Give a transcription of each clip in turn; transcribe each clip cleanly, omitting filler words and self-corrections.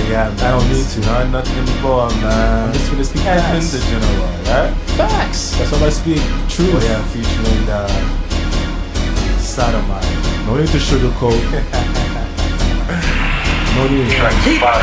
yeah, man. I don't need to. Nothing anymore, man. I'm just gonna speak Edmund facts. DaGeneral, right? Facts. That's all I speak. Truth. Oh yeah, featuring Sotomayor. No need to sugarcoat. No need. He put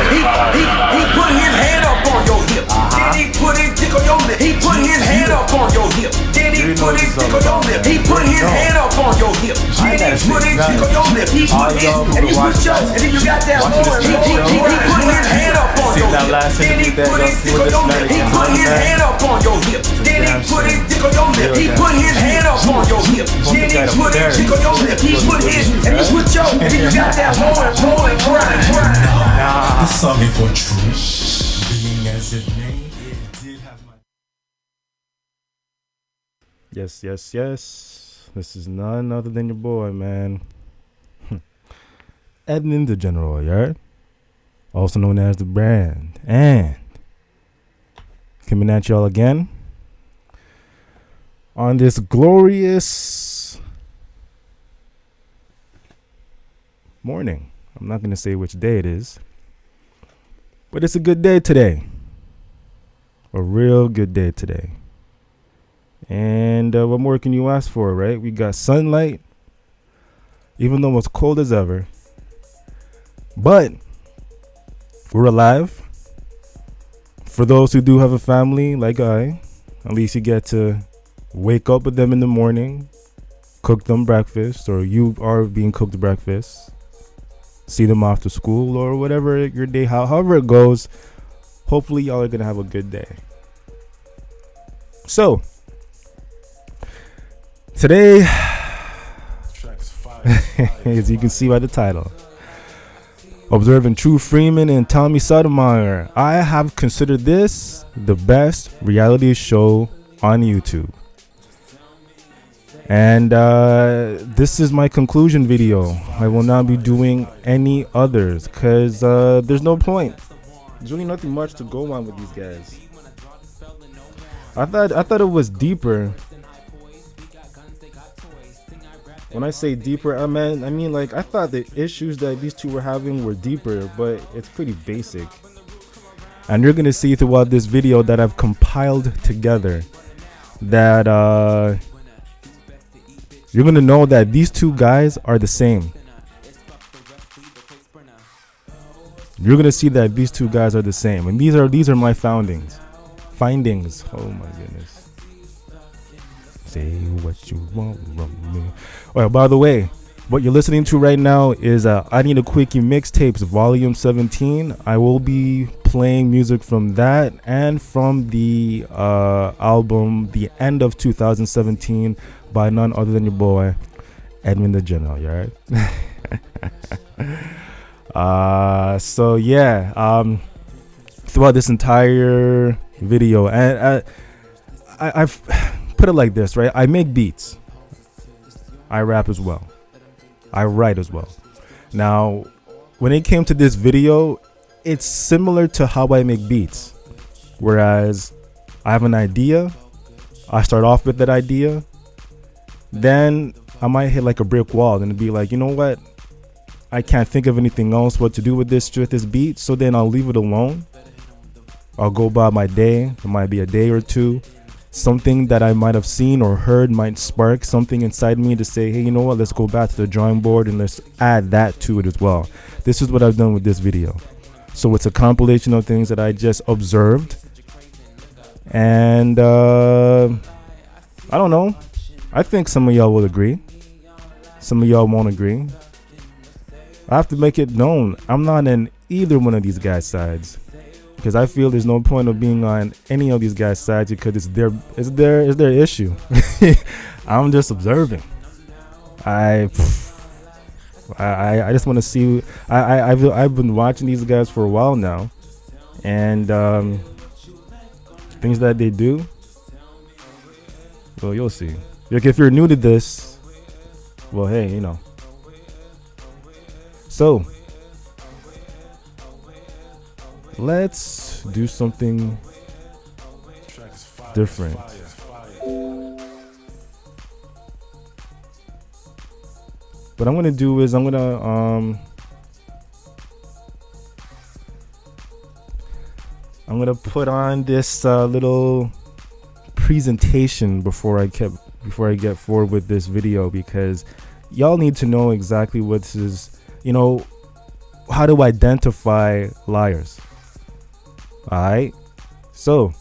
his hand up on your hip. Then he put his dick on your lip. He put his hand up on your hip. Then he put his dick on your lip. He put his hand up on your hip. Then he put his dick on your lip. He put his, and he put yours. And then you got that more. He put his hand up on your hip. Then he put his dick on your lip. He put his hand up on your hip. Then he put his dick on your lip. He put his hand up on your hip. Then he put his dick on your lip. He put his, and he put yours. And then you got that more and more and grind. This song ain't for truth, being as it may, it did have my... Yes. This is none other than your boy, man. Edmund DaGeneral, yeah? Also known as The Brand. And coming at y'all again on this glorious morning. I'm not going to say which day it is, but it's a good day today. A real good day today. And what more can you ask for, right? We got sunlight, even though it's cold as ever. But we're alive. For those who do have a family like I, at least you get to wake up with them in the morning, cook them breakfast, or you are being cooked breakfast, see them off to school or whatever your day, however it goes. Hopefully y'all are gonna have a good day. So today, as you can see by the title, observing True Freeman and Tommy Sotomayor, I have considered this the best reality show on YouTube. And this is my conclusion video. I will not be doing any others because there's no point. There's really nothing much to go on with these guys. I thought it was deeper. When I say deeper, I mean like I thought the issues that these two were having were deeper, but it's pretty basic. And you're gonna see throughout this video that I've compiled together that you're gonna know that these two guys are the same. You're gonna see that these two guys are the same, and these are my findings. Oh my goodness. Say what you want from me. Well, by the way, what you're listening to right now is I Need a Quickie Mixtapes Volume 17. I will be playing music from that and from the album The End of 2017 by none other than your boy Edmund DaGeneral. You alright? So yeah, throughout this entire video, and I've put it like this, right? I make beats, I rap as well, I write as well. Now when it came to this video, it's similar to how I make beats, whereas I have an idea, I start off with that idea, then I might hit like a brick wall and be like, you know what, I can't think of anything else what to do with this beat, so then I'll leave it alone. I'll go by my day. It might be a day or two. Something that I might have seen or heard might spark something inside me to say, hey, you know what, let's go back to the drawing board and let's add that to it as well. This is what I've done with this video. So it's a compilation of things that I just observed. And I don't know. I think some of y'all will agree. Some of y'all won't agree. I have to make it known I'm not in either one of these guys' sides, because I feel there's no point of being on any of these guys' sides because it's their issue. I'm just observing. I just want to see. I've been watching these guys for a while now, and things that they do, well, you'll see. Like, if you're new to this, well, hey, you know. So let's do something different. What I'm gonna do is I'm gonna I'm gonna put on this little presentation before I get forward with this video, because y'all need to know exactly what this is, how to identify liars. Alright, so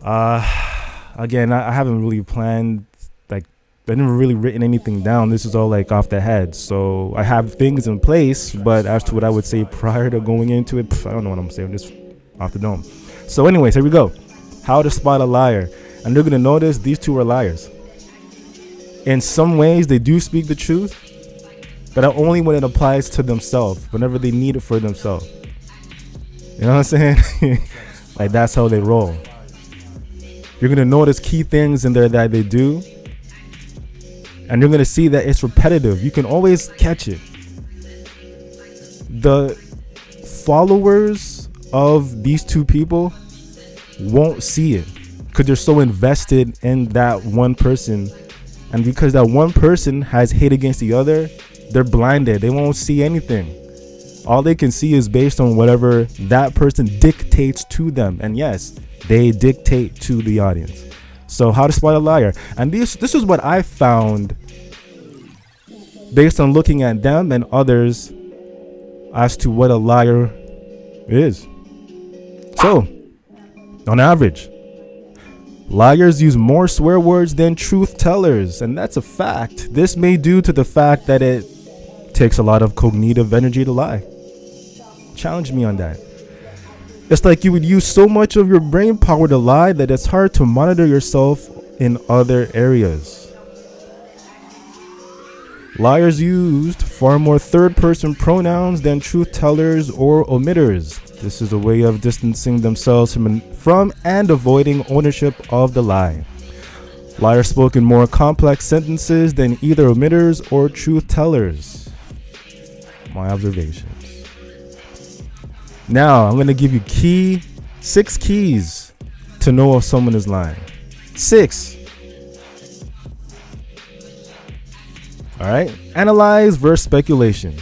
again, I haven't really planned, like, I never really written anything down. This is all like off the head, so I have things in place, but as to what I would say prior to going into it, I don't know what I'm saying, just off the dome. So anyways, here we go. How to spot a liar. And you're gonna notice these two are liars. In some ways they do speak the truth, but only when it applies to themselves, whenever they need it for themselves. You know what I'm saying? Like, that's how they roll. You're gonna notice key things in there that they do, and you're gonna see that it's repetitive. You can always catch it. The followers of these two people won't see it because they're so invested in that one person, and because that one person has hate against the other, they're blinded. They won't see anything. All they can see is based on whatever that person dictates to them. And yes, they dictate to the audience. So how to spot a liar. And this is what I found based on looking at them and others as to what a liar is. So, on average, liars use more swear words than truth tellers, and that's a fact. This may be due to the fact that it takes a lot of cognitive energy to lie. Challenge me on that. It's like you would use so much of your brain power to lie that it's hard to monitor yourself in other areas. Liars used far more third-person pronouns than truth tellers or omitters. This is a way of distancing themselves from and avoiding ownership of the lie. Liars spoke in more complex sentences than either omitters or truth tellers. My observations. Now, I'm going to give you 6 keys to know if someone is lying. 6. All right. Analyze versus speculation.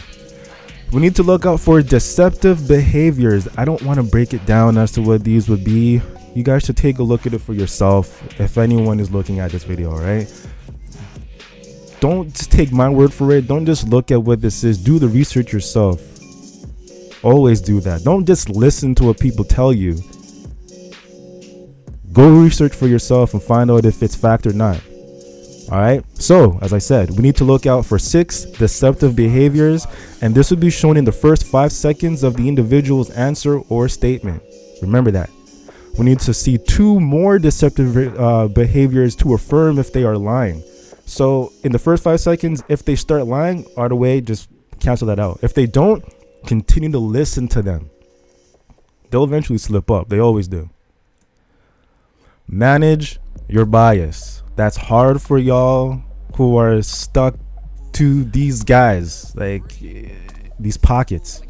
We need to look out for deceptive behaviors. I don't want to break it down as to what these would be. You guys should take a look at it for yourself if anyone is looking at this video, all right? Don't just take my word for it. Don't just look at what this is. Do the research yourself. Always do that. Don't just listen to what people tell you. Go research for yourself and find out if it's fact or not. All right. So, as I said, we need to look out for 6 deceptive behaviors, and this will be shown in the first 5 seconds of the individual's answer or statement. Remember that. We need to see 2 more deceptive behaviors to affirm if they are lying. So, in the first 5 seconds, if they start lying, right away, just cancel that out. If they don't, continue to listen to them. They'll eventually slip up. They always do. Manage your bias. That's hard for y'all who are stuck to these guys, like these pockets.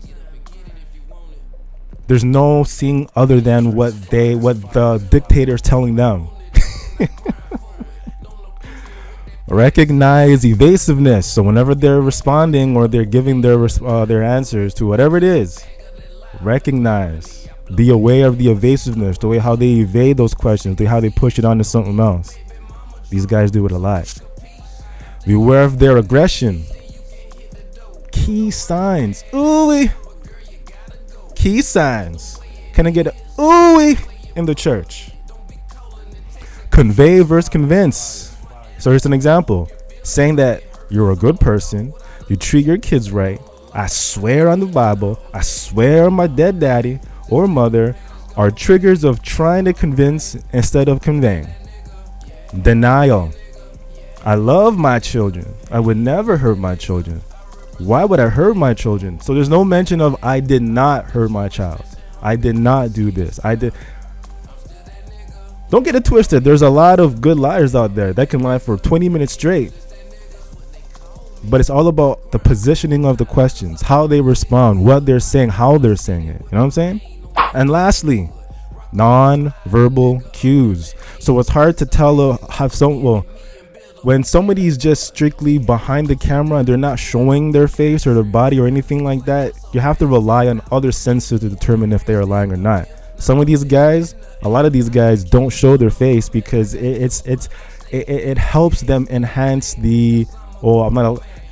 There's no seeing other than what the dictator's telling them. Recognize evasiveness. So whenever they're responding or they're giving their answers to whatever it is, recognize. Be aware of the evasiveness, the way how they evade those questions, how they push it on to something else. These guys do it a lot. Be aware of their aggression. Key signs. Ooh. Key signs. Can I get an ooh in the church? Convey versus convince. So here's an example. Saying that you're a good person, you treat your kids right, I swear on the Bible, I swear on my dead daddy or mother, are triggers of trying to convince instead of conveying. Denial. I love my children. I would never hurt my children. Why would I hurt my children? So there's no mention of I did not hurt my child. I did not do this. I did. Don't get it twisted. There's a lot of good liars out there that can lie for 20 minutes straight. But it's all about the positioning of the questions, how they respond, what they're saying, how they're saying it. You know what I'm saying? And lastly, non-verbal cues. So it's hard to tell when somebody's just strictly behind the camera and they're not showing their face or their body or anything like that, you have to rely on other senses to determine if they are lying or not. Some of these guys, a lot of these guys don't show their face because it helps them enhance the,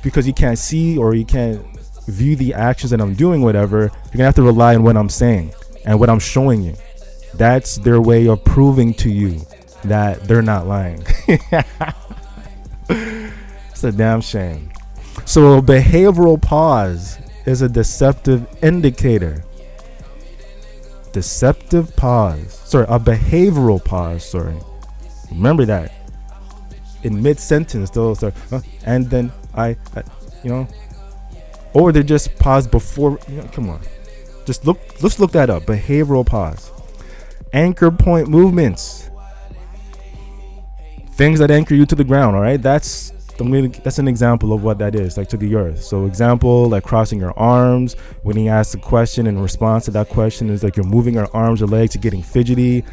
because you can't see or you can't view the actions that I'm doing, whatever. You're gonna have to rely on what I'm saying and what I'm showing you. That's their way of proving to you that they're not lying. It's a damn shame. So a behavioral pause is a deceptive indicator. Deceptive pause. Sorry, a behavioral pause. Sorry. Remember that. In mid-sentence, they'll start, and then or they just pause before. Come on. Just look. Let's look that up. Behavioral pause. Anchor point movements. Things that anchor you to the ground. All right. That's an example of what that is, like to the earth. So example, like crossing your arms when he asks a question, and in response to that question is like you're moving your arms or legs, you're getting fidgety,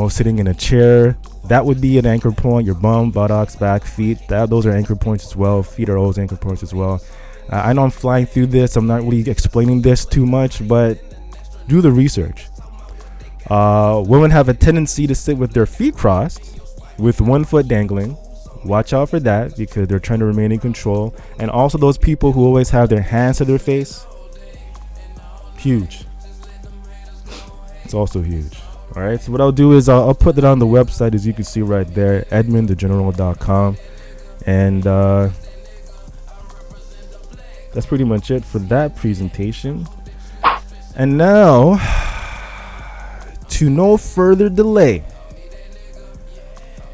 sitting in a chair. That would be an anchor point. Your bum, buttocks, back, feet, those are anchor points as well. Feet are always anchor points as well. I know I'm flying through this, I'm not really explaining this too much, but do the research. Women have a tendency to sit with their feet crossed with one foot dangling. Watch out for that because they're trying to remain in control. And also those people who always have their hands to their face. Huge. It's also huge. All right. So what I'll do is I'll put it on the website, as you can see right there, edmunddageneral.com. And that's pretty much it for that presentation. And now, to no further delay,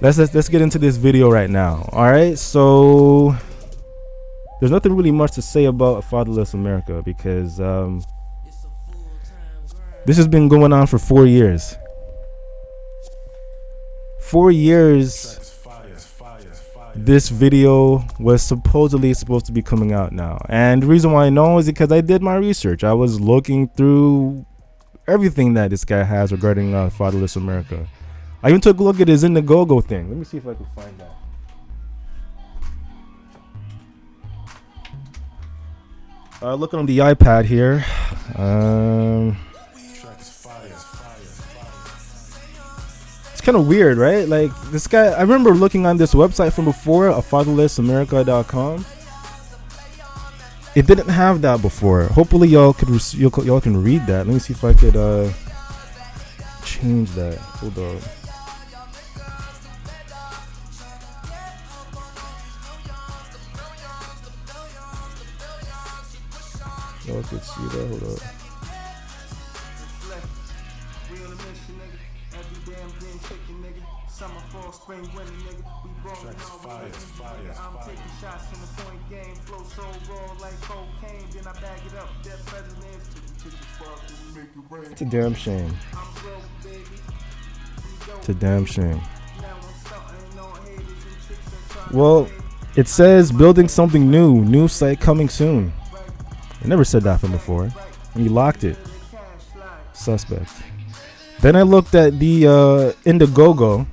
let's get into this video right now. All right, so there's nothing really much to say about Fatherless America because this has been going on for 4 years. 4 years. This video was supposedly supposed to be coming out now, and the reason why I know is because I did my research. I was looking through everything that this guy has regarding Fatherless America. I even took a look at his Indiegogo thing. Let me see if I can find that. Looking on the iPad here. It's kind of weird, right? Like this guy, I remember looking on this website from before, fatherlessamerica.com. It didn't have that before. Hopefully y'all can read that. Let me see if I could change that. Hold on. Y'all could see that. Hold up. It's a damn shame. It's a damn shame. Well, it says building something new site coming soon. I never said that from before. And he locked it. Suspect. Then I looked at the Indiegogo.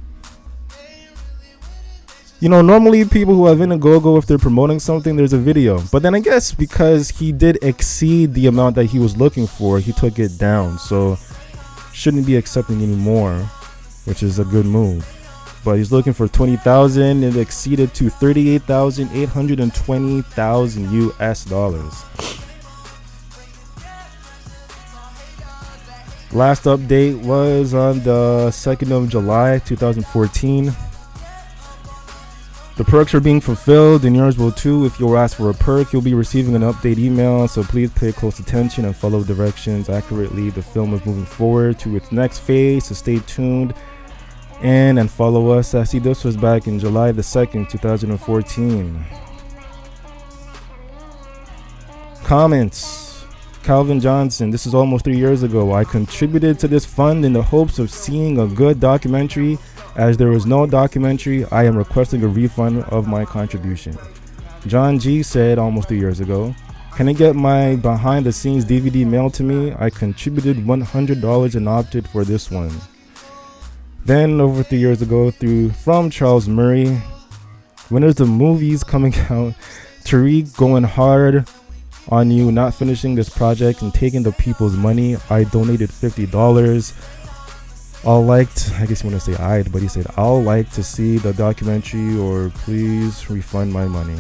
Normally people who have Indiegogo, if they're promoting something, there's a video. But then I guess because he did exceed the amount that he was looking for, he took it down. So shouldn't be accepting anymore, which is a good move. But he's looking for 20,000. It exceeded to 38,820,000 US dollars. Last update was on the 2nd of July 2014. The perks are being fulfilled, and yours will too. If you'll ask for a perk, you'll be receiving an update email, so please pay close attention and follow directions accurately. The film is moving forward to its next phase, so stay tuned and follow us. I see this was back in July the 2nd, 2014. Comments. Calvin Johnson, this is almost 3 years ago. I contributed to this fund in the hopes of seeing a good documentary. As there was no documentary, I am requesting a refund of my contribution. John G said almost 3 years ago, can I get my behind the scenes DVD mailed to me? I contributed $100 and opted for this one. Then over 3 years ago, from Charles Murray, when there's the movies coming out, Tariq going hard on you, not finishing this project and taking the people's money. I donated $50. I guess you want to say I'd, but he said, I'll like to see the documentary or please refund my money.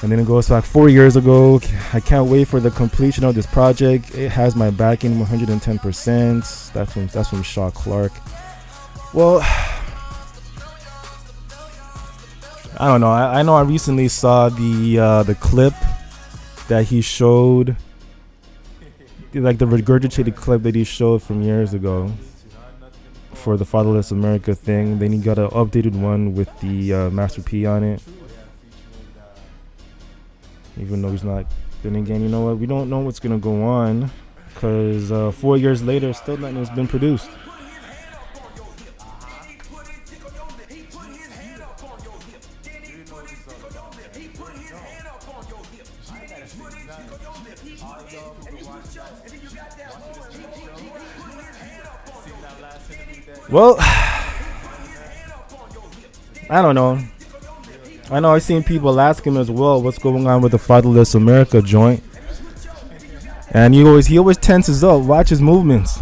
And then it goes back 4 years ago. I can't wait for the completion of this project. It has my backing 110%. That's from Shaw Clark. Well, I don't know. I know I recently saw the clip that he showed, like the regurgitated clip that he showed from years ago for the Fatherless America thing. Then he got an updated one with the Master P on it. Even though he's not. Then again, you know what? We don't know what's gonna go on because 4 years later, still nothing has been produced. Well, I don't know. I know I've seen people ask him as well, what's going on with the Fatherless America joint. And he always tenses up. Watch his movements.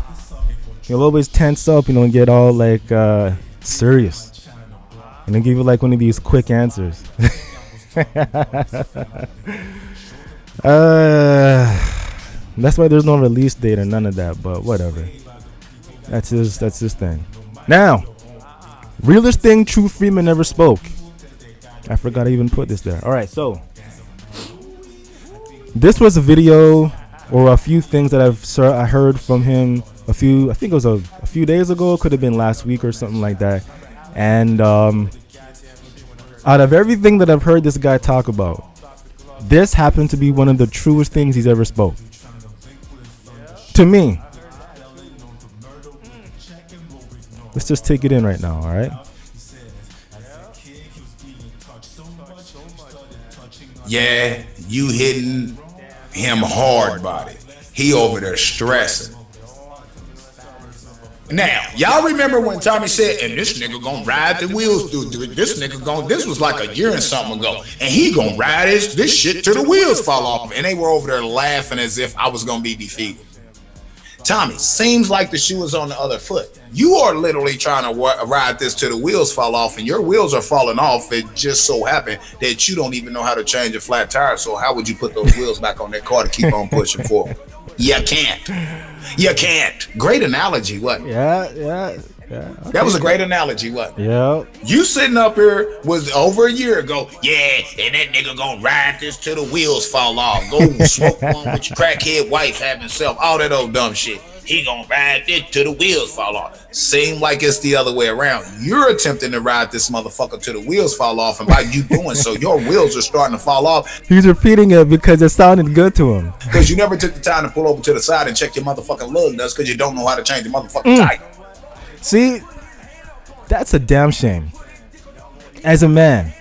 He'll always tense up, and get all like serious. And then give you like one of these quick answers. That's why there's no release date or none of that, but whatever. That's his thing. Now, realest thing true Freeman never spoke. I forgot I even put this there. All right, so this was a video or a few things that I heard from him I think it was a few days ago. Could have been last week or something like that. And out of everything that I've heard this guy talk about, this happened to be one of the truest things he's ever spoke. To me. Let's just take it in right now, all right? Yeah, you hitting him hard body. He over there stressing. Now, y'all remember when Tommy said, and this nigga gonna ride the wheels through this was like a year and something ago, and he gonna ride this shit till the wheels fall off. And they were over there laughing as if I was gonna be defeated. Tommy, seems like the shoe is on the other foot. You are literally trying to ride this till the wheels fall off, and your wheels are falling off. It just so happened that you don't even know how to change a flat tire. So how would you put those wheels back on that car to keep on pushing forward? You can't. You can't. Great analogy, wasn't it? Yeah. Okay. That was a great analogy, wasn't it? Yeah. You sitting up here was over a year ago. Yeah, and that nigga gonna ride this till the wheels fall off. Go smoke one with your crackhead wife, have himself, all that old dumb shit. He gonna ride it till the wheels fall off. Seem like it's the other way around. You're attempting to ride this motherfucker till the wheels fall off, and by you doing so, your wheels are starting to fall off. He's repeating it because it sounded good to him. Because you never took the time to pull over to the side and check your motherfucking lug nuts because you don't know how to change your motherfucking tire. See, that's a damn shame. As a man,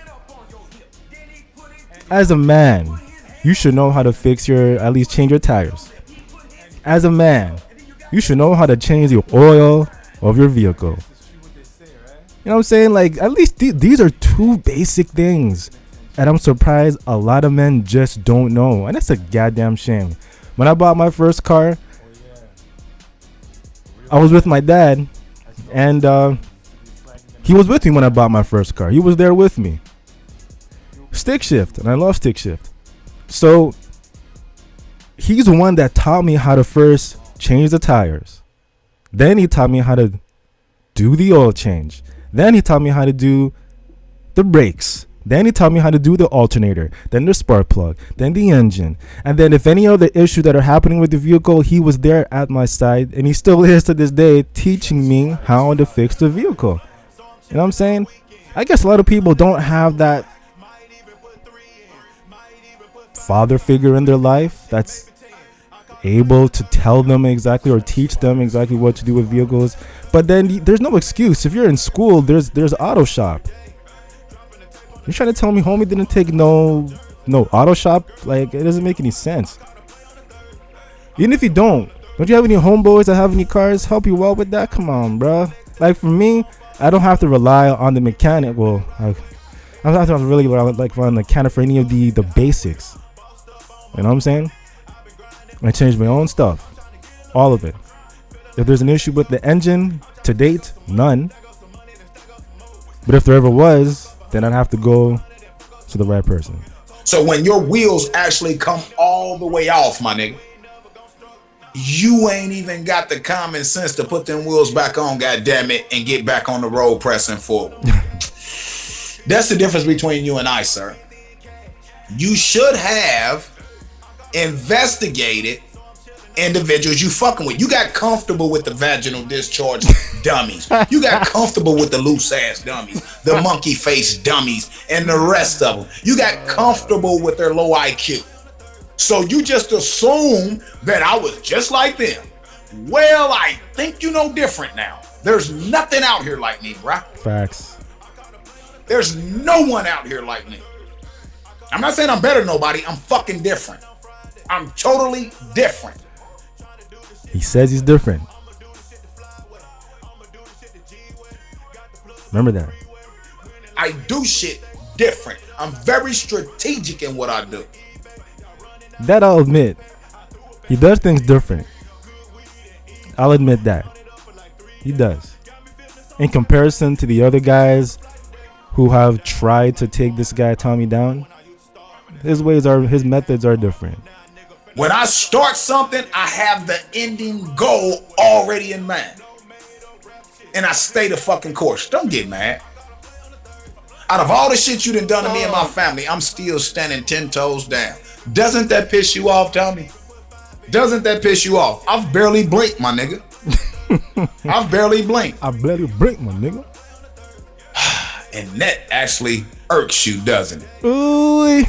you should know how to at least change your tires. As a man, you should know how to change the oil of your vehicle. You know what I'm saying? Like, at least these are two basic things that I'm surprised a lot of men just don't know. And that's a goddamn shame. When I bought my first car, I was with my dad, and he was with me when I bought my first car. He was there with me. Stick shift, and I love stick shift. So he's the one that taught me how to first change the tires. Then he taught me how to do the oil change. Then he taught me how to do the brakes. Then he taught me how to do the alternator, then the spark plug, then the engine. And then if any other issues that are happening with the vehicle, he was there at my side, and he still is to this day teaching me how to fix the vehicle. You know what I'm saying? I guess a lot of people don't have that father figure in their life that's able to tell them exactly or teach them exactly what to do with vehicles. But then there's no excuse. If you're in school, there's auto shop. You're trying to tell me homie didn't take no auto shop? Like, it doesn't make any sense. Even if you don't you have any homeboys that have any cars help you out with that? Come on, bro. Like, for me, I don't have to rely on the mechanic. Well, I don't have to really rely on the mechanic for any of the basics. You know what I'm saying? I changed my own stuff, all of it. If there's an issue with the engine, to date, none. But if there ever was, then I'd have to go to the right person. So when your wheels actually come all the way off, my nigga, you ain't even got the common sense to put them wheels back on, goddammit, and get back on the road pressing forward. That's the difference between you and I, sir. You should have investigated individuals you fucking with. You got comfortable with the vaginal discharge dummies. You got comfortable with the loose ass dummies, the monkey face dummies, and the rest of them. You got comfortable with their low IQ. So you just assume that I was just like them. Well, I think you know different now. There's nothing out here like me, bruh. Facts. There's no one out here like me. I'm not saying I'm better than nobody. I'm fucking different. I'm totally different. He says he's different. Remember that. I do shit different. I'm very strategic in what I do. That I'll admit. He does things different. I'll admit that. He does. In comparison to the other guys who have tried to take this guy Tommy down, his methods are different. When I start something, I have the ending goal already in mind. And I stay the fucking course. Don't get mad. Out of all the shit you done to me and my family, I'm still standing 10 toes down. Doesn't that piss you off, Tommy? Doesn't that piss you off? I've barely blinked, my nigga. I've barely blinked. I barely blink, my nigga. And that actually irks you, doesn't it? Ooh.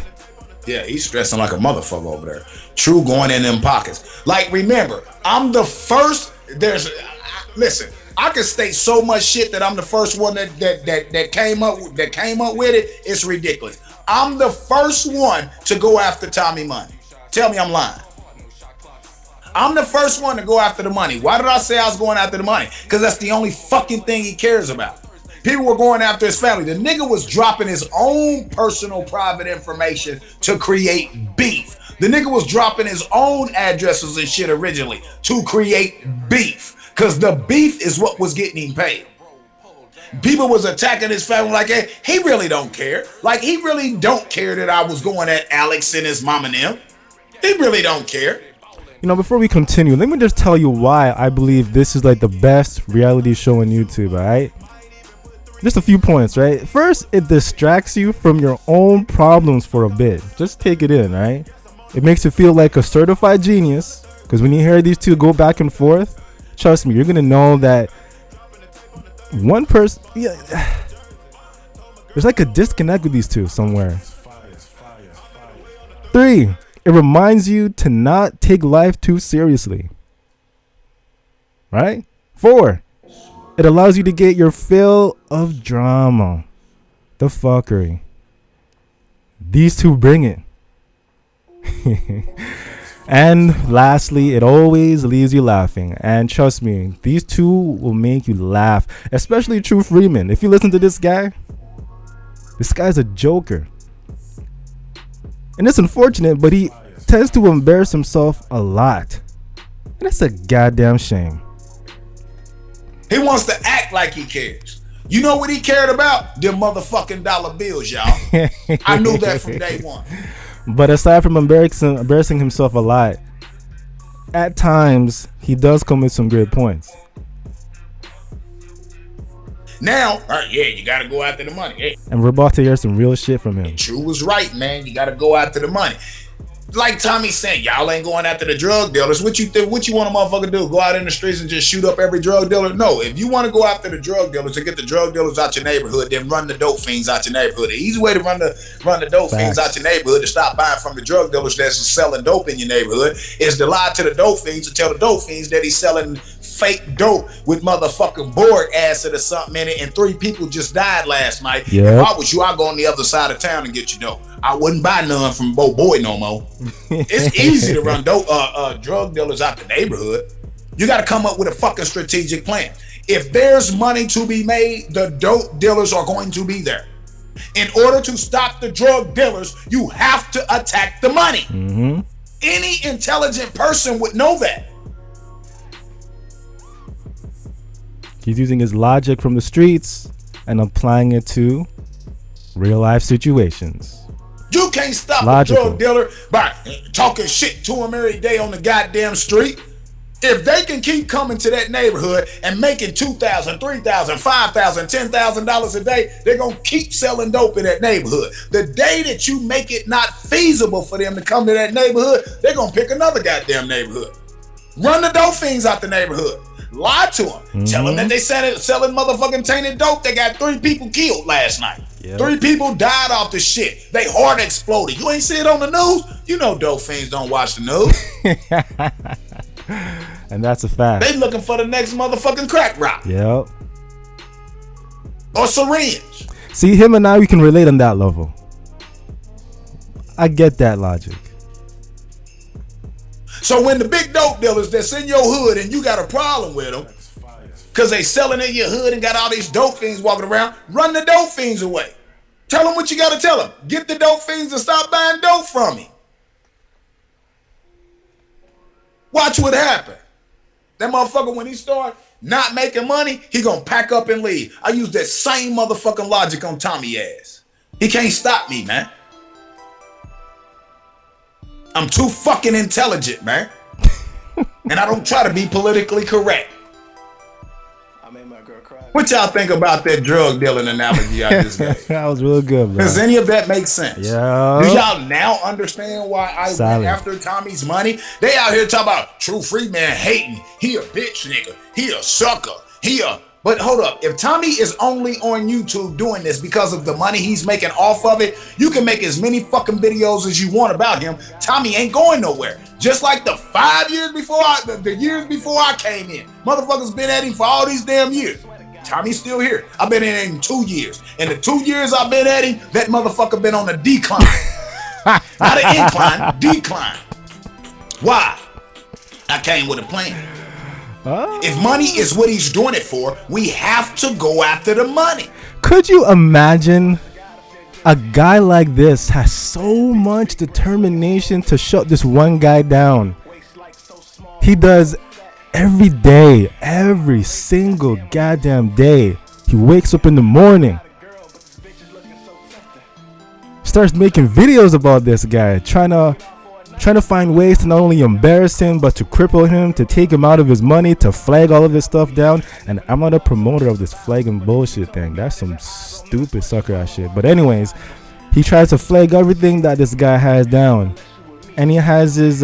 Yeah, he's stressing like a motherfucker over there. True going in them pockets. Like, remember, I'm the first. Listen, I can state so much shit that I'm the first one that came up with it. It's ridiculous. I'm the first one to go after Tommy money. Tell me I'm lying. I'm the first one to go after the money. Why did I say I was going after the money? Because that's the only fucking thing he cares about. People were going after his family. The nigga was dropping his own personal private information to create beef. The nigga was dropping his own addresses and shit originally to create beef. Because the beef is what was getting him paid. People was attacking his family like, hey, he really don't care. Like, he really don't care that I was going at Alex and his mom and them. He really don't care. You know, before we continue, let me just tell you why I believe this is like the best reality show on YouTube, all right? Just a few points, right? First, it distracts you from your own problems for a bit. Just take it in, right? It makes you feel like a certified genius. Because when you hear these two go back and forth, trust me, you're going to know that one person... Yeah, there's like a disconnect with these two somewhere. 3, it reminds you to not take life too seriously. Right? 4, it allows you to get your fill of drama. The fuckery. These two bring it. And lastly, it always leaves you laughing. And trust me, these two will make you laugh. Especially True Freeman. If you listen to this guy's a joker. And it's unfortunate, but he tends to embarrass himself a lot. And that's a goddamn shame. He wants to act like he cares. You know what he cared about? Them motherfucking dollar bills, y'all. I knew that from day one. But aside from embarrassing himself a lot, at times he does come with some great points. Now, yeah, you gotta go after the money. Hey. And we're about to hear some real shit from him. True was right, man. You gotta go after the money. Like Tommy saying, y'all ain't going after the drug dealers. What you want a motherfucker do? Go out in the streets and just shoot up every drug dealer? No, if you want to go after the drug dealers to get the drug dealers out your neighborhood, then run the dope fiends out your neighborhood. The easy way to run the dope fiends out your neighborhood to stop buying from the drug dealers that's selling dope in your neighborhood is to lie to the dope fiends and tell the dope fiends that he's selling fake dope with motherfucking boric acid or something in it, and 3 people just died last night. Yep. If I was you, I'd go on the other side of town and get your dope. I wouldn't buy none from Bo Boy no more. It's easy to run drug dealers out the neighborhood. You got to come up with a fucking strategic plan. If there's money to be made, the dope dealers are going to be there. In order to stop the drug dealers, you have to attack the money. Mm-hmm. Any intelligent person would know that. He's using his logic from the streets and applying it to real life situations. You can't stop Logical. a drug dealer by talking shit to him every day on the goddamn street. If they can keep coming to that neighborhood and making $2,000, $3,000, $5,000, $10,000 a day, they're going to keep selling dope in that neighborhood. The day that you make it not feasible for them to come to that neighborhood, they're going to pick another goddamn neighborhood. Run the dope fiends out the neighborhood. Lie to them. Mm-hmm. Tell them that they selling motherfucking tainted dope. They got 3 people killed last night. Yep. 3 people died off the shit. They heart exploded. You ain't see it on the news? You know dope fiends don't watch the news. And that's a fact. They looking for the next motherfucking crack rock. Yep. Or syringe. See, him and I, we can relate on that level. I get that logic. So when the big dope dealers that's in your hood and you got a problem with them because they selling in your hood and got all these dope fiends walking around, run the dope fiends away. Tell them what you got to tell them. Get the dope fiends to stop buying dope from me. Watch what happen. That motherfucker, when he start not making money, he gonna pack up and leave. I use that same motherfucking logic on Tommy ass. He can't stop me, man. I'm too fucking intelligent, man. And I don't try to be politically correct. I made my girl cry. What y'all think about that drug dealing analogy I just gave? That was real good, bro. Does any of that make sense? Yeah. Do y'all now understand why I went after Tommy's money? They out here talking about True Freeman hating. He a bitch nigga. He a sucker. But hold up. If Tommy is only on YouTube doing this because of the money he's making off of it, you can make as many fucking videos as you want about him. Tommy ain't going nowhere. Just like the 5 years before the years before I came in. Motherfuckers been at him for all these damn years. Tommy's still here. I've been in him 2 years. In the 2 years I've been at him, that motherfucker been on a decline. Not an incline, decline. Why? I came with a plan. If money is what he's doing it for, we have to go after the money. Could you imagine a guy like this has so much determination to shut this one guy down? He does every day, every single goddamn day. He wakes up in the morning, starts making videos about this guy, trying to find ways to not only embarrass him but to cripple him, to take him out of his money, to flag all of his stuff down. And I'm not a promoter of this flagging bullshit thing. That's some stupid sucker ass shit. But anyways, he tries to flag everything that this guy has down, and he has his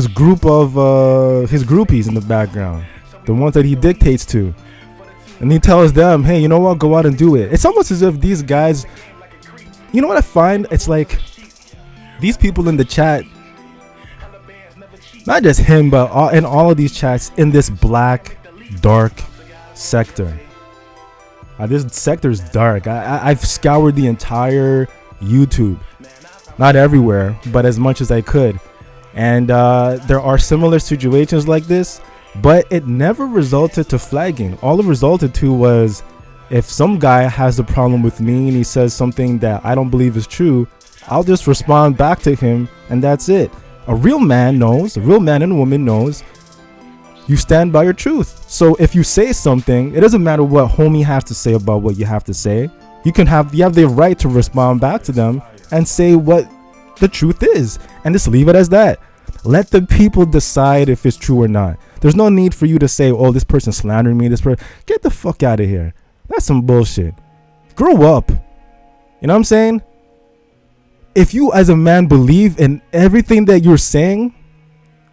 group of his groupies in the background, the ones that he dictates to, and he tells them, hey, you know what, go out and do it. It's almost as if these guys, you know what I find? It's like these people in the chat, not just him, but in all of these chats in this black, dark sector. This sector is dark. I've scoured the entire YouTube. Not everywhere, but as much as I could. And there are similar situations like this, but it never resulted to flagging. All it resulted to was, if some guy has a problem with me and he says something that I don't believe is true, I'll just respond back to him, and that's it. A real man knows, a real man and woman knows, you stand by your truth. So if you say something, it doesn't matter what homie has to say about what you have to say. You have the right to respond back to them and say what the truth is, and just leave it as that. Let the people decide if it's true or not. There's no need for you to say, oh, this person's slandering me, this person. Get the fuck out of here. That's some bullshit. Grow up. You know what I'm saying? If you as a man believe in everything that you're saying,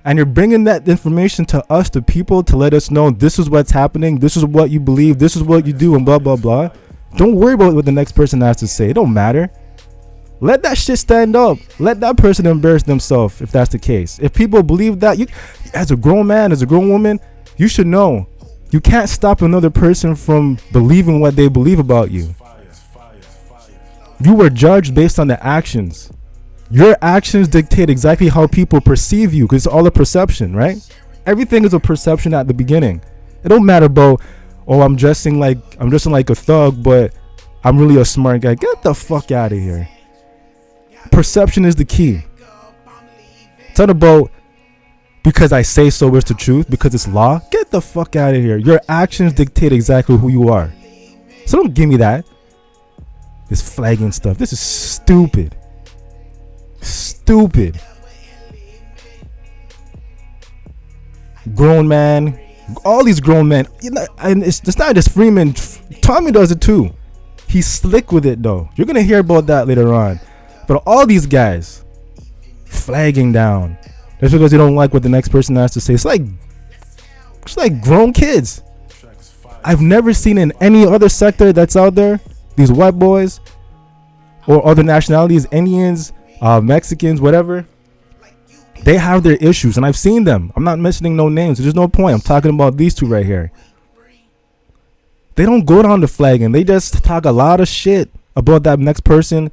and you're bringing that information to us, to people, to let us know this is what's happening, this is what you believe, this is what you do, and blah, blah, blah. Don't worry about what the next person has to say. It don't matter. Let that shit stand up. Let that person embarrass themselves if that's the case. If people believe that, you, as a grown man, as a grown woman, you should know. You can't stop another person from believing what they believe about you. You were judged based on the actions. Your actions dictate exactly how people perceive you, because it's all a perception, right? everything is a perception at the beginning. It don't matter about, oh, I'm dressing like a thug, but I'm really a smart guy. Get the fuck out of here. Perception is the key. It's not about because I say so is the truth, because it's law. Get the fuck out of here. Your actions dictate exactly who you are. So don't give me that. This flagging stuff. This is stupid. Stupid. Grown man. All these grown men. And it's not just Freeman. Tommy does it too. He's slick with it though. You're going to hear about that later on. But all these guys flagging down just because they don't like what the next person has to say. It's like grown kids. I've never seen in any other sector that's out there, these white boys or other nationalities, Indians, Mexicans, whatever, they have their issues, and I've seen them. I'm not mentioning no names. There's no point. I'm talking about these two right here. They don't go down to flagging. They just talk a lot of shit about that next person,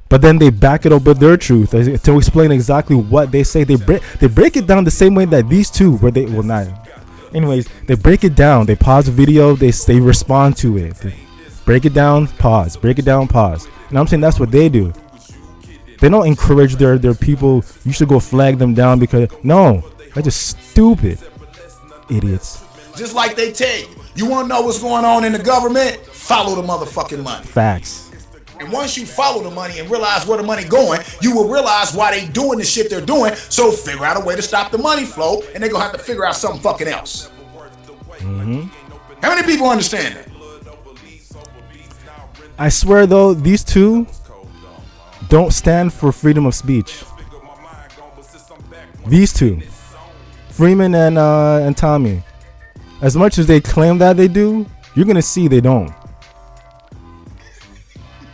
but then they back it up with their truth to explain exactly what they say. They break it down the same way that these two, where they will not. Anyways, they break it down. They pause the video. They respond to it. They break it down, pause. Break it down, pause. And I'm saying that's what they do. They don't encourage their people. You should go flag them down because no, they're just stupid idiots. Just like they tell you, you want to know what's going on in the government? Follow the motherfucking money. Facts. And once you follow the money and realize where the money going, you will realize why they doing the shit they're doing. So figure out a way to stop the money flow, and they're gonna have to figure out something fucking else. Mm-hmm. How many people understand that? I swear though, these two don't stand for freedom of speech. These two, Freeman and Tommy, as much as they claim that they do, you're gonna see they don't.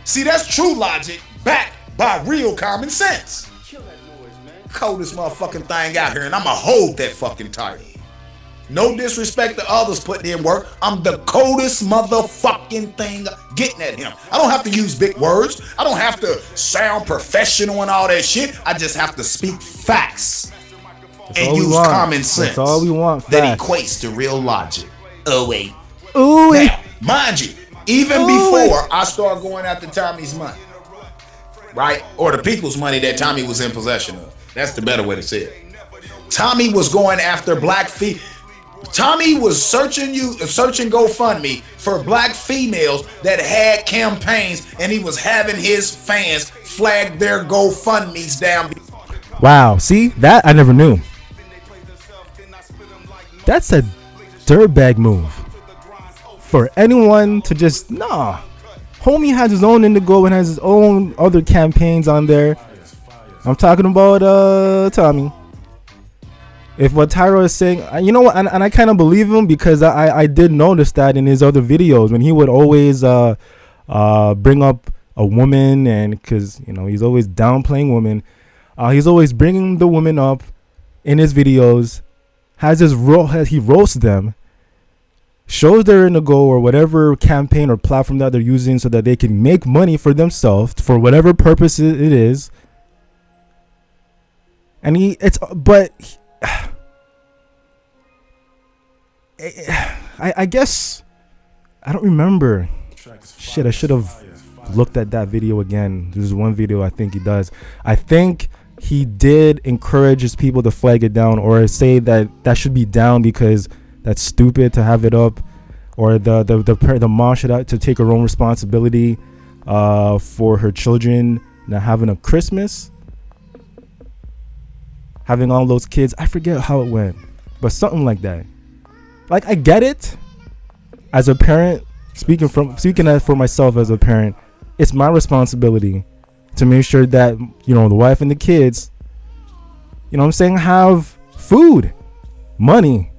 See, that's true logic backed by real common sense. Coldest motherfucking thing out here, and I'ma hold that fucking title. No disrespect to others putting in work. I'm the coldest motherfucking thing getting at him. I don't have to use big words. I don't have to sound professional and all that shit. I just have to speak facts and use common sense. That's all we want. That equates to real logic. Oh wait. Ooh wait. Now, mind you, even before I start going after Tommy's money, right? Or the people's money that Tommy was in possession of. That's the better way to say it. Tommy was going after black feet. Tommy was searching GoFundMe for black females that had campaigns, and he was having his fans flag their GoFundMes down. Wow, see that I never knew. That's a dirtbag move for anyone to just Homie has his own indigo and has his own other campaigns on there. I'm talking about Tommy. If what Tyro is saying, you know what, and I kind of believe him because I did notice that in his other videos when he would always bring up a woman, and because he's always downplaying women, he's always bringing the woman up in his videos, he roasts them, shows their indigo or whatever campaign or platform that they're using so that they can make money for themselves for whatever purpose it is, and I guess I don't remember. Shit, I should have looked at that video again. There's one video I think he does. I think he did encourage his people to flag it down or say that should be down because that's stupid to have it up, or the mom should have to take her own responsibility for her children not having a Christmas, having all those kids. I forget how it went, but something like that. Like, I get it as a parent, speaking for myself as a parent, it's my responsibility to make sure that, the wife and the kids, have food, money,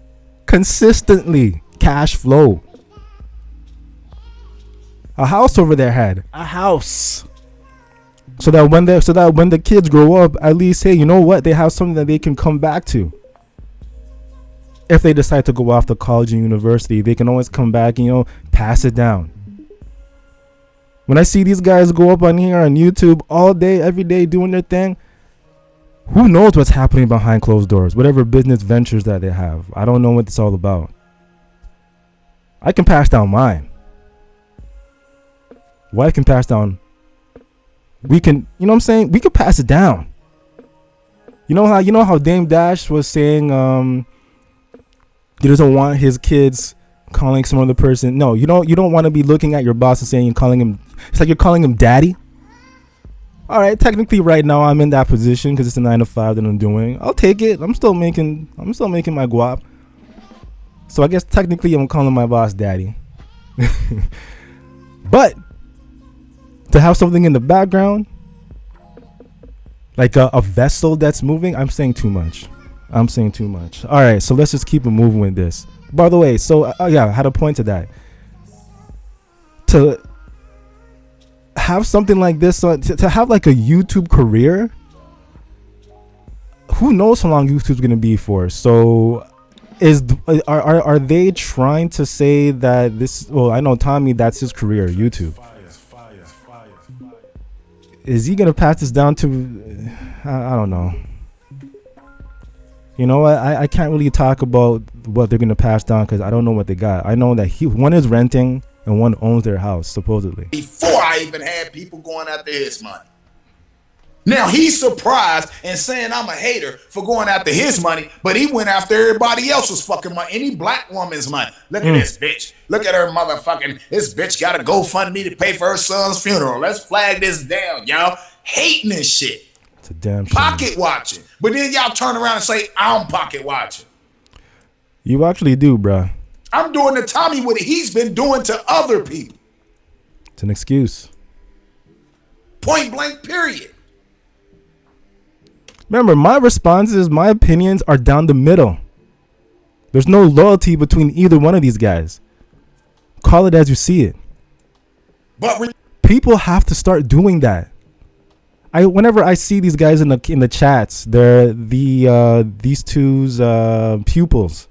consistently, cash flow. A house over their head, a house. So that when the kids grow up, at least, hey, you know what? They have something that they can come back to. If they decide to go off to college and university, they can always come back and, pass it down. When I see these guys go up on here on YouTube all day, every day doing their thing, Who knows what's happening behind closed doors? Whatever business ventures that they have. I don't know what it's all about. I can pass down mine. Wife can pass down. We can, you know what I'm saying? We could pass it down. You know how Dame Dash was saying he doesn't want his kids calling some other person. No, you don't want to be looking at your boss and saying you're calling him. It's like you're calling him daddy. All right, technically right now I'm in that position because it's a 9 to 5 that I'm doing. I'll take it. I'm still making my guap. So I guess technically I'm calling my boss daddy. But to have something in the background, like a vessel that's moving, I'm saying too much. All right, so let's just keep it moving with this. By the way, so yeah, I had a point to that. To have something like this, to have like a YouTube career, who knows how long YouTube's gonna be for? So, are they trying to say that this? Well, I know Tommy, that's his career, YouTube. Is he gonna pass this down to? I don't know. You know what? I can't really talk about what they're gonna pass down because I don't know what they got. I know that one is renting and one owns their house, supposedly. Before I even had people going after his money. Now he's surprised and saying I'm a hater for going after his money, but he went after everybody else's fucking money, any black woman's money. Look at this bitch. Look at her motherfucking, this bitch got a GoFundMe to pay for her son's funeral. Let's flag this down, y'all. Hating this shit. It's a damn shame. Pocket watching. But then y'all turn around and say, I'm pocket watching. You actually do, bruh. I'm doing to Tommy what he's been doing to other people. It's an excuse. Point blank, period. Remember, my responses, my opinions are down the middle. There's no loyalty between either one of these guys. Call it as you see it. But people have to start doing that. Whenever I see these guys in the chats, they're these two's pupils.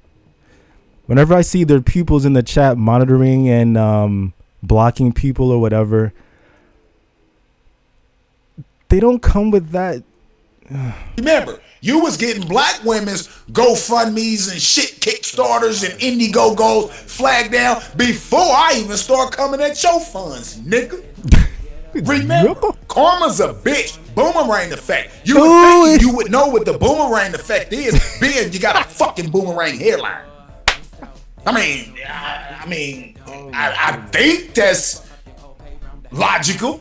Whenever I see their pupils in the chat monitoring and blocking people or whatever, they don't come with that. Remember, you was getting black women's GoFundMes and shit, Kickstarters and Indiegogos flagged down before I even start coming at your funds, nigga. Remember, karma's a bitch. Boomerang effect. You would think you would know what the boomerang effect is, being you got a fucking boomerang hairline. I think that's logical.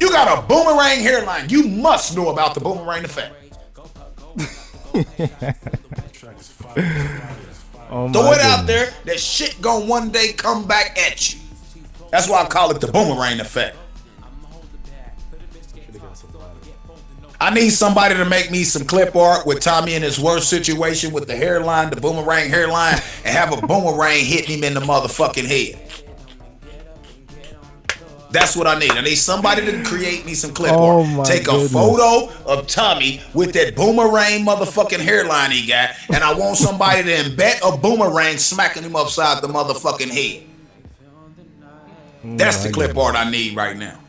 You got a boomerang hairline. You must know about the boomerang effect. Throw it out there. That shit gonna one day come back at you. That's why I call it the boomerang effect. I need somebody to make me some clip art with Tommy in his worst situation with the hairline, the boomerang hairline, and have a boomerang hitting him in the motherfucking head. That's what I need. I need somebody to create me some clip art. Take a photo of Tommy with that boomerang motherfucking hairline he got, and I want somebody to embed a boomerang smacking him upside the motherfucking head. That's the clip art I need right now.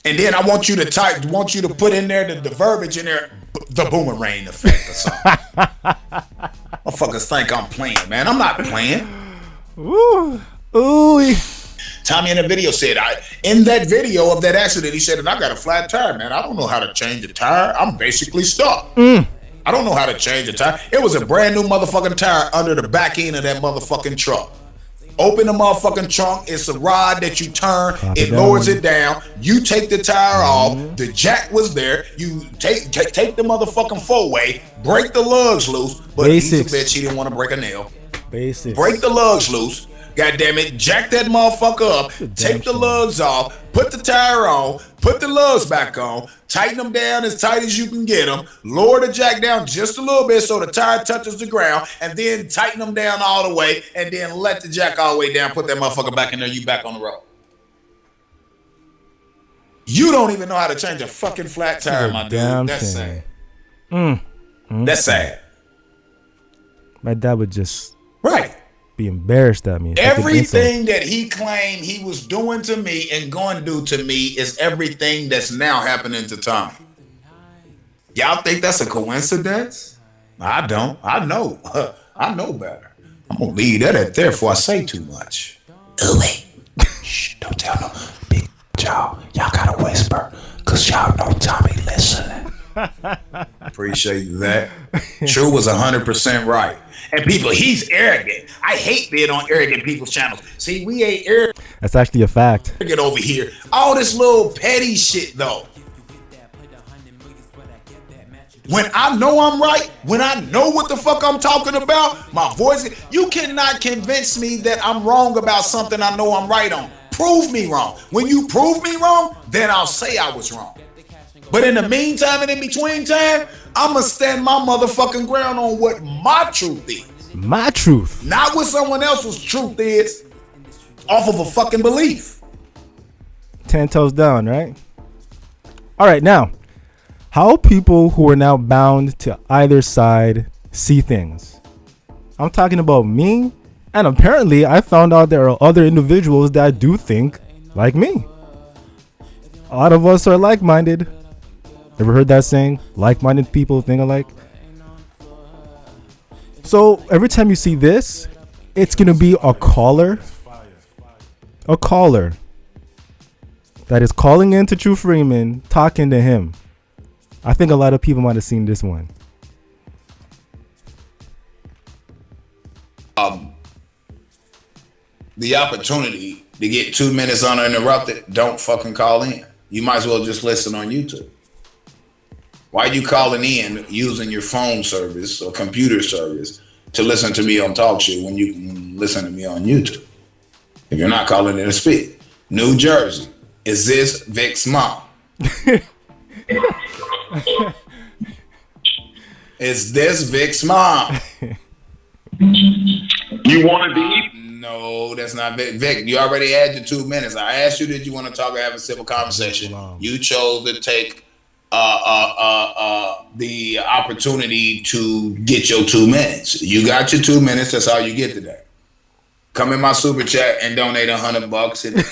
And then I want you to put in there the verbiage in there, the boomerang effect or something. Motherfuckers think I'm playing, man. I'm not playing. Ooh. Tommy in the video said, in that video of that accident, he said, I got a flat tire, man. I don't know how to change the tire. I'm basically stuck. I don't know how to change the tire. It was a brand new motherfucking tire under the back end of that motherfucking truck. Open the motherfucking trunk. It's a rod that you turn. It lowers it down. You take the tire off. The jack was there. You take the motherfucking four-way. Break the lugs loose. But he's a bitch. He didn't want to break a nail. Break the lugs loose. God damn it. Jack that motherfucker up. Take the lugs off. Put the tire on. Put the lugs back on. Tighten them down as tight as you can get them. Lower the jack down just a little bit so the tire touches the ground. And then tighten them down all the way. And then let the jack all the way down. Put that motherfucker back in there. You back on the road. You don't even know how to change a fucking flat tire, my dude. That's sad. That's sad. My dad would just be embarrassed at me. Everything that he claimed he was doing to me and going to do to me is everything that's now happening to Tommy. Y'all think that's a coincidence? I don't. I know. I know better. I'm gonna leave that at there before I say too much. Wait. Shh, don't tell no big y'all. Y'all gotta whisper, cause y'all know Tommy listening. Appreciate that. True was 100% right. And people, he's arrogant. I hate being on arrogant people's channels. See, we ain't arrogant That's actually a fact. over here. All this little petty shit though. When I know I'm right, when I know what the fuck I'm talking about, my voice, you cannot convince me that I'm wrong about something I know I'm right on. Prove me wrong. When you prove me wrong, then I'll say I was wrong. But in the meantime and in between time, I'ma stand my motherfucking ground on what my truth is. My truth. Not what someone else's truth is off of a fucking belief. 10 toes down, right? All right, now, how people who are now bound to either side see things. I'm talking about me, and apparently I found out there are other individuals that do think like me. A lot of us are like-minded. Ever heard that saying? Like-minded people think alike. So every time you see this, it's gonna be a caller that is calling in to True Freeman, talking to him. I think a lot of people might have seen this one. The opportunity to get 2 minutes uninterrupted, don't fucking call in. You might as well just listen on YouTube. Why are you calling in using your phone service or computer service to listen to me on Talk Show when you can listen to me on YouTube? If you're not calling in to speak. New Jersey, is this Vic's mom? Is this Vic's mom? You want to be? No, that's not Vic. Vic, you already had your 2 minutes. I asked you, did you want to talk or have a civil conversation? You chose to take the opportunity to get your 2 minutes. You got your 2 minutes. That's all you get today. Come in my super chat and donate $100. And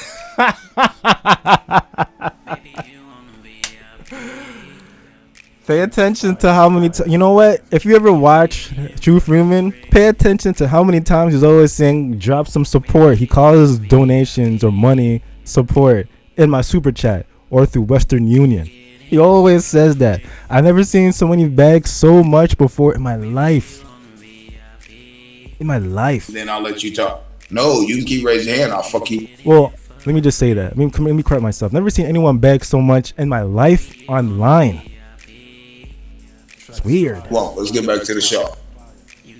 Pay attention to how many you know what? If you ever watch True Freeman, pay attention to how many times he's always saying drop some support. He calls donations or money support in my super chat or through Western Union. He always says that. I've never seen somebody beg so much before in my life. In my life. then I'll let you talk. No, you can keep raising your hand. I'll fuck you. Well, let me just say that. Let me correct myself. Never seen anyone beg so much in my life online. It's weird. Well, let's get back to the show.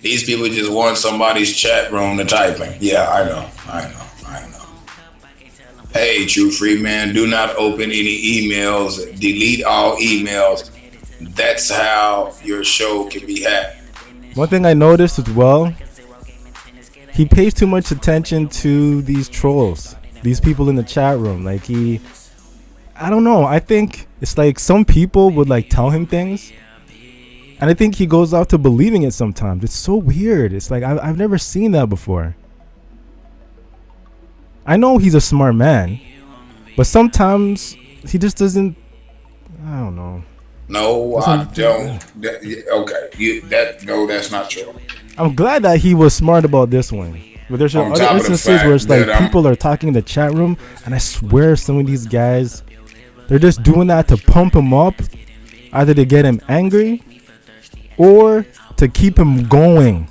These people just want somebody's chat room to type in. Yeah, I know. Hey, True Freeman, do not open any emails. Delete all emails. That's how your show can be hacked. One thing I noticed as well, he pays too much attention to these trolls, these people in the chat room. Like I don't know. I think it's like some people would like tell him things, and I think he goes out to believing it sometimes. It's so weird. It's like I've never seen that before. I know he's a smart man, but sometimes he just doesn't. I don't know. No, I don't. Okay, that's not true. I'm glad that he was smart about this one. But there's other instances where it's like people are talking in the chat room, and I swear some of these guys, they're just doing that to pump him up, either to get him angry or to keep him going.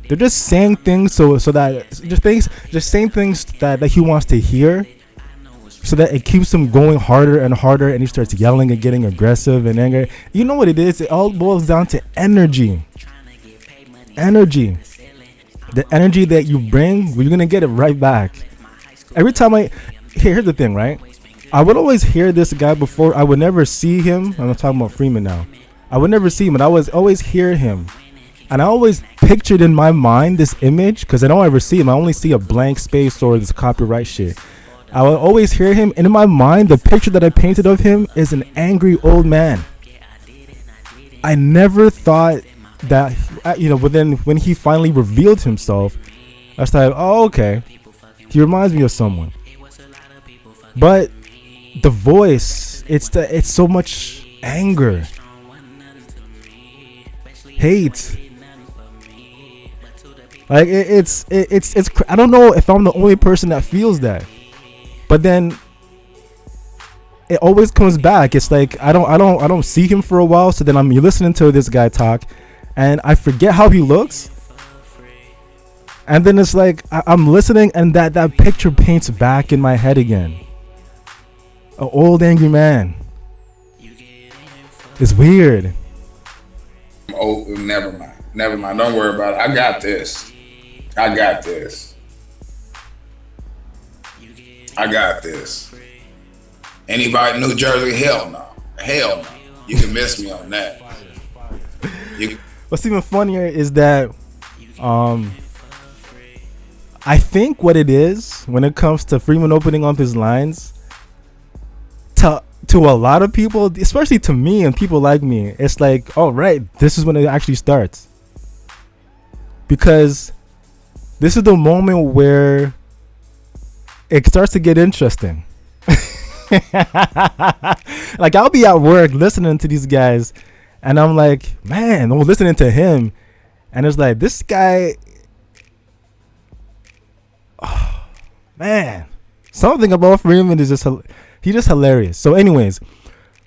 They're just saying things so that just saying things that he wants to hear, so that it keeps him going harder and harder, and he starts yelling and getting aggressive and angry. You know what it is? It all boils down to energy. Energy. The energy that you bring, you're gonna get it right back. Every time here's the thing, right? I would always hear this guy before. I would never see him. I'm talking about Freeman now. I would never see him, but I was always hear him. And I always pictured in my mind this image, because I don't ever see him. I only see a blank space or this copyright shit. I would always hear him, and in my mind, the picture that I painted of him is an angry old man. I never thought that, but then when he finally revealed himself, I was like, oh, okay. He reminds me of someone. But the voice, it's so much anger. hate. Like it's I don't know if I'm the only person that feels that, but then it always comes back. It's like I don't see him for a while, so then you're listening to this guy talk, and I forget how he looks, and then it's like I'm listening, and that picture paints back in my head again. An old angry man. It's weird. Oh, never mind. Don't worry about it. I got this. I got this. Anybody in New Jersey? Hell no. You can miss me on that. What's even funnier is that I think what it is when it comes to Freeman opening up his lines, to a lot of people, especially to me and people like me, it's like, oh right, this is when it actually starts, because this is the moment where it starts to get interesting. Like I'll be at work listening to these guys, and I'm like, man, I'm listening to him, and it's like, this guy, oh, man, something about Freeman is he's just hilarious. So anyways,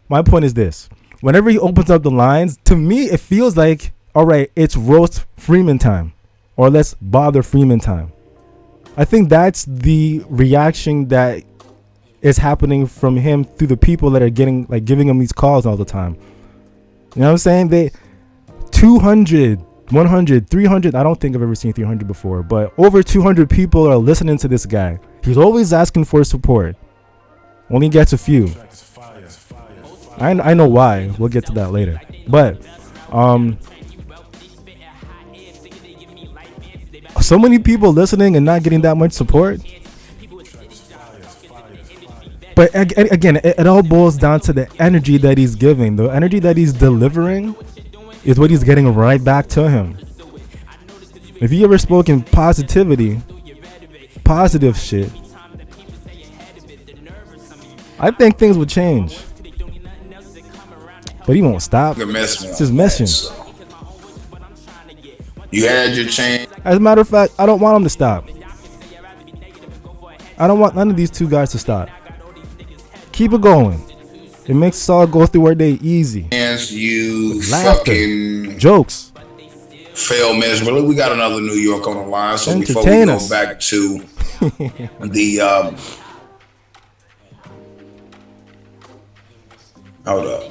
my point is this: whenever he opens up the lines, to me it feels like, all right, it's roast Freeman time, or let's bother Freeman time. I think that's the reaction that is happening from him through the people that are giving him these calls all the time. You know what I'm saying? They 200, 100, 300. I don't think I've ever seen 300 before, but over 200 people are listening to this guy. He's always asking for support. Only gets a few. I know why. We'll get to that later. But so many people listening and not getting that much support. But again, it all boils down to the energy that he's giving. The energy that he's delivering is what he's getting right back to him. If you ever spoken positivity, positive shit, I think things would change. But he won't stop. It's his mission. You had your chance. As a matter of fact, I don't want him to stop. I don't want none of these two guys to stop. Keep it going. It makes us all go through our day easy. You Laughter. fucking jokes. Fail miserably. We got another New York on the line. So before we Entertain go us. back to the hold up.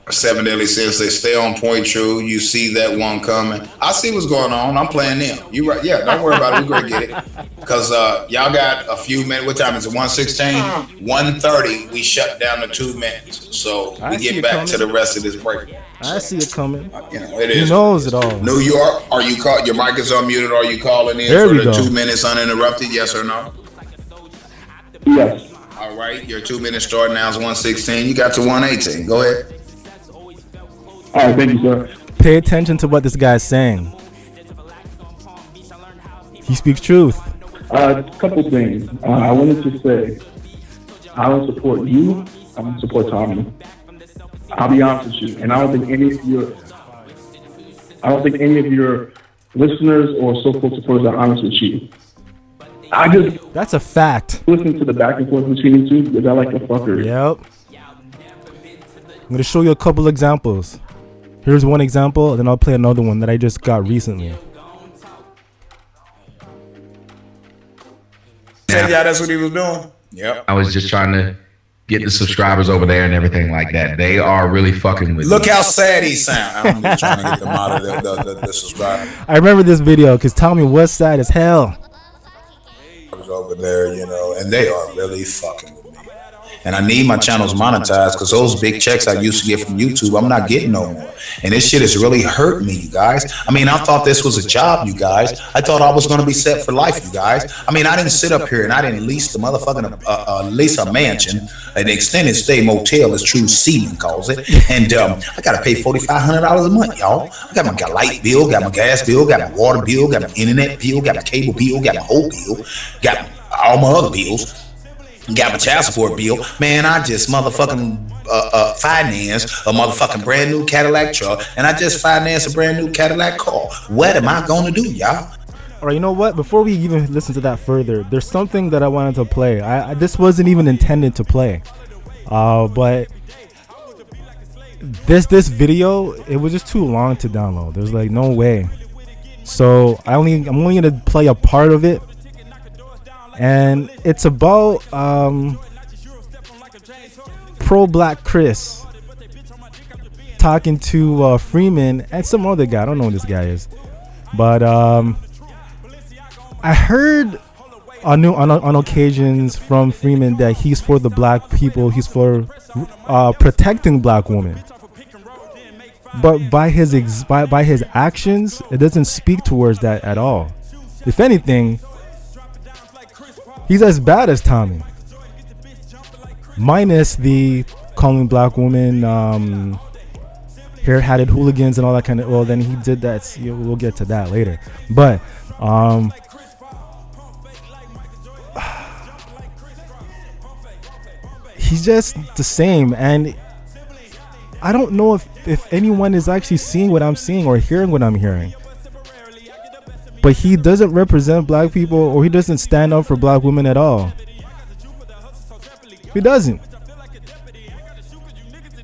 7 Deadly Sins, they stay on point, true. You see that one coming. I see what's going on. I'm playing them. You right? Yeah, don't worry about it. We're gonna get it. Because y'all got a few minutes. What time is it? 1:16? 1:30. We shut down the 2 minutes. So we get back to the rest of this break. I see it coming. You know, it is. He knows it all. New York, are you call? Your mic is unmuted. Are you calling in There for we the go. 2 minutes uninterrupted? Yes or no? Yes. All right. Your 2 minutes start now is 1:16. You got to 1:18. Go ahead. All right, thank you, sir. Pay attention to what this guy's saying. He speaks truth. A couple things. I wanted to say, I don't support you. I don't support Tommy. I'll be honest with you, and I don't think any of your listeners or so-called supporters are honest with you. I just That's a fact. listen to the back and forth between you two because I like a fucker. Yep. I'm going to show you a couple examples. Here's one example, and then I'll play another one that I just got recently. Yeah, that's what he was doing. Yep. I was just trying to get the subscribers over there and everything like that. They are really fucking with Look me. how sad he sound. I'm just trying to get them out of the subscribers I remember this video because Tommy was sad as hell. over there, you know, and they are really fucking with me. And I need my channels monetized because those big checks I used to get from YouTube, I'm not getting no more. And this shit has really hurt me, you guys. I mean, I thought this was a job, you guys. I thought I was going to be set for life, you guys. I mean, I didn't sit up here and I didn't lease the motherfucking lease a mansion, an extended stay motel, as True Seaman calls it. And I got to pay $4,500 a month, y'all. I got my light bill, got my gas bill, got my water bill, got my internet bill, got my cable bill, got my whole bill, got all my other bills. got my child support bill. Man, I just motherfucking finance a motherfucking brand new Cadillac truck, and I just financed a brand new Cadillac car. What am I gonna do, y'all? All right, you know what? Before we even listen to that further, there's something that I wanted to play. This wasn't even intended to play, but this video, it was just too long to download. There's like no way. So I'm only gonna play a part of it, and it's about pro-black Chris talking to Freeman and some other guy. I don't know who this guy is, but I heard on occasions from Freeman that he's for the black people. He's for protecting black women. But by his actions, it doesn't speak towards that at all. If anything, he's as bad as Tommy, minus the calling black women hair-hatted hooligans and all that kind of. Well, then he did that. We'll get to that later. But he's just the same, and I don't know if anyone is actually seeing what I'm seeing or hearing what I'm hearing. But he doesn't represent black people, or he doesn't stand up for black women at all. He doesn't.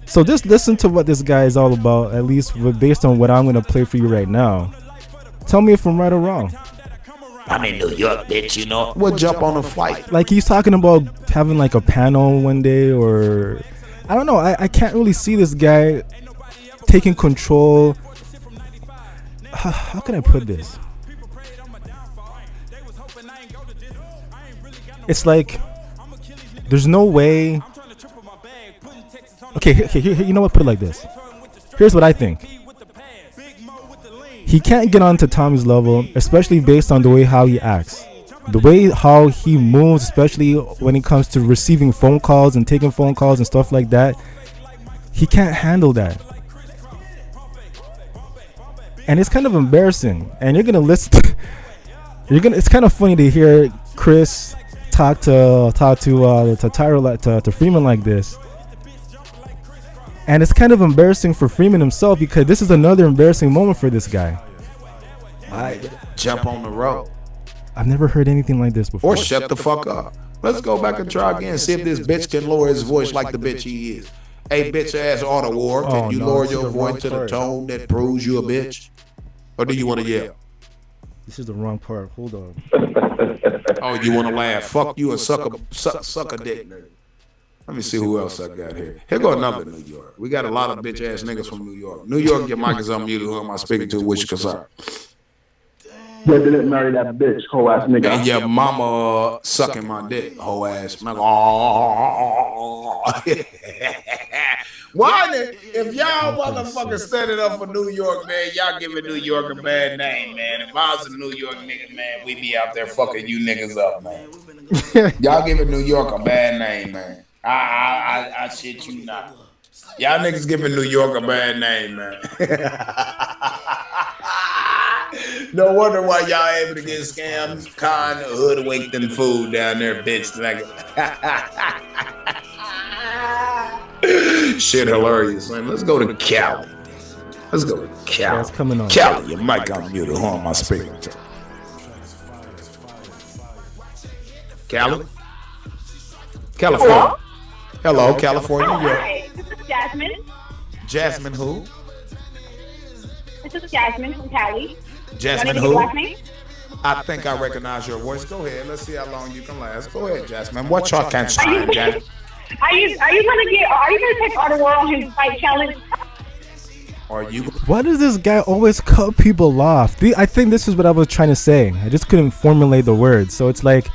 So just listen to what this guy is all about, at least based on what I'm going to play for you right now. Tell me if I'm right or wrong. I'm in New York, bitch, you know. We'll jump on a flight. Like he's talking about having like a panel one day, or I don't know. I can't really see this guy taking control. How can I put this? It's like there's no way. Okay, you know what? Put it like this. Here's what I think. He can't get onto Tommy's level, especially based on the way how he acts. The way how he moves, especially when it comes to receiving phone calls and taking phone calls and stuff like that. He can't handle that. And it's kind of embarrassing. And you're going to listen to, it's kind of funny to hear Chris talk to Freeman like this. And it's kind of embarrassing for Freeman himself, because this is another embarrassing moment for this guy. Jump on the road. I've never heard anything like this before. Or shut the fuck up. Let's go back and try again. See if this bitch can lower his voice like the bitch he is. Hey, bitch ass auto war. Can you lower your voice to the tone that proves you a bitch? Or do you want to yell? This is the wrong part. Hold on. Oh, you want to laugh? Fuck you and suck a dick. Let me see who else I got here. Here go another New York. We got a lot of bitch ass niggas from New York. New York, your mic is unmuted. Who am I speaking to? Which concern? Yeah, didn't marry that bitch, whole ass nigga. And your mama sucking my dick, whole ass. Why? If y'all motherfuckers standing up for New York, man, y'all giving New York a bad name, man. If I was a New York nigga, man, we be out there fucking you niggas up, man. Y'all giving New York a bad name, man. I shit you not. Y'all niggas giving New York a bad name, man. No wonder why y'all able to get scammed, conned, hoodwinked, and food down there, bitch. Like, shit hilarious, man. Let's go to Cali. Let's go to Cali. That's coming on. Cali, your mic on mute. Who am I speaking to? Cali? California. Hello, California. Hi, this is Jasmine. Jasmine who? This is Jasmine from Cali. Jasmine who? Last name? I think I recognize your voice. Go ahead. Let's see how long you can last. Go ahead, Jasmine. What y'all can shine, Jasmine? Are you gonna take Auto War on his fight challenge? Are you? Why does this guy always cut people off? I think this is what I was trying to say. I just couldn't formulate the words. So it's like,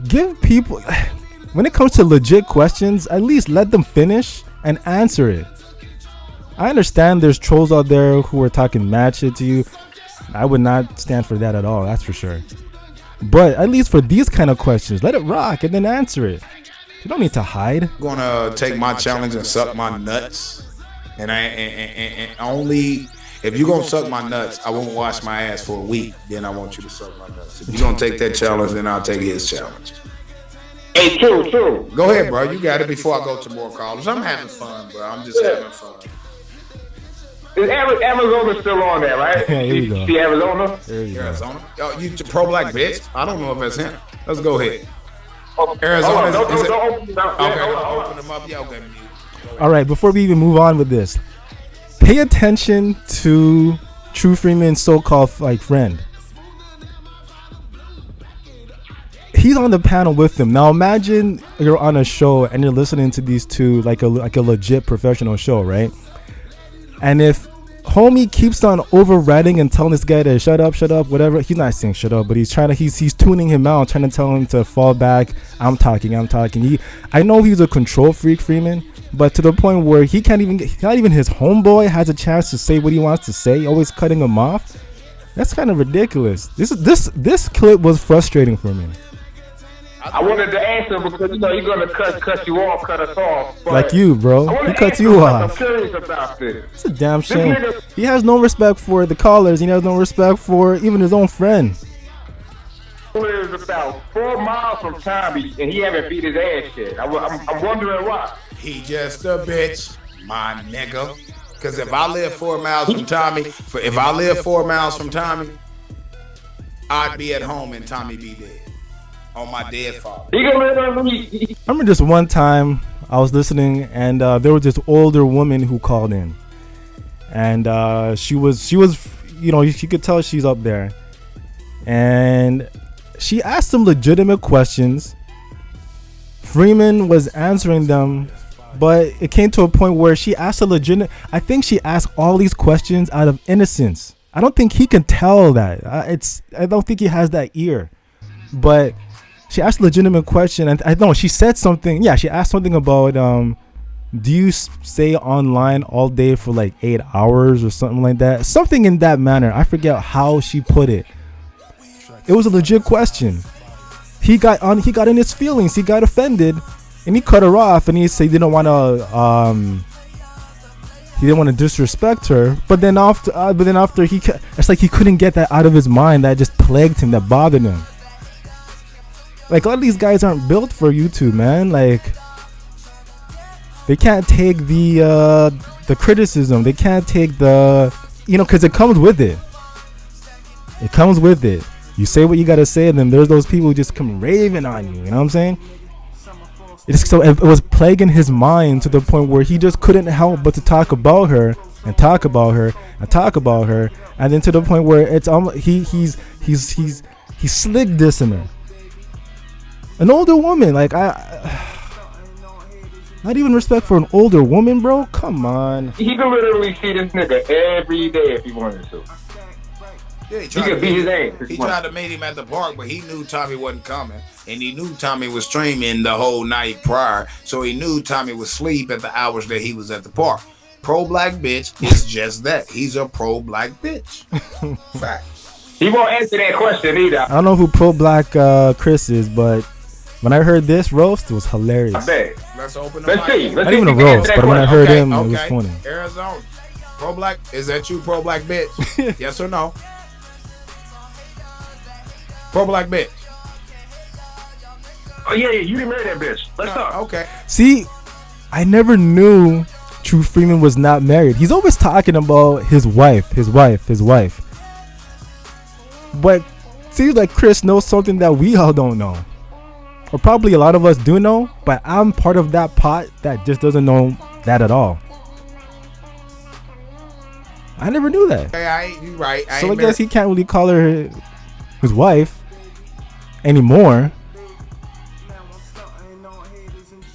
give people, when it comes to legit questions, at least let them finish and answer it. I understand there's trolls out there who are talking mad shit to you. I would not stand for that at all, that's for sure. But at least for these kind of questions, let it rock and then answer it. You don't need to hide. Gonna take my challenge and suck my nuts, and only If you're gonna suck my nuts, I won't wash my ass for a week. Then I want you to suck my nuts. If you're gonna take that challenge, then I'll take his challenge. Hey, true. Go ahead, bro. You got it before I go to more callers. I'm having fun, bro. I'm just having fun. Is Arizona still on there, right? Yeah, here we go. See Arizona? There you go. Arizona? Yo, you pro-black bitch? I don't know if that's him. Let's go ahead. Oh, Arizona, don't is it? open them up. Okay, Hold on. open them up. Yeah, okay. All right, before we even move on with this, pay attention to True Freeman's so-called like friend. He's on the panel with them. Now imagine you're on a show and you're listening to these two like a legit professional show, right? And if homie keeps on overriding and telling this guy to shut up, whatever, he's not saying shut up, but he's tuning him out, trying to tell him to fall back. I'm talking. I know he's a control freak, Freeman, but to the point where not even his homeboy has a chance to say what he wants to say, always cutting him off. That's kind of ridiculous. This clip was frustrating for me. I wanted to answer because you're gonna cut you off, cut us off. Like you, bro. He cuts you off. I'm curious about this. It's a damn shame. He has no respect for the callers. He has no respect for even his own friend. Is about 4 miles from Tommy, and he haven't beat his ass yet. I'm wondering why. He just a bitch, my nigga. Because if I live 4 miles from Tommy, I'd be at home and Tommy be dead. On my dead father. I remember this one time I was listening and there was this older woman who called in, and she was you could tell she's up there, and she asked some legitimate questions. Freeman was answering them, but it came to a point where she asked I think she asked all these questions out of innocence. I don't think he can tell that. I don't think he has that ear, but she asked a legitimate question, and I know she said something. Yeah, she asked something about, do you stay online all day for like 8 hours or something like that? Something in that manner. I forget how she put it. It was a legit question. He got in his feelings. He got offended, and he cut her off. And he said he didn't want to disrespect her. But then after it's like he couldn't get that out of his mind. That just plagued him. That bothered him. Like, a lot of these guys aren't built for YouTube, man. Like, they can't take the criticism. They can't take the, because it comes with it. It comes with it. You say what you gotta say, and then there's those people who just come raving on you. You know what I'm saying? It was plaguing his mind to the point where he just couldn't help but to talk about her and talk about her and talk about her, and then to the point where it's he's slick dissing her. An older woman, like not even respect for an older woman, bro. Come on. He can literally see this nigga every day if he wanted to. Yeah, he could beat his ass. He tried to meet him at the park, but he knew Tommy wasn't coming, and he knew Tommy was streaming the whole night prior, so he knew Tommy would sleep at the hours that he was at the park. Pro-black bitch is just that. He's a pro-black bitch. Fact. He won't answer that question either. I don't know who pro-black Chris is, but when I heard this roast, it was hilarious. I bet. Let's open Let's see. Not even a roast, but when I heard him, it was funny. Arizona. Pro-black, is that you, pro-black bitch? Yes or no? Pro-black bitch. Oh, yeah, you didn't marry that bitch. Let's talk. Okay. See, I never knew True Freeman was not married. He's always talking about his wife. But seems like Chris knows something that we all don't know. Or probably a lot of us do know, but I'm part of that pot that just doesn't know that at all. I never knew that. You're right. So I guess he can't really call her his wife anymore.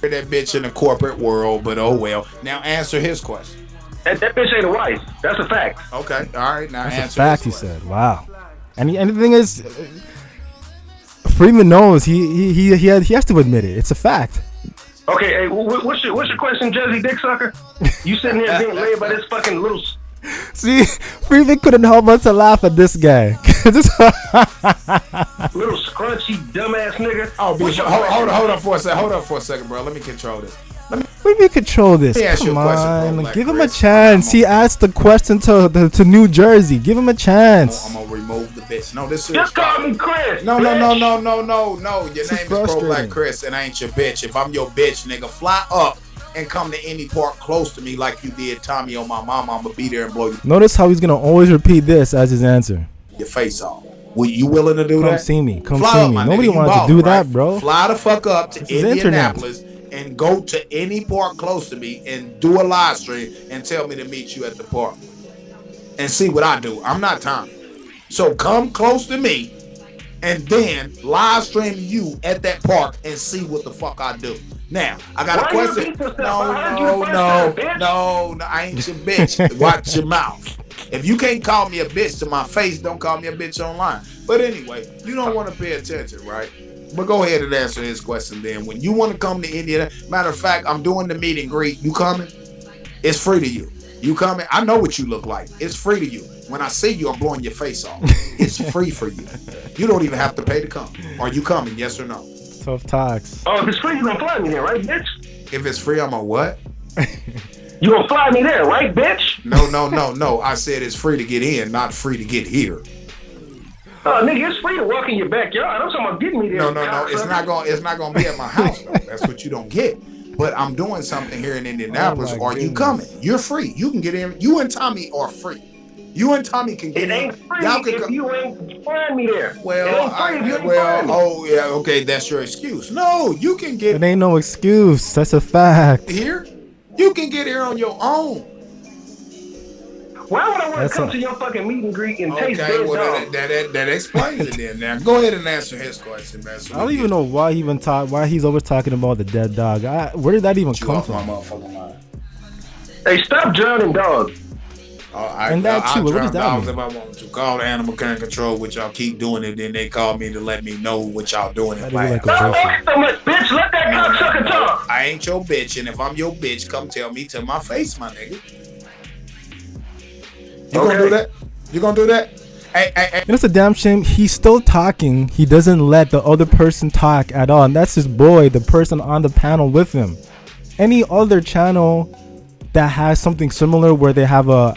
That bitch in the corporate world, but oh well. Now answer his question. That bitch ain't a wife. That's a fact. Okay. All right. Now That's answer a fact, he question. said. Wow. And the thing is, Freeman knows he has to admit it. It's a fact. Okay, hey, what's your question, Jesse Dick Sucker? You sitting here being laid by this fucking little. See, Freeman couldn't help but to laugh at this guy. Little scrunchy dumbass nigga. Oh, bitch, hold on for a second. Hold up for a second, bro. Let me control this. We control this. Let me ask you Come a question, on, bro, Black give him a Chris. chance. He asked the question to New Jersey. Give him a chance. I'm gonna remove the bitch. No, this is Just call me Chris. No. Your name is Pro frustrating. Black Chris, and I ain't your bitch. If I'm your bitch, nigga, fly up and come to any park close to me like you did Tommy on my mama. I'ma be there and blow Notice how he's gonna always repeat this as his answer. your face off. Were you willing to do Come that? see me. Come Fly see up, me. my Nobody nigga. You wanted to ballin', do right? that, bro. Fly the fuck up to This is internet. Indianapolis and go to any park close to me and do a live stream and tell me to meet you at the park and see what I do. I'm not Tommy. So come close to me and then live stream you at that park and see what the fuck I do. Now, I got a Why you question. repeat yourself? No, I heard you the first time, bitch. no, I ain't your bitch. Watch your mouth. If you can't call me a bitch to my face, don't call me a bitch online. But anyway, you don't want to pay attention, right? But go ahead and answer his question then. When you want to come to India, matter of fact, I'm doing the meet and greet. You coming? It's free to you. You coming? I know what you look like. It's free to you. When I see you, I'm blowing your face off. It's free for you. You don't even have to pay to come. Are you coming? Yes or no? Tough talks. Oh, if it's free, you gonna fly me there, right, bitch? If it's free, I'm a what? You gonna fly me there, right, bitch? No. I said it's free to get in, not free to get here. Oh, nigga, it's free to walk in your backyard. I'm talking about getting me there. No. It's not gonna be at my house though. That's what you don't get. But I'm doing something here in Indianapolis. Oh, my Are you goodness. coming? You're free. You can get in. You and Tommy are free. You and Tommy can get It in. ain't free Y'all can if you ain't flying me there. Well, it ain't free if you ain't flying me. oh yeah, okay, that's your excuse. No, you can get It ain't no excuse. That's a fact. here. You can get here on your own. Why would I want That's to come a- to your fucking meet and greet and taste Okay, dead well dog? that explains it then. Now go ahead and answer his question, man. So I don't even know why he's always talking about the dead dog. Where did that even come off my from? motherfucking mind. Hey, stop drowning dogs. And that too, what does that dogs mean? if I want to. Call the animal care and control, which y'all keep doing it. Then they call me to let me know what y'all doing in That is like class. a Don't joke. ask so much, bitch. Let that cocksucker talk. I ain't your bitch, and if I'm your bitch, come tell me to my face, my nigga. You gonna do that? You gonna do that? Hey. And it's a damn shame. He's still talking. He doesn't let the other person talk at all. And that's his boy, the person on the panel with him. Any other channel that has something similar where they have a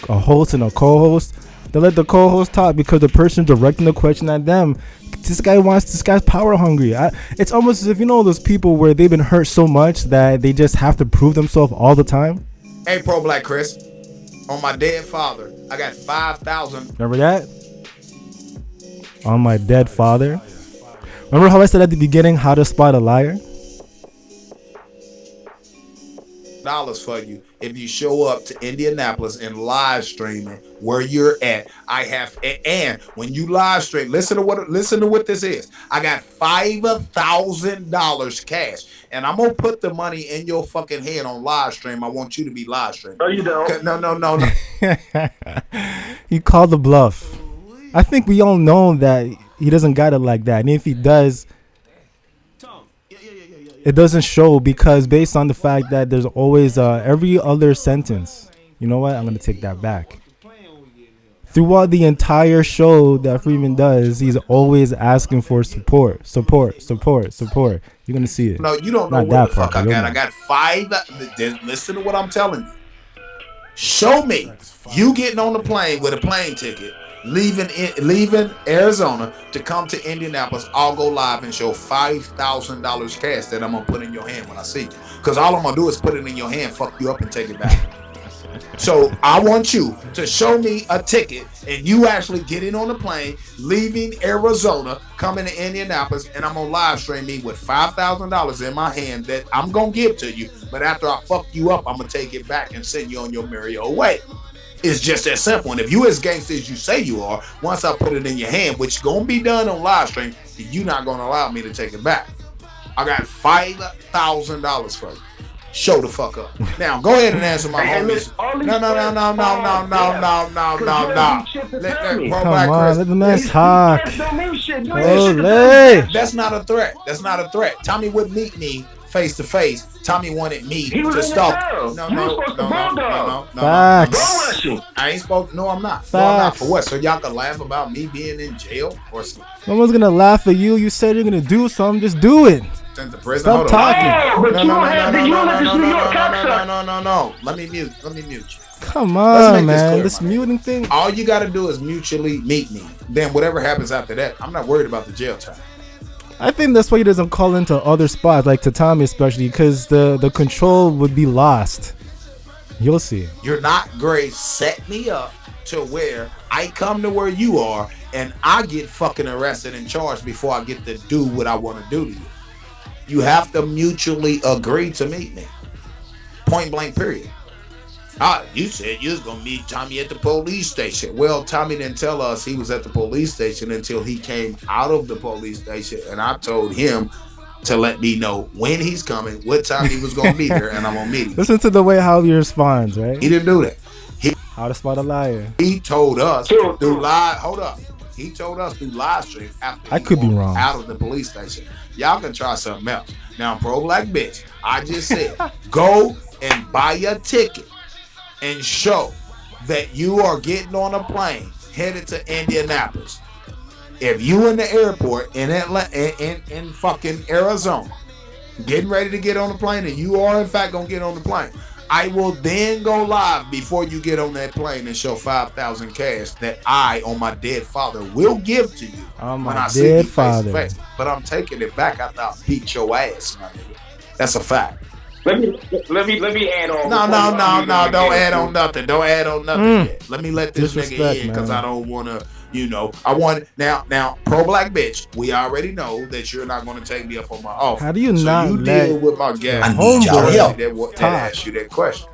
host and a co-host, they let the co-host talk because the person directing the question at them. This guy's power hungry. It's almost as if, you know, those people where they've been hurt so much that they just have to prove themselves all the time. Hey, Pro Black Chris. On my dead father, I got 5,000. Remember that? On my dead father. Remember how I said at the beginning how to spot a liar? $1 for you if you show up to Indianapolis and live streaming where you're at. I have, and when you live stream, listen to what this is. I got $5,000 cash, and I'm gonna put the money in your fucking hand on live stream. I want you to be live streaming. No, you don't. No. He called the bluff. I think we all know that he doesn't got it like that, and if he does, it doesn't show because based on the fact that there's always every other sentence. You know what? I'm gonna take that back. Throughout the entire show that Freeman does, he's always asking for support. You're gonna see it. No, you don't know Not what that the fuck part, I but got. you'll I got five. Listen to what I'm telling you. Show me you getting on the plane with a plane ticket, leaving Arizona to come to Indianapolis. I'll go live and show $5,000 cash that I'm gonna put in your hand when I see you. Because all I'm gonna do is put it in your hand, fuck you up, and take it back. So I want you to show me a ticket and you actually getting on the plane, leaving Arizona, coming to Indianapolis, and I'm gonna live stream me with $5,000 in my hand that I'm gonna give to you. But after I fuck you up, I'm gonna take it back and send you on your merry old way. It's just that simple. And if you as gangster as you say you are, once I put it in your hand, which gonna be done on live stream, you're not gonna allow me to take it back. I got $5,000 for you. Show the fuck up. Now go ahead and answer my homies. No. Come on, let the man talk. That's not a threat. That's not a threat. Tommy would meet me face to face. Tommy wanted me to stop. No. Facts. I ain't supposed. No, I'm not. No, I'm not. For what? So y'all can laugh about me being in jail or something? No one's gonna laugh at you. You said you're gonna do something. Just do it. Sent to prison. Stop Hold talking. Oh, but No, you no, don't no, have no, the no, you no, don't let no, this New no, York no, cocksucker. no. Let me mute you. Come Let's on, make this man. clear, This my nigga. muting thing. All you got to do is mutually meet me. Then whatever happens after that, I'm not worried about the jail time. I think that's why he doesn't call into other spots, like to Tommy especially, because the control would be lost. You'll see. You're not going to set me up to where I come to where you are and I get fucking arrested and charged before I get to do what I want to do to you. You have to mutually agree to meet me. Point blank, period. You said you was going to meet Tommy at the police station. Well, Tommy didn't tell us he was at the police station until he came out of the police station, and I told him to let me know when he's coming, what time he was going to be there, and I'm going to meet him. Listen to the way how he responds, right? He didn't do that. How to spot a liar. He told us through live. Hold up. He told us through live stream after I could be wrong. Out of the police station. Y'all can try something else. Now, pro black bitch, I just said go and buy a ticket and show that you are getting on a plane headed to Indianapolis. If you in the airport in in fucking Arizona, getting ready to get on the plane, and you are in fact gonna get on the plane, I will then go live before you get on that plane and show 5,000 cash that I, on my dead father, will give to you when I see you face to face. But I'm taking it back after I beat your ass, my nigga. That's a fact. Let me add on. No. Don't add on nothing. Don't add on nothing yet. Let me let this nigga in because I don't want to. I want now. Pro black bitch. We already know that you're not going to take me up on my offer. How do you not you let deal with my guest? I need y'all help. That asked you that question.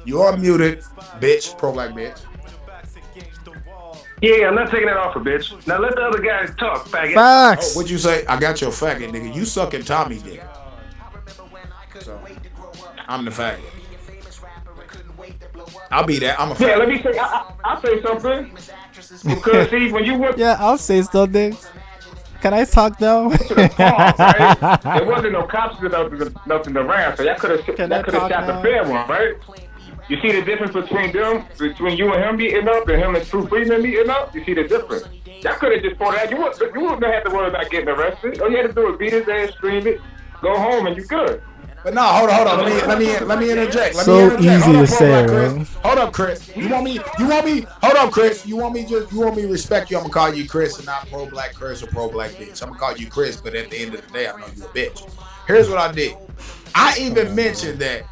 You are muted, bitch. Pro black bitch. Yeah, I'm not taking that offer, bitch. Now let the other guys talk, faggot. Facts. What'd you say? I got your faggot, nigga. You sucking Tommy dick. So, I'm the faggot. I'll be that. I'm a faggot. Yeah, let me say. I'll say something. Because see, when you went Yeah, I'll say something. Can I talk now? to the park, right? There wasn't no cops or nothing around, so y'all could have shot the fair one, right? You see the difference between you and him meeting up, and him and True Freeman meeting up? You see the difference? Y'all could have just fought out. You wouldn't have to worry about getting arrested. All you had to do was beat his ass, scream it, go home, and you good. But no, hold on. Let me interject. So easy to say, right? Hold up, Chris. You want me? Hold up, Chris. You want me to respect you? I'm gonna call you Chris and not pro black Chris or pro black bitch. I'm gonna call you Chris, but at the end of the day, I know you a bitch. Here's what I did. I even mentioned that,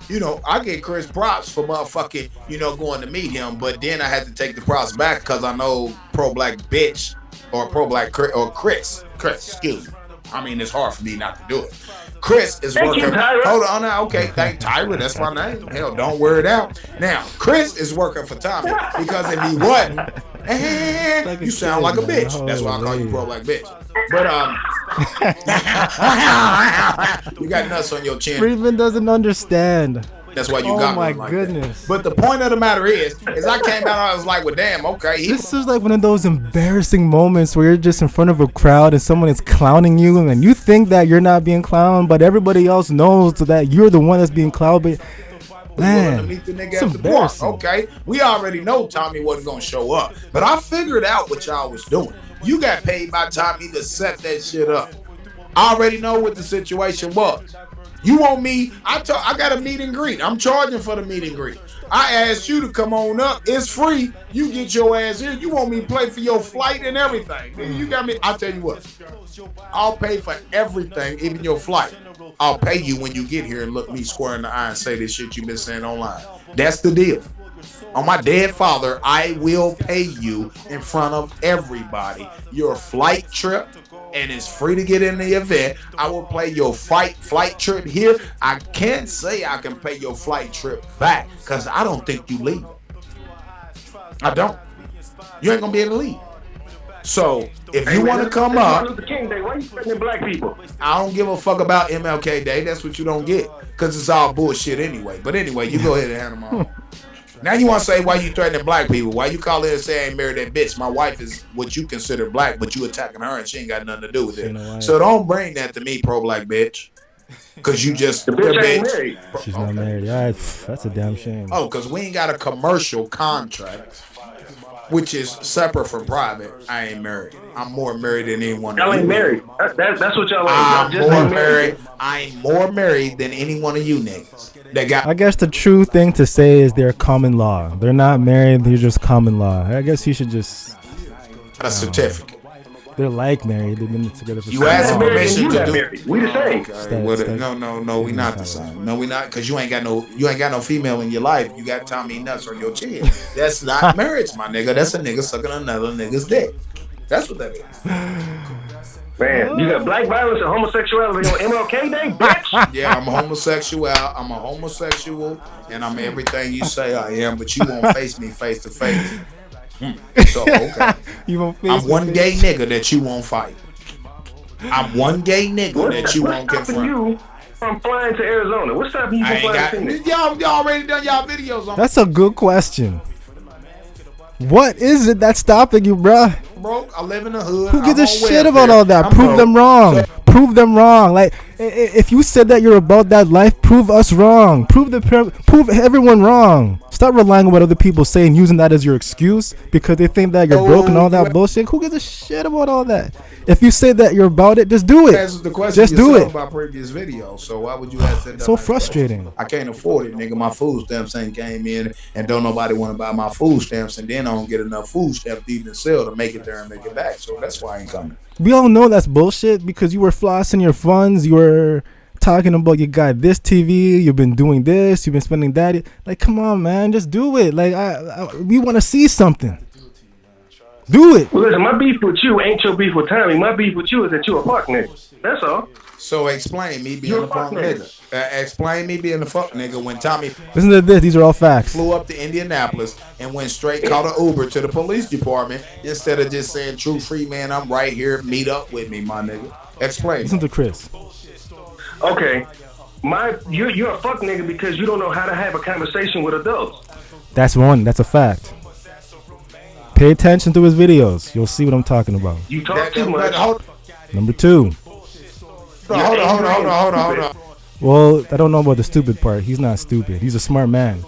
I get Chris props for motherfucking, going to meet him, but then I had to take the props back because I know pro black bitch or pro black Chris, excuse me. I mean, it's hard for me not to do it. Chris is working. Hold on now. Okay, thank Tyra. That's my name. Hell, don't wear it out. Now, Chris is working for Tommy because if he wasn't, you sound like a bitch. That's why I call you pro black bitch. But you got nuts on your chin. Freeman doesn't understand. That's why you got my like goodness. that. But the point of the matter is I came out, I was like, well, damn, okay. This is like one of those embarrassing moments where you're just in front of a crowd and someone is clowning you, and you think that you're not being clowned, but everybody else knows that you're the one that's being clowned. But man, it's embarrassing. Okay, we already know Tommy wasn't gonna show up, but I figured out what y'all was doing. You got paid by Tommy to set that shit up. I already know what the situation was. You want me? I got a meet and greet. I'm charging for the meet and greet. I asked you to come on up. It's free. You get your ass here. You want me to play for your flight and everything. You got me. I'll tell you what. I'll pay for everything, even your flight. I'll pay you when you get here and look me square in the eye and say this shit you've been saying online. That's the deal. On my dead father, I will pay you in front of everybody. Your flight trip, and it's free to get in the event. I will pay your flight trip here. I can't say I can pay your flight trip back because I don't think you leave. I don't. You ain't gonna be able to leave. So if you want to come up, why you threatening black people? I don't give a fuck about MLK Day. That's what you don't get because it's all bullshit anyway. But anyway, you go ahead and handle my own. Now you want to say why you threatening black people? Why you call in and say I ain't married that bitch? My wife is what you consider black, but you attacking her and she ain't got nothing to do with it. So don't bring that to me, pro black bitch. Cause you just the bitch ain't married. She's not married. That's a damn shame. Oh, cause we ain't got a commercial contract. which is separate from private, I ain't married. I'm more married than anyone. Y'all ain't married. That's what y'all I'm just more ain't married. I'm more married than any one of you niggas. That got. I guess the true thing to say is they're common law. They're not married. They're just common law. I guess you should just A certificate. They're like married. They've been together for You so asked long. permission to do. married. We the same. Okay, no, we not the same. No, we not, because you ain't got no female in your life. You got Tommy nuts on your chin. That's not marriage, my nigga. That's a nigga sucking another nigga's dick. That's what that is. Man, you got black violence and homosexuality on MLK Day, bitch. Yeah, I'm a homosexual. I'm a homosexual, and I'm everything you say I am. But you won't face me face to face. So okay, I'm one gay nigga that you won't fight. I'm one gay nigga that you won't confront. You from flying to Arizona? What's stopping you from flying to y'all already done y'all videos on. That's a good question. What is it that's stopping you, bruh? Broke. I live in the hood. Who gives a shit welfare. about all that? I'm Prove broke. them wrong. Prove them wrong. Like, if you said that you're about that life, prove us wrong. Prove everyone wrong. Stop relying on what other people say and using that as your excuse because they think that you're broke and all that bullshit. Who gives a shit about all that? If you say that you're about it, just do it. That's the question. Just do it. About previous videos. So why would you ask that? So frustrating. I can't afford it, nigga. My food stamps ain't came in, and don't nobody want to buy my food stamps, and then I don't get enough food stamps to even sell to make it there and make it back. So that's why I ain't coming. We all know that's bullshit because you were flossing your funds. You were talking about you got this TV. You've been doing this. You've been spending that. Like, come on, man, just do it. Like, we want to see something. Do it. Well, listen, my beef with you ain't your beef with Tommy. My beef with you is that you a fuck nigga. That's all. So explain me being a fuck nigga. Explain me being a fuck nigga when Tommy Listen to this. These are all facts. flew up to Indianapolis and went straight, called an Uber to the police department instead of just saying, "True Freeman, I'm right here. Meet up with me, my nigga." Explain. Listen to Chris. Okay. You're a fuck nigga because you don't know how to have a conversation with adults. That's one. That's a fact. Pay attention to his videos. You'll see what I'm talking about. You talk too much. Number two. Hold on. Well, I don't know about the stupid part. He's not stupid. He's a smart man.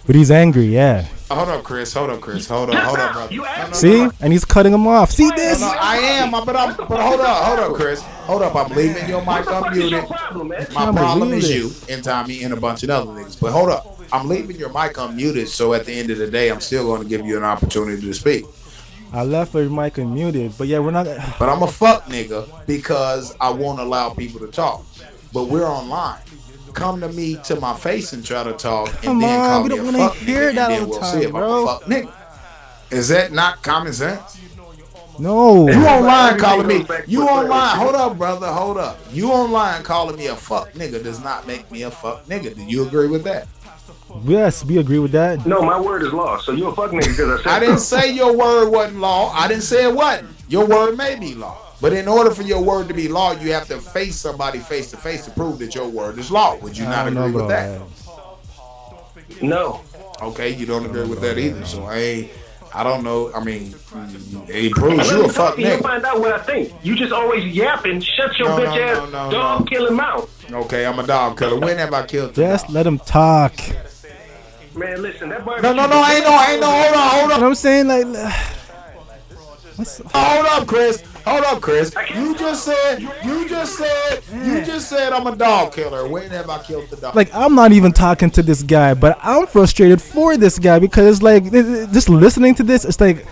But he's angry, yeah. Hold up, Chris. Hold up, brother. See? And he's cutting him off. See this? No, I am, but hold up, Chris. Hold up, I'm leaving your mic unmuted. My problem is you and Tommy and a bunch of other niggas. But hold up, I'm leaving your mic unmuted, so at the end of the day, I'm still going to give you an opportunity to speak. I left her mic unmuted, but yeah, we're not. But I'm a fuck nigga because I won't allow people to talk. But we're online. Come to me to my face and try to talk, and then call me a fuck nigga, and then we'll see if I'm a fuck nigga. Is that not common sense? No. You online calling me. You online. Hold up, brother. Hold up. You online calling me a fuck nigga does not make me a fuck nigga. Do you agree with that? Yes, we agree with that. No, my word is law. So you're a fuck nigga because I said I didn't say your word wasn't law. I didn't say it wasn't. Your word may be law. But in order for your word to be law, you have to face somebody face to face to prove that your word is law. Would you not agree with that? No. Okay, you don't agree with that either. So I don't know. I mean, it proves you a fuck You nigga. find out what I think. You just always yapping. Shut your bitch ass dog killing mouth. Okay, I'm a dog killer. When have I killed you? Just let him talk. Man, listen, that barbecue. No, I ain't no. Hold on. You know what I'm saying? Like, Hold up, Chris. You just said I'm a dog killer. When have I killed the dog? like I'm not even talking to this guy, but I'm frustrated for this guy because it's like just listening to this, it's like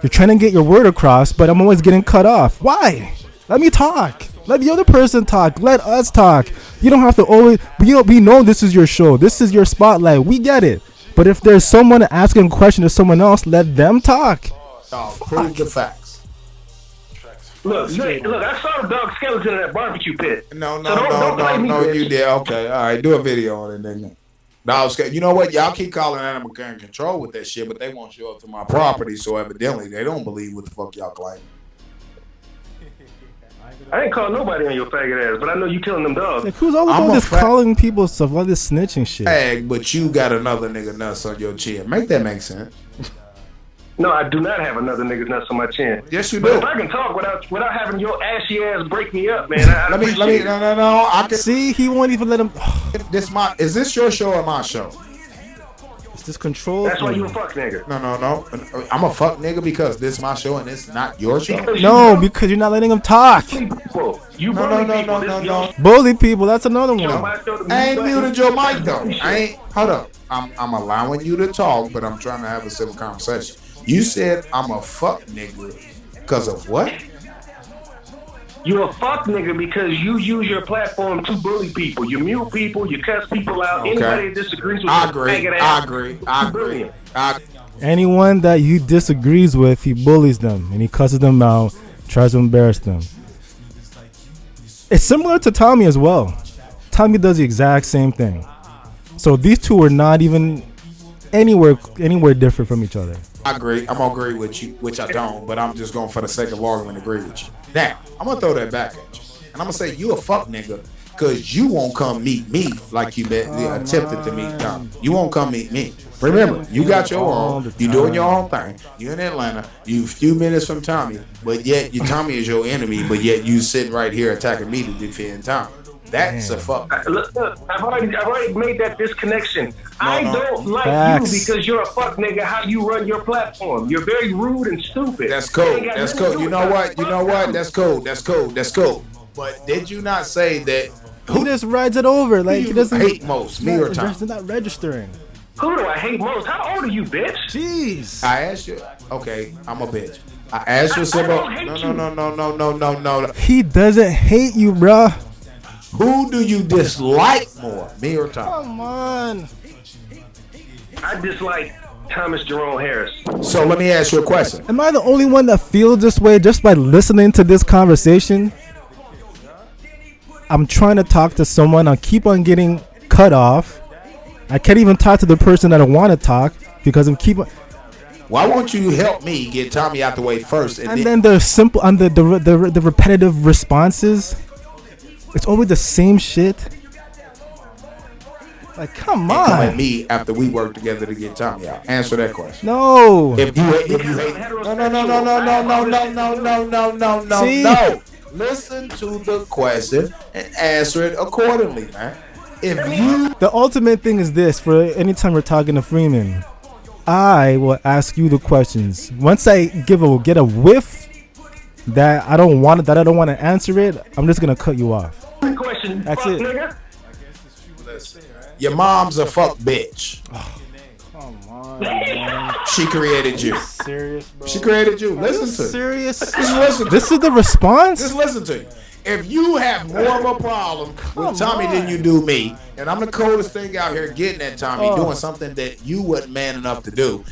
you're trying to get your word across, but I'm always getting cut off. Why? Let me talk. Let the other person talk. Let us talk. You don't have to always. We know this is your show. This is your spotlight. We get it. But if there's someone asking a question to someone else, let them talk. Prove the facts. Look, I saw the dog skeleton in that barbecue pit. No, you did. Okay, all right, do a video on it, nigga. Dog, you know what? Y'all keep calling animal care and control with that shit, but they won't show up to my property, so evidently they don't believe what the fuck y'all claim. I ain't call nobody on your faggot ass, but I know you killing them dogs. Like, who's all about this calling people stuff, all this snitching shit? But you got another nigga nuts on your chin. Make that make sense. No, I do not have another nigga's nuts on my chin. Yes, you do. But if I can talk without having your ashy ass break me up, man. Let me. No. I can see. He won't even let him. Is this your show or my show? It's this control. That's why thing. you a fuck nigga. No. I'm a fuck nigga because this is my show and it's not your show. No, because you're not letting them talk. You No. Bully people. That's another one. I ain't muted your mic though. Hold up. I'm allowing you to talk, but I'm trying to have a civil conversation. You said I'm a fuck nigga because of what? You a fuck nigga because you use your platform to bully people. You mute people. You cuss people out. Okay. Anybody that disagrees with I agree. Anyone that he disagrees with, he bullies them and he cusses them out, tries to embarrass them. It's similar to Tommy as well. Tommy does the exact same thing. So these two are not even anywhere different from each other. I agree. I'm gonna agree with you, which I don't, but I'm just going for the sake of argument agree with you. Now, I'm gonna throw that back at you. And I'm gonna say you a fuck nigga because you won't come meet me like you attempted to meet Tommy. You won't come meet me. Remember, you got your own, you doing your own thing. You in Atlanta, you a few minutes from Tommy, but yet Tommy is your enemy, but yet you sitting right here attacking me to defend Tommy. That's a fuck. Look, I've already made that disconnection. I don't like Facts. you because you're a fuck nigga. How you run your platform? You're very rude and stupid. That's cool. That's cool. You know what? That's cool. But did you not say that? He just rides it over. Like he doesn't hate most, me or Tommy? He's not registering. Who do I hate most? How old are you, bitch? Jeez. I asked you. Okay, I'm a bitch. I asked you about. No. He doesn't hate you, bruh. Who do you dislike more, me or Tommy? Come on. I dislike Thomas Jerome Harris. So let me ask you a question. Am I the only one that feels this way just by listening to this conversation? I'm trying to talk to someone. I keep on getting cut off. I can't even talk to the person that I want to talk because I'm keep. Why won't you help me get Tommy out the way first? And then the simple and the repetitive responses. It's always the same shit. Like, come on. Come at me after we work together to get Tommy out. Answer that question. No. If you hate. No. See? No. Listen to the question and answer it accordingly, man. The ultimate thing is this: for anytime we're talking to Freeman, I will ask you the questions. Once I get a whiff that I don't want to answer it, I'm just gonna cut you off. Question, That's fuck it. Nigga. Your mom's a fuck bitch. Come on, man. She created you. Serious, bro? She created you. Listen to it. Serious? Just listen. This is the response? Just listen to it. If you have more of a problem with Tommy than you do me, and I'm the coldest thing out here getting at Tommy, doing something that you wasn't man enough to do,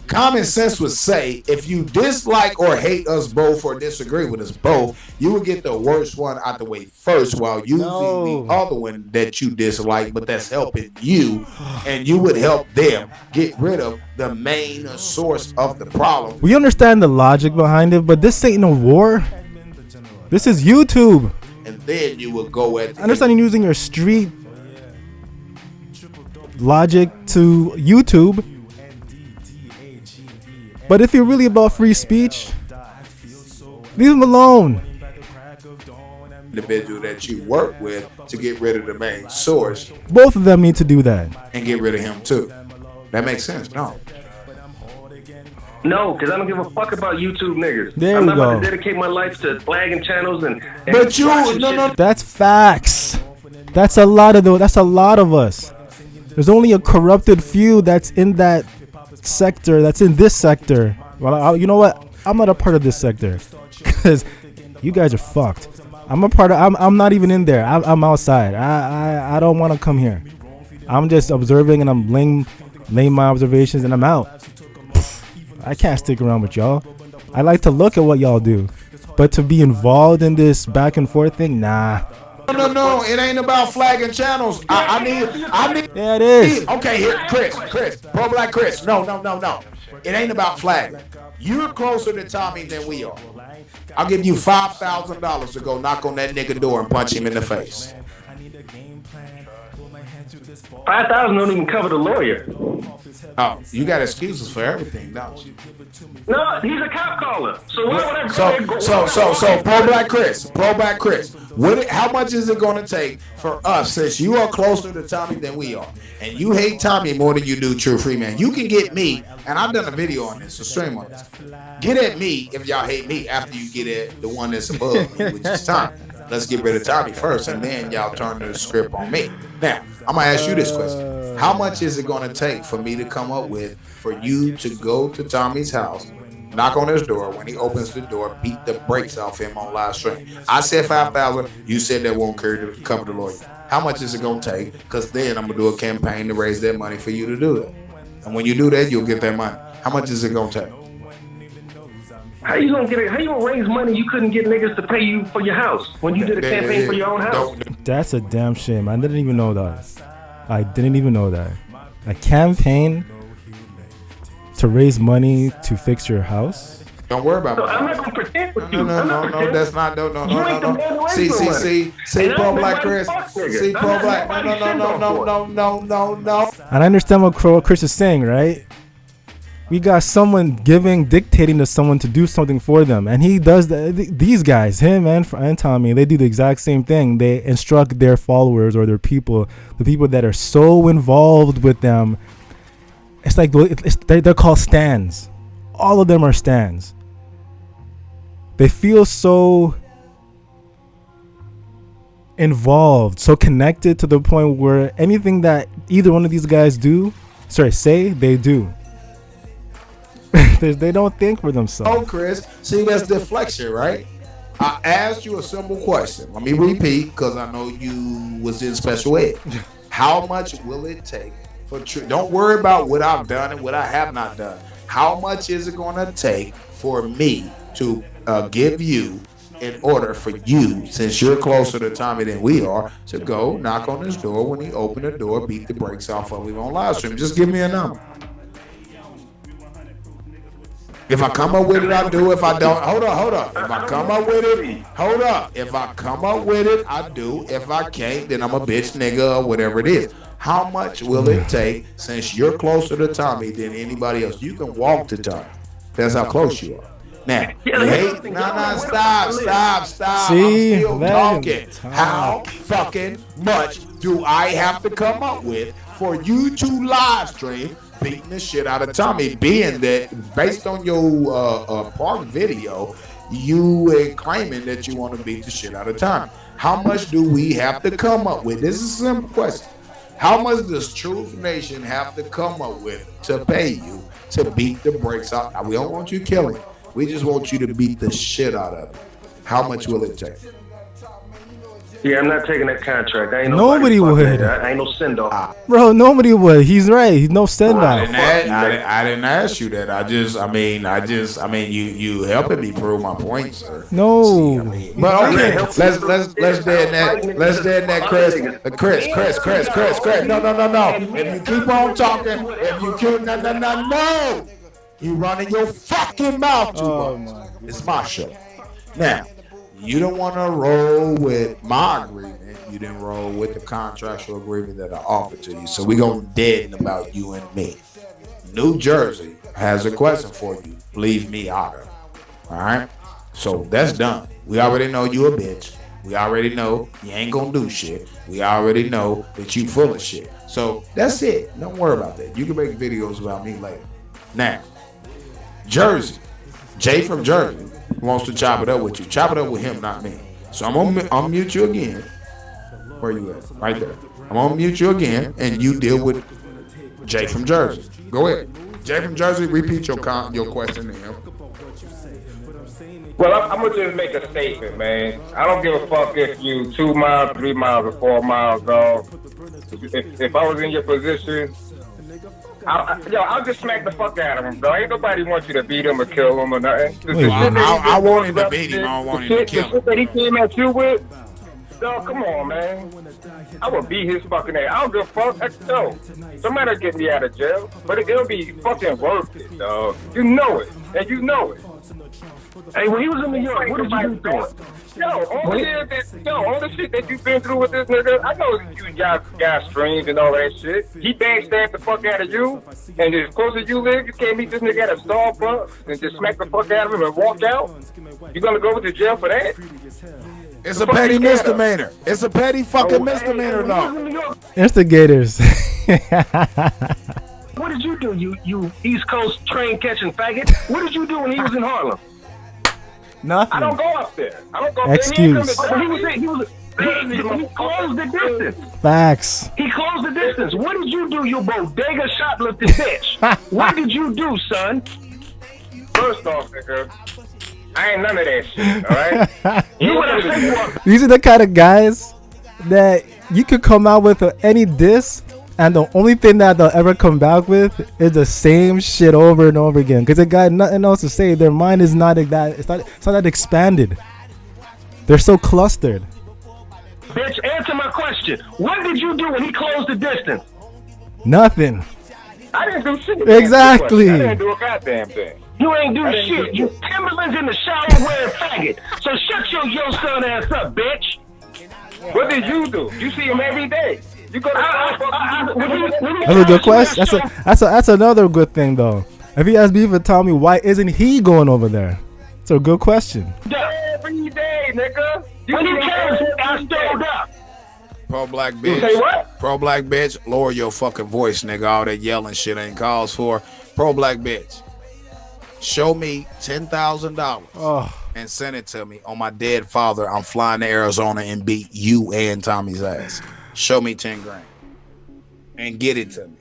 common sense would say if you dislike or hate us both or disagree with us both, you would get the worst one out the way first while using the other one that you dislike, but that's helping you, and you would help them get rid of the main source of the problem. We understand the logic behind it, but this ain't no war. This is YouTube. And then you would go at. I understand you using your street logic to YouTube. But if you're really about free speech, leave him alone. Individual that you work with to get rid of the main source. Both of them need to do that. And get rid of him too. That makes sense, no? No, because I don't give a fuck about YouTube niggas. There I'm we not about go. to dedicate my life to flagging channels and But you, watching no. shit. That's facts. That's a lot of us. There's only a corrupted few that's in that sector, that's in this sector. Well, you know what? I'm not a part of this sector because you guys are fucked. I'm not even in there. I'm outside. I don't want to come here. I'm just observing and I'm laying my observations and I'm out. I can't stick around with y'all. I like to look at what y'all do, but to be involved in this back and forth thing, nah. No. It ain't about flagging channels. I need. Yeah, it is. Okay, here, Chris, Pro Black Chris. No. It ain't about flagging. You're closer to Tommy than we are. I'll give you $5,000 to go knock on that nigga door and punch him in the face. 5,000 don't even cover the lawyer. Oh, you got excuses for everything, don't you? No, he's a cop caller. So why would I go? So pro black Chris. How much is it going to take for us, since you are closer to Tommy than we are, and you hate Tommy more than you do True Freeman? You can get me, and I've done a video on this, so stream on this. Get at me if y'all hate me after you get at the one that's above me, which is Tommy. Let's get rid of Tommy first, and then y'all turn the script on me. Now, I'm gonna ask you this question: how much is it gonna take for me to come up with for you to go to Tommy's house, knock on his door, when he opens the door, beat the brakes off him on live stream? I said 5,000. You said that won't cover the lawyer. How much is it gonna take? Because then I'm gonna do a campaign to raise that money for you to do it. And when you do that, you'll get that money. How much is it gonna take? How you gonna get it? How you gonna raise money you couldn't get niggas to pay you for your house when you did a campaign for your own house? That's a damn shame. I didn't even know that. A campaign to raise money to fix your house? Don't worry about it. I'm not gonna pretend with you. No, that's not. No. See, pro black Chris. See, pro black. No. And I understand what Chris is saying, right? We got someone dictating to someone to do something for them, and he does that. These guys, him and Tommy, they do the exact same thing. They instruct their followers or their people, the people that are so involved with them. It's like they're called stans. All of them are stans. They feel so involved, so connected to the point where anything that either one of these guys say, they do. They don't think for themselves. Oh, Chris, see, that's deflection, right? I asked you a simple question. Let me repeat, because I know you was in special ed. How much will it take for don't worry about what I've done and what I have not done. How much is it going to take for me to give you, in order for you, since you're closer to Tommy than we are, to go knock on his door, when he open the door, beat the brakes off of him on live stream? Just give me a number. If I come up with it, I do. If I don't, hold up. If I come up with it, hold up. If I come up with it, I do. If I can't, then I'm a bitch, nigga, or whatever it is. How much will it take, since you're closer to Tommy than anybody else? You can walk to Tommy. That's how close you are. Now, stop. See, I'm still talking. How fucking much do I have to come up with for you to live stream beating the shit out of Tommy, being that based on your park video, you claiming that you want to beat the shit out of Tommy? How much do we have to come up with? This is a simple question. How much does Truth Nation have to come up with to pay you to beat the brakes out? We don't want you killing. We just want you to beat the shit out of it. How much will it take? Yeah, I'm not taking that contract. I ain't nobody would. I ain't no send-off. Bro, nobody would. He's right. He's no send-off. I didn't ask you that. I mean, you helping me prove my point, sir. No. See, but okay, let's dead that, Chris. No. If you keep on talking, no. You running your fucking mouth too much. It's my show. Now, you don't want to roll with my agreement. You didn't roll with the contractual agreement that I offered to you. So we're going to deaden about you and me. New Jersey has a question for you. Leave me out of it. All right? So that's done. We already know you a bitch. We already know you ain't going to do shit. We already know that you full of shit. So that's it. Don't worry about that. You can make videos about me later. Now, Jersey. Jay from Jersey wants to chop it up with you. Chop it up with him, not me. So I'm gonna unmute you again. Where you at? Right there. I'm gonna mute you again, and you deal with Jay from Jersey. Go ahead. Jay from Jersey, repeat your question to him. Well, I'm gonna just make a statement, man. I don't give a fuck if you 2 miles, 3 miles, or 4 miles, dog. If I was in your position, I'll just smack the fuck out of him, bro. Ain't nobody wants you to beat him or kill him or nothing. I want him to beat him. I don't want him to kill him. The shit that he came at you with, dog, come on, man. I would beat his fucking ass. I don't give a fuck. No, somebody get me out of jail, but it'll be fucking worth it, dog. You know it, and you know it. Hey, when he was in New York, what did you do to him? All the shit that you've been through with this nigga, I know you got streams and all that shit. He backstabbed the fuck out of you, and as close as you live, you can't meet this nigga at a Starbucks and just smack the fuck out of him and walk out. You gonna go to jail for that? It's a petty misdemeanor. It's a petty fucking misdemeanor, though. Instigators. What did you do, you East Coast train catching faggot? What did you do when he was in Harlem? Nothing. I don't go up there. Excuse. He closed the distance. Facts. He closed the distance. What did you do, you bodega shoplifting bitch? What did you do, son? First off, nigga, I ain't none of that shit, alright? You would have said These are the kind of guys that you could come out with any diss, and the only thing that they'll ever come back with is the same shit over and over again. Because they got nothing else to say. Their mind is not that. It's not that expanded. They're so clustered. Bitch, answer my question. What did you do when he closed the distance? Nothing. I didn't do shit. Exactly. I didn't do a goddamn thing. You ain't do shit. You Timberlands in the shower wearing faggot. So shut your son ass up, bitch. What did you do? You see him every day. You go to That's a good question. That's another good thing though. If he asked me to tell me why isn't he going over there? It's a good question. Every day, nigga. When he came, I stole up. Pro-black bitch. You say what? Pro-black bitch. Lower your fucking voice, nigga. All that yelling shit ain't calls for. Pro-black bitch. Show me $10,000 and send it to me. On my dead father, I'm flying to Arizona and beat you and Tommy's ass. Show me 10 grand and get it to me.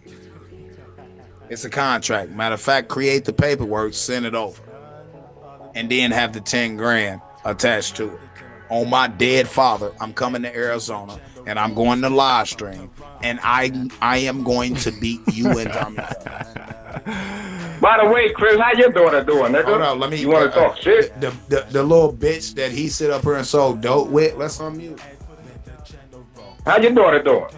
It's a contract. Matter of fact, create the paperwork, send it over, and then have the 10 grand attached to it. On my dead father, I'm coming to Arizona and I'm going to live stream, and I am going to beat you and Tommy's ass. By the way, Chris, how your daughter doing, nigga? Hold on, let me. You want to talk shit? The little bitch that he sit up here and sold dope with. Let's unmute. How your daughter doing?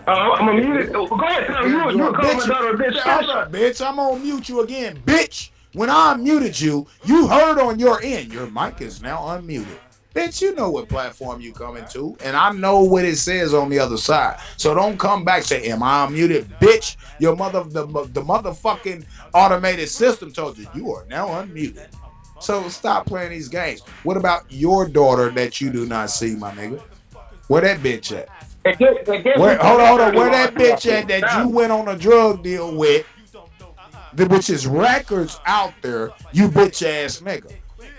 I'm gonna mute it. Go ahead, tell you call my daughter a bitch. Hold up, bitch. I'm gonna mute you again, bitch. When I unmuted you, you heard on your end. Your mic is now unmuted. Bitch, you know what platform you coming to, and I know what it says on the other side. So don't come back and say, am I unmuted? Bitch, the motherfucking automated system told you, you are now unmuted. So stop playing these games. What about your daughter that you do not see, my nigga? Where that bitch at? Hold on. Where that bitch at that you went on a drug deal with, which is records out there, you bitch ass nigga.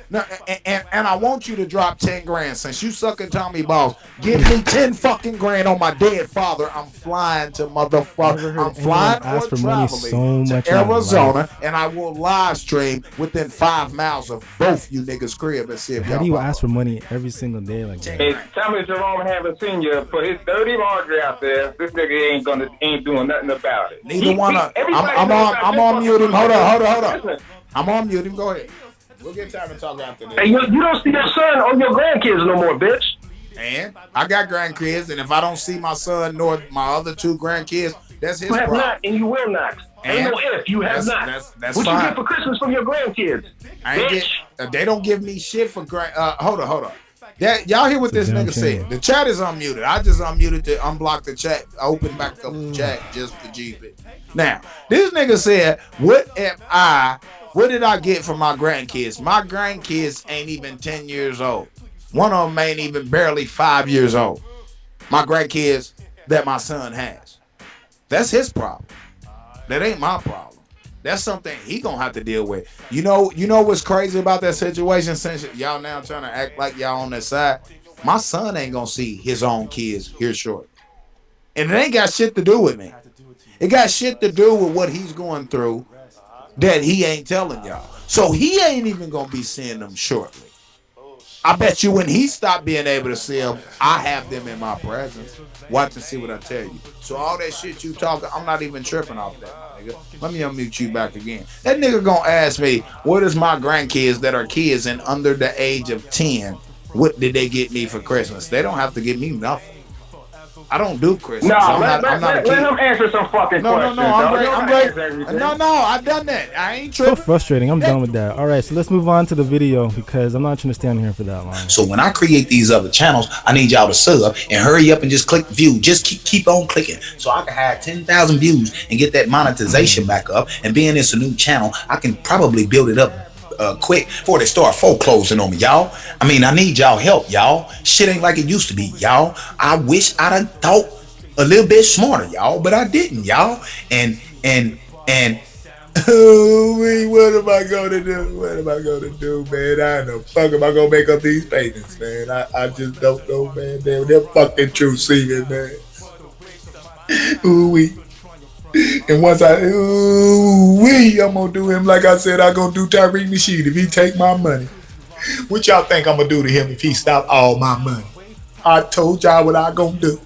No, and I want you to drop 10 grand since you sucking Tommy balls. Give me 10 fucking grand on my dead father. I'm flying to motherfucker. I'm flying or traveling to Arizona, and I will live stream within 5 miles of both you niggas' crib and see if How do you ask for money every single day like that? Hey, Tommy Jerome haven't seen you for his dirty laundry out there. This nigga ain't doing nothing about it. Neither one of. I'm on mute him. Hold on. I'm on mute him. Go ahead. We'll get time to talk after this. Hey, you don't see your son or your grandkids no more, bitch. And I got grandkids, and if I don't see my son nor my other 2 grandkids, that's his problem. You have problem. not, and you will not. Ain't no if. You have not. That's what fine. you get for Christmas from your grandkids? I ain't they don't give me shit for hold on. Y'all hear what this nigga said? The chat is unmuted. I just unmuted to unblock the chat. I opened back up the chat just to Jeep it. Now, this nigga said, what did I get from my grandkids? My grandkids ain't even 10 years old. One of them ain't even barely 5 years old. My grandkids that my son has. That's his problem. That ain't my problem. That's something he gonna have to deal with. You know what's crazy about that situation? Since y'all now trying to act like y'all on that side, my son ain't gonna see his own kids here shortly. And it ain't got shit to do with me. It got shit to do with what he's going through that he ain't telling y'all. So he ain't even gonna be seeing them shortly. I bet you when he stopped being able to see them, I have them in my presence. Watch and see what I tell you. So all that shit you talking, I'm not even tripping off that, nigga. Let me unmute you back again. That nigga gonna ask me, what is my grandkids that are kids and under the age of 10, what did they get me for Christmas? They don't have to give me nothing. I don't do Christmas. No, I'm let not a kid. him answer some fucking questions. I'm ready. No, I've done that. I ain't So tripping. frustrating. I'm done with that. All right, so let's move on to the video because I'm not trying to stand here for that long. So when I create these other channels, I need y'all to sub and hurry up and just click view. Just keep on clicking so I can have 10,000 views and get that monetization back up. And being it's a new channel, I can probably build it up quick before they start foreclosing on me, y'all. I mean, I need y'all help, y'all. Shit ain't like it used to be, y'all. I wish I'd have thought a little bit smarter, y'all, but I didn't, y'all. And oh, what am I gonna do? What am I gonna do, man? I know fuck am I gonna make up these payments, man? I just don't know, man. They're fucking true seeming, man. Ooh wee. And once I'm gonna do him like I said I'm gonna do Tyreek Nasheed if he take my money. What y'all think I'm gonna do to him if he stop all my money? I told y'all what I gonna do.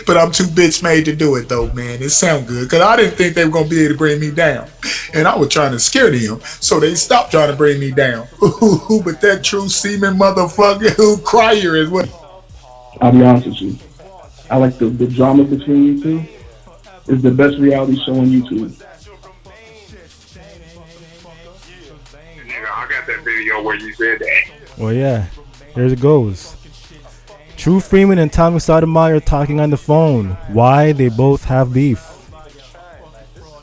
But I'm too bitch made to do it though, man. It sound good. Cause I didn't think they were gonna be able to bring me down. And I was trying to scare them. So they stopped trying to bring me down. Ooh, but that true semen motherfucker who crier is what. I'll be honest with you. I like the drama between you two. It's the best reality show on YouTube. Nigga, I got that video where you said that. Well, yeah, here it goes. True Freeman and Tommy Sotomayor talking on the phone. Why they both have beef.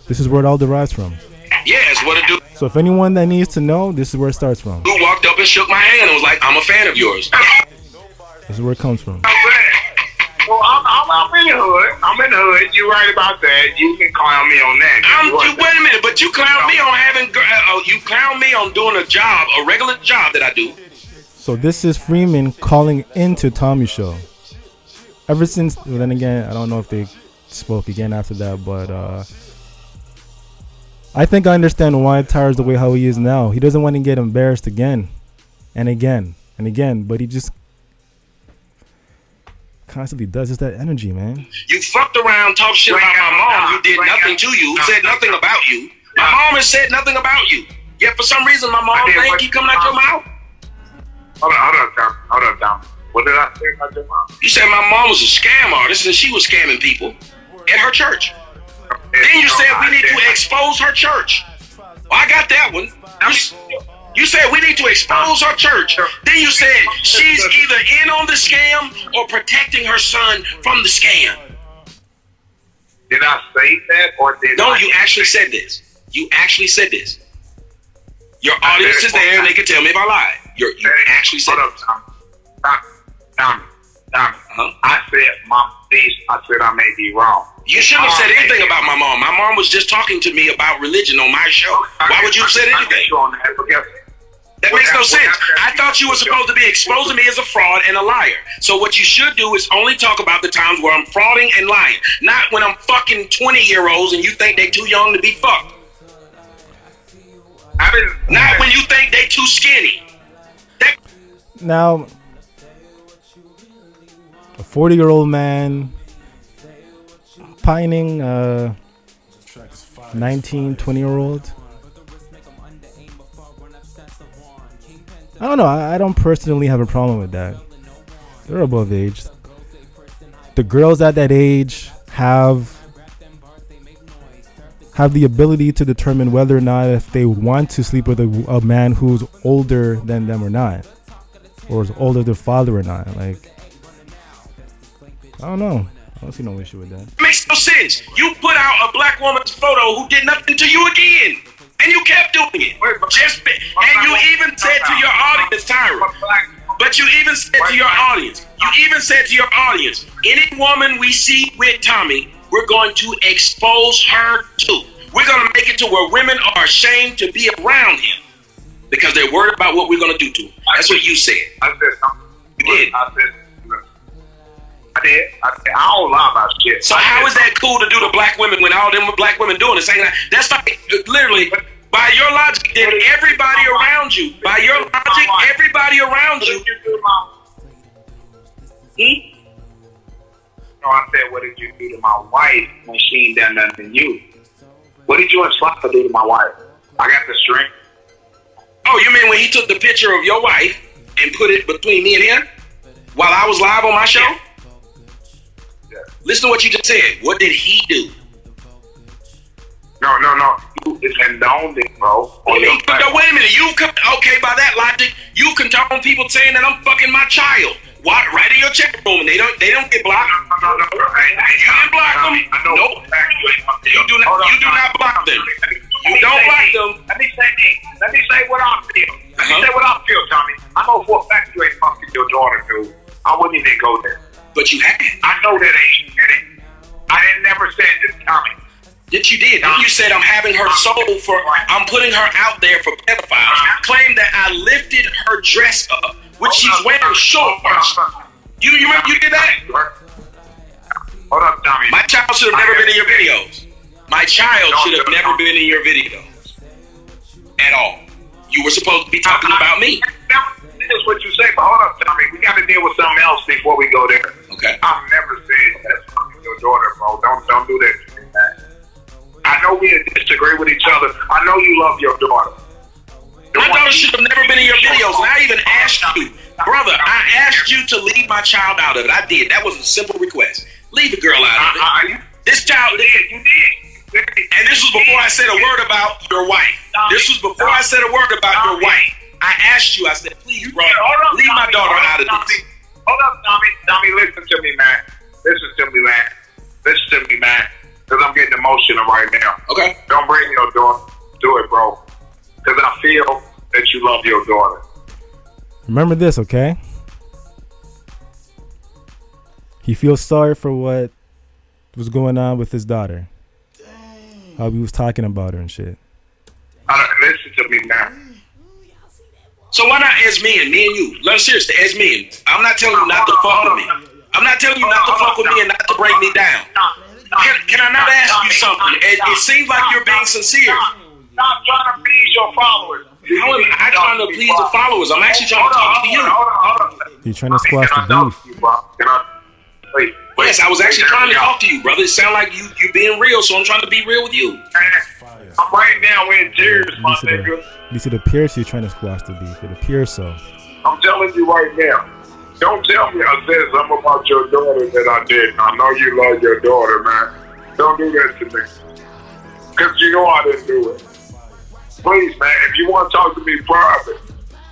This is where it all derives from. Yes, what a dude So if anyone that needs to know, this is where it starts from. who walked up and shook my hand and was like, I'm a fan of yours. This is where it comes from. Well, I'm in the hood. I'm in the hood. You're right about that. You can clown me on that. Wait a minute, but you clown me on you clown me on doing a job, a regular job that I do. So this is Freeman calling into Tommy's show. Ever since, well, then again, I don't know if they spoke again after that, but I think I understand why Tyra's the way how he is now. He doesn't want to get embarrassed again and again and again, but he just constantly does. It's that energy, man. You fucked around, talked shit about my mom who did nothing to you, said nothing about you. My mom has said nothing about you. Yet for some reason my mom thing keep coming out your mouth. Hold on, Tom. What did I say about your mom? You said my mom was a scam artist and she was scamming people at her church. Then you said we need to expose her church. Well, I got that one. You said we need to expose her church. Then you said she's either in on the scam or protecting her son from the scam. Did I say that or did No, I? you actually said this. You actually said this. Your audience is there and they can tell me if I lied. You actually said it. Tommy. I said my piece. I said I may be wrong. You shouldn't have said anything about my mom. My mom was just talking to me about religion on my show. Why would you have said anything? That makes no sense. I thought you were supposed to be exposing me as a fraud and a liar. So what you should do is only talk about the times where I'm frauding and lying. Not when I'm fucking 20-year-olds and you think they too young to be fucked. Not when you think they too skinny. Now, a 40-year-old man pining a 19, 20-year-old. I don't know. I don't personally have a problem with that. They're above age. The girls at that age have the ability to determine whether or not if they want to sleep with a man who's older than them or not, or is older than their father or not. Like, I don't know. I don't see no issue with that. Makes no sense. You put out a black woman's photo who did nothing to you again. And you kept doing it. And you even said to your audience, Tyra. But you even said to your audience, any woman we see with Tommy, we're going to expose her too. We're going to make it to where women are ashamed to be around him because they're worried about what we're going to do to him. That's what you said. You did. I don't lie about shit. So how is that cool to do to black women when all them black women doing it? That's like literally, by your logic, then everybody around you, everybody around you. No, I said, what did you do to my wife when she ain't done nothing to you? What did you and Slapper do to my wife? I got the string. Oh, you mean when he took the picture of your wife and put it between me and him while I was live on my show? Yeah. Listen to what you just said. What did he do? No. You condoned it, bro. No, wait a minute. Okay, by that logic, you condone people saying that I'm fucking my child. Why? Right in your chat room, and they don't get blocked. No. You didn't block them. Nope. You do not block them. You don't block them. Let me say what I feel. Let me say what I feel, Tommy. I know for a fact you ain't fucking your daughter, dude. I wouldn't even go there. But you had. I know that ain't. I didn't never say this, Tommy. That you did. You said I'm having her sold I'm putting her out there for pedophiles. Claim that I lifted her dress up, which she's wearing shorts. You remember you did that? Hold up, Tommy. My child should have never been in your videos. My child should have never been in your videos. At all. You were supposed to be talking about me. That's what you say, but hold up, Tommy. We got to deal with something else before we go there. Okay. I've never said that's fucking your daughter, bro. Don't do that to me, man. I know we disagree with each other. I know you love your daughter. My daughter should have never been in your videos. And I even asked you, brother, I asked you to leave my child out of it. I did. That was a simple request. Leave the girl out of it. This child did. You did. And this was before I said a word about your wife. This was before I said a word about your wife. I asked you, I said, please, bro, leave my daughter out of this. Hold up, Tommy. Tommy, listen to me, man. Listen to me, man. Because I'm getting emotional right now. Okay. Don't bring your daughter. Do it, bro. Because I feel that you love your daughter. Remember this, okay? He feels sorry for what was going on with his daughter. How he was talking about her and shit. Listen to me now. So why not as men, me and you? Let's seriously, as men. I'm not telling you not to fuck with me. I'm not telling you not to fuck with me and not to break me down. Can I not ask you something? It seems like you're being sincere. Stop trying to please your followers. How am I trying to please the followers? I'm actually trying to talk to you. You're trying to squash the beef. Yes, I was actually trying to talk to you, brother. It sounds like you're being real, so I'm trying to be real with you. I'm right down with tears, my nigga. At least it appears you're trying to squash the beef. It appears so. I'm telling you right now. Don't tell me I said something about your daughter that I didn't. I know you love your daughter, man. Don't do that to me. Because you know I didn't do it. Please, man, if you want to talk to me private,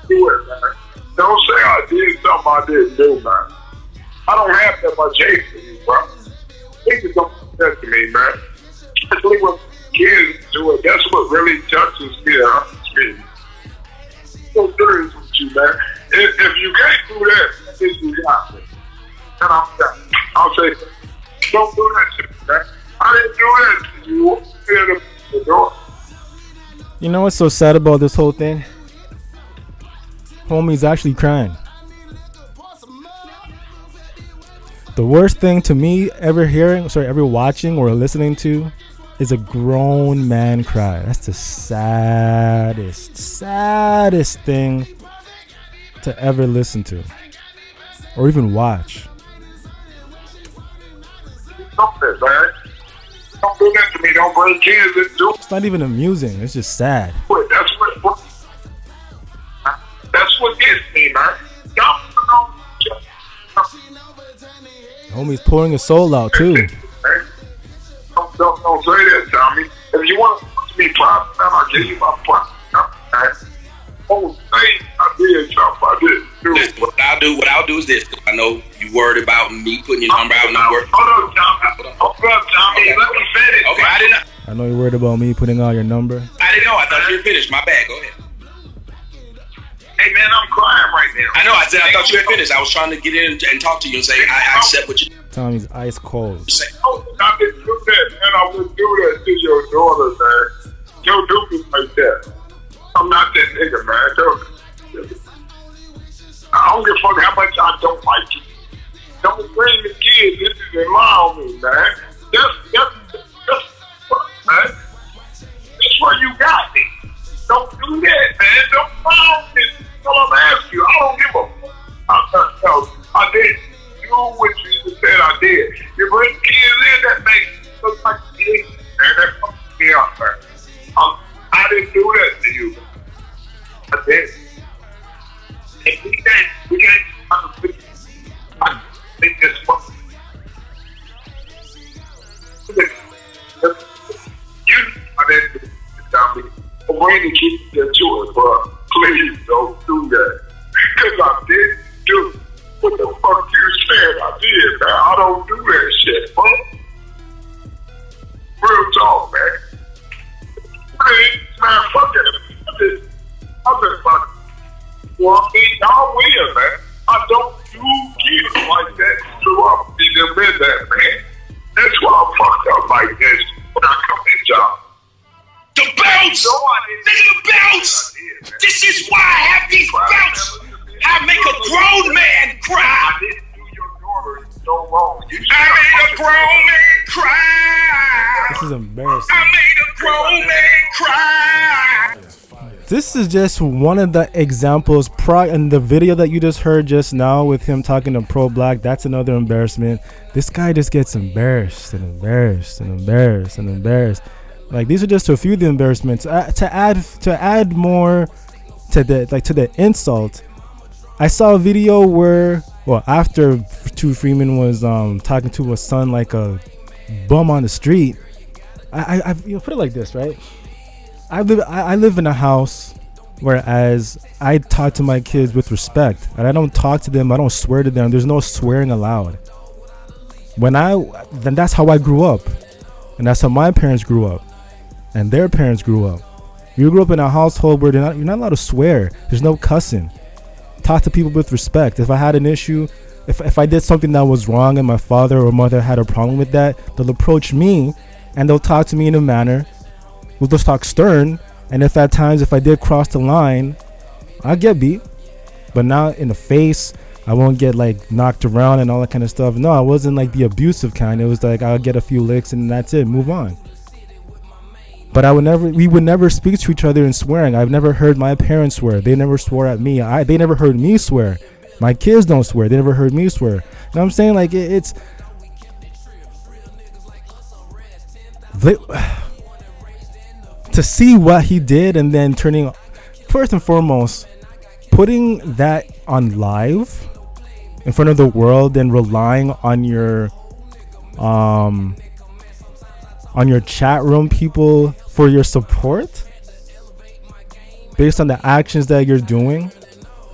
do it, man. Don't say I did something I didn't do, man. I don't have that much hate for you, bro. Please don't do that to me, man. Especially when kids do it. That's what really touches me and hurts me. I'm so serious with you, man. If you can't do that, then you got me. And I'm done. I'll say, don't do that to me, man. I didn't do that to you. The door. You know what's so sad about this whole thing? Homie's actually crying. The worst thing to me ever watching or listening to is a grown man cry. That's the saddest thing to ever listen to or even watch. Stop that, man. Don't do that to me. Don't bring kids into it. It's not even amusing. It's just sad. That's what gets me, man. Homie's pouring his soul out too. Don't say that, Tommy. If you want to talk to me private, man, I'll give you my private. Oh, say I did something I didn't do. Listen, what I'll do is this. I know you worried about me putting your number out. Hold on, Tommy. Okay. Let me finish. Okay, I didn't. I know you're worried about me putting out your number. I didn't know. I thought you were finished. My bad. Go ahead. Hey, man, I'm crying right now. I know. I said I thought you had finished. I was trying to get in and talk to you and say I accept what you. Tommy's ice cold. I didn't do that, man. I wouldn't do that to your daughter, man. Don't do me like that. I'm not that nigga, man. I don't give a fuck how much I don't like you. Don't bring the kids into and lie on me, man. That's what, man. That's where you got me. Don't do that, man. Don't lie on me. That's all I'm asking you. I don't give a fuck. I didn't do what you said I did. You bring kids in, that makes it look like you did. And that fucks me up, man. I didn't do that to you. I did. And we can't I think this fuck. this, bro. Real talk, man. Man, fuck it. I'm just fucking. Well, I mean, y'all win, man. I don't do kids like that. So I'm being with that, man. That's why I'm fucked up like this when I come in job. The bounce! Nigga, the bounce! This is why I have these bounce! I make a grown man cry! I didn't do your daughter so wrong. I made a grown man cry! This is embarrassing. I made a grown man cry! This is just one of the examples. In the video that you just heard just now with him talking to Pro Black, that's another embarrassment. This guy just gets embarrassed and embarrassed and embarrassed and embarrassed. Like, these are just a few of the embarrassments. To add more to the insult, I saw a video where, well, after Freeman was talking to his son like a bum on the street. I put it like this, right? I live in a house whereas I talk to my kids with respect, and I don't talk to them, I don't swear to them. There's no swearing allowed. Then that's how I grew up, and that's how my parents grew up, and their parents grew up. You grew up in a household where you're not allowed to swear. There's no cussing. Talk to people with respect. If I had an issue, if I did something that was wrong and my father or mother had a problem with that, they'll approach me and they'll talk to me in a manner. We'll just talk stern, and if at times if I did cross the line, I'll get beat, but not in the face. I won't get like knocked around and all that kind of stuff. No, I wasn't like the abusive kind. It was like I'll get a few licks and that's it, move on. But we would never speak to each other in swearing. I've never heard my parents swear. They never swore at me. They never heard me swear. My kids don't swear. They never heard me swear. You know what I'm saying? Like it's to see what he did, and then first and foremost, putting that on live in front of the world and relying on your chat room people for your support based on the actions that you're doing,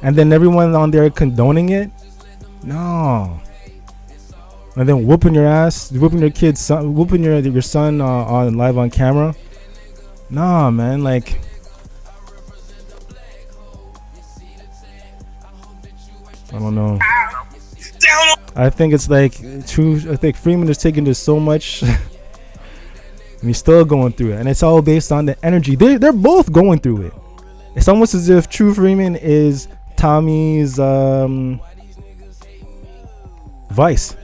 and then everyone on there condoning it. No. And then whooping your ass, whooping your kid's son, whooping your son on live on camera. Nah, man, like I don't know. I think it's like true. I think Freeman is taking this so much and he's still going through it, and it's all based on the energy. They're both going through it. It's almost as if True Freeman is Tommy's vice.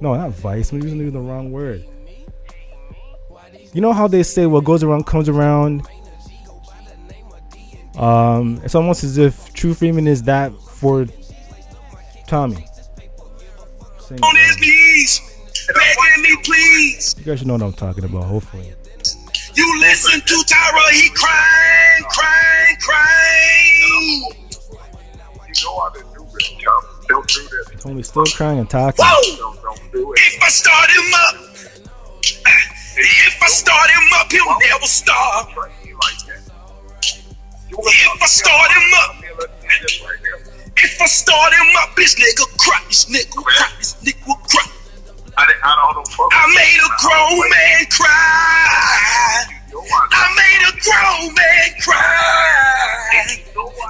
No, not vice. I'm using the wrong word. You know how they say what goes around comes around? It's almost as if True Freeman is that for Tommy. On his knees, begging me, please. You guys should know what I'm talking about, hopefully. You listen to Tyra, he crying. You know I didn't do this, Tom. Don't do this. Tony still crying and talking. Whoa! Don't do it. If I start him up, he'll never stop. If I start him up, this nigga cry, this nigga cry. I made a grown man cry. I made a grown man cry.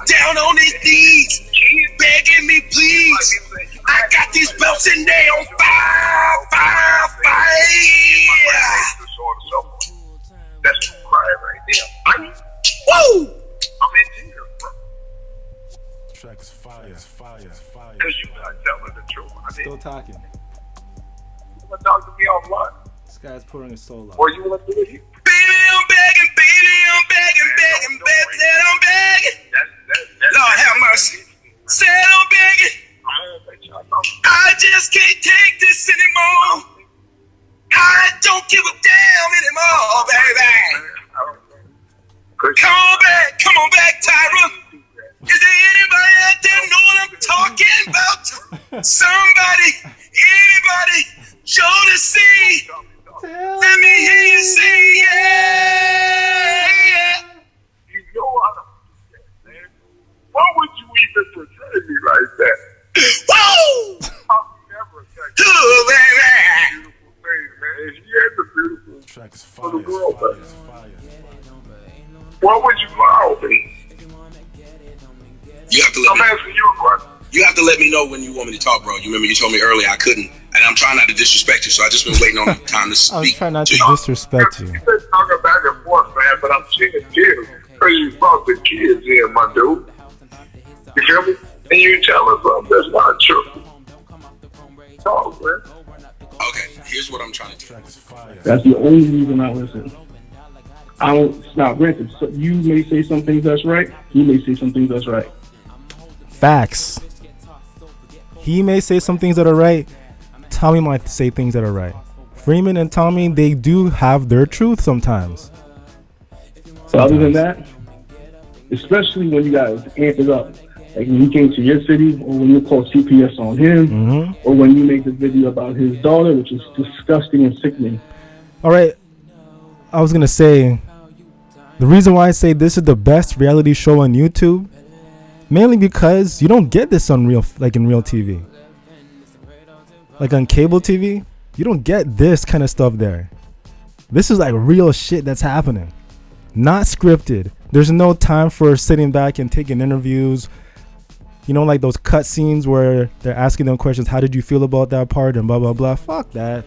Down on his knees, begging me, please. I got these belts and they on fire. That's crying right there. Woo! I'm in tears, bro. Track is fire. Because you're not telling the truth. Still talking. You want to talk to me online? This guy's pouring his soul out. Or you want to do it? Baby, I'm begging. Said I'm begging. Lord have mercy. Said I'm begging. I just can't take this anymore. I don't give a damn anymore, baby. Come on back, Tyra. Is there anybody out there know what I'm talking about? Somebody, anybody, show the sea. Let me hear you say, yeah. You know I don't understand, man. Why would you even portray me like that? Whoa! I'll never attack you, baby. have to let me know when you want me to talk, bro. You remember you told me earlier I couldn't, and I'm trying not to disrespect you, so I just been waiting on the time to speak. I was trying not to you. disrespect you. You've been talking back and forth, man, but I'm seeing kids. Because you brought the kids in, my dude. You feel me? And you tell us something that's not true. Talk, man. Okay, here's what I'm trying to do. That's the only reason I listen. I don't. Now, granted, so you may say some things that's right. He may say some things that's right. Facts. He may say some things that are right. Tommy might say things that are right. Freeman and Tommy, they do have their truth sometimes. So other than that, especially when you guys amp it up, like when he came to your city, or when you called CPS on him, or when you made the video about his daughter, which is disgusting and sickening. All right, I was gonna say, the reason why I say this is the best reality show on YouTube, mainly because you don't get this on real, like in real TV, like on cable TV. You don't get this kind of stuff there. This is like real shit that's happening, not scripted. There's no time for sitting back and taking interviews. You know, like those cut scenes where they're asking them questions. How did you feel about that part? And blah, blah, blah. Fuck that.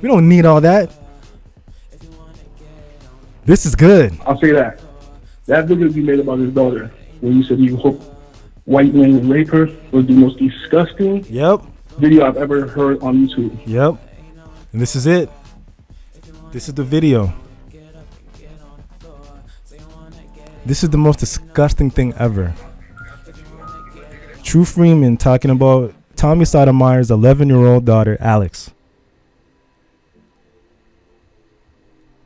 We don't need all that. This is good. I'll say that. That video you made about his daughter, when you said you hope white men would rape her, was the most disgusting video I've ever heard on YouTube. Yep. And this is it. This is the video. This is the most disgusting thing ever. True Freeman talking about Tommy Sotomayor's 11-year-old daughter, Alex.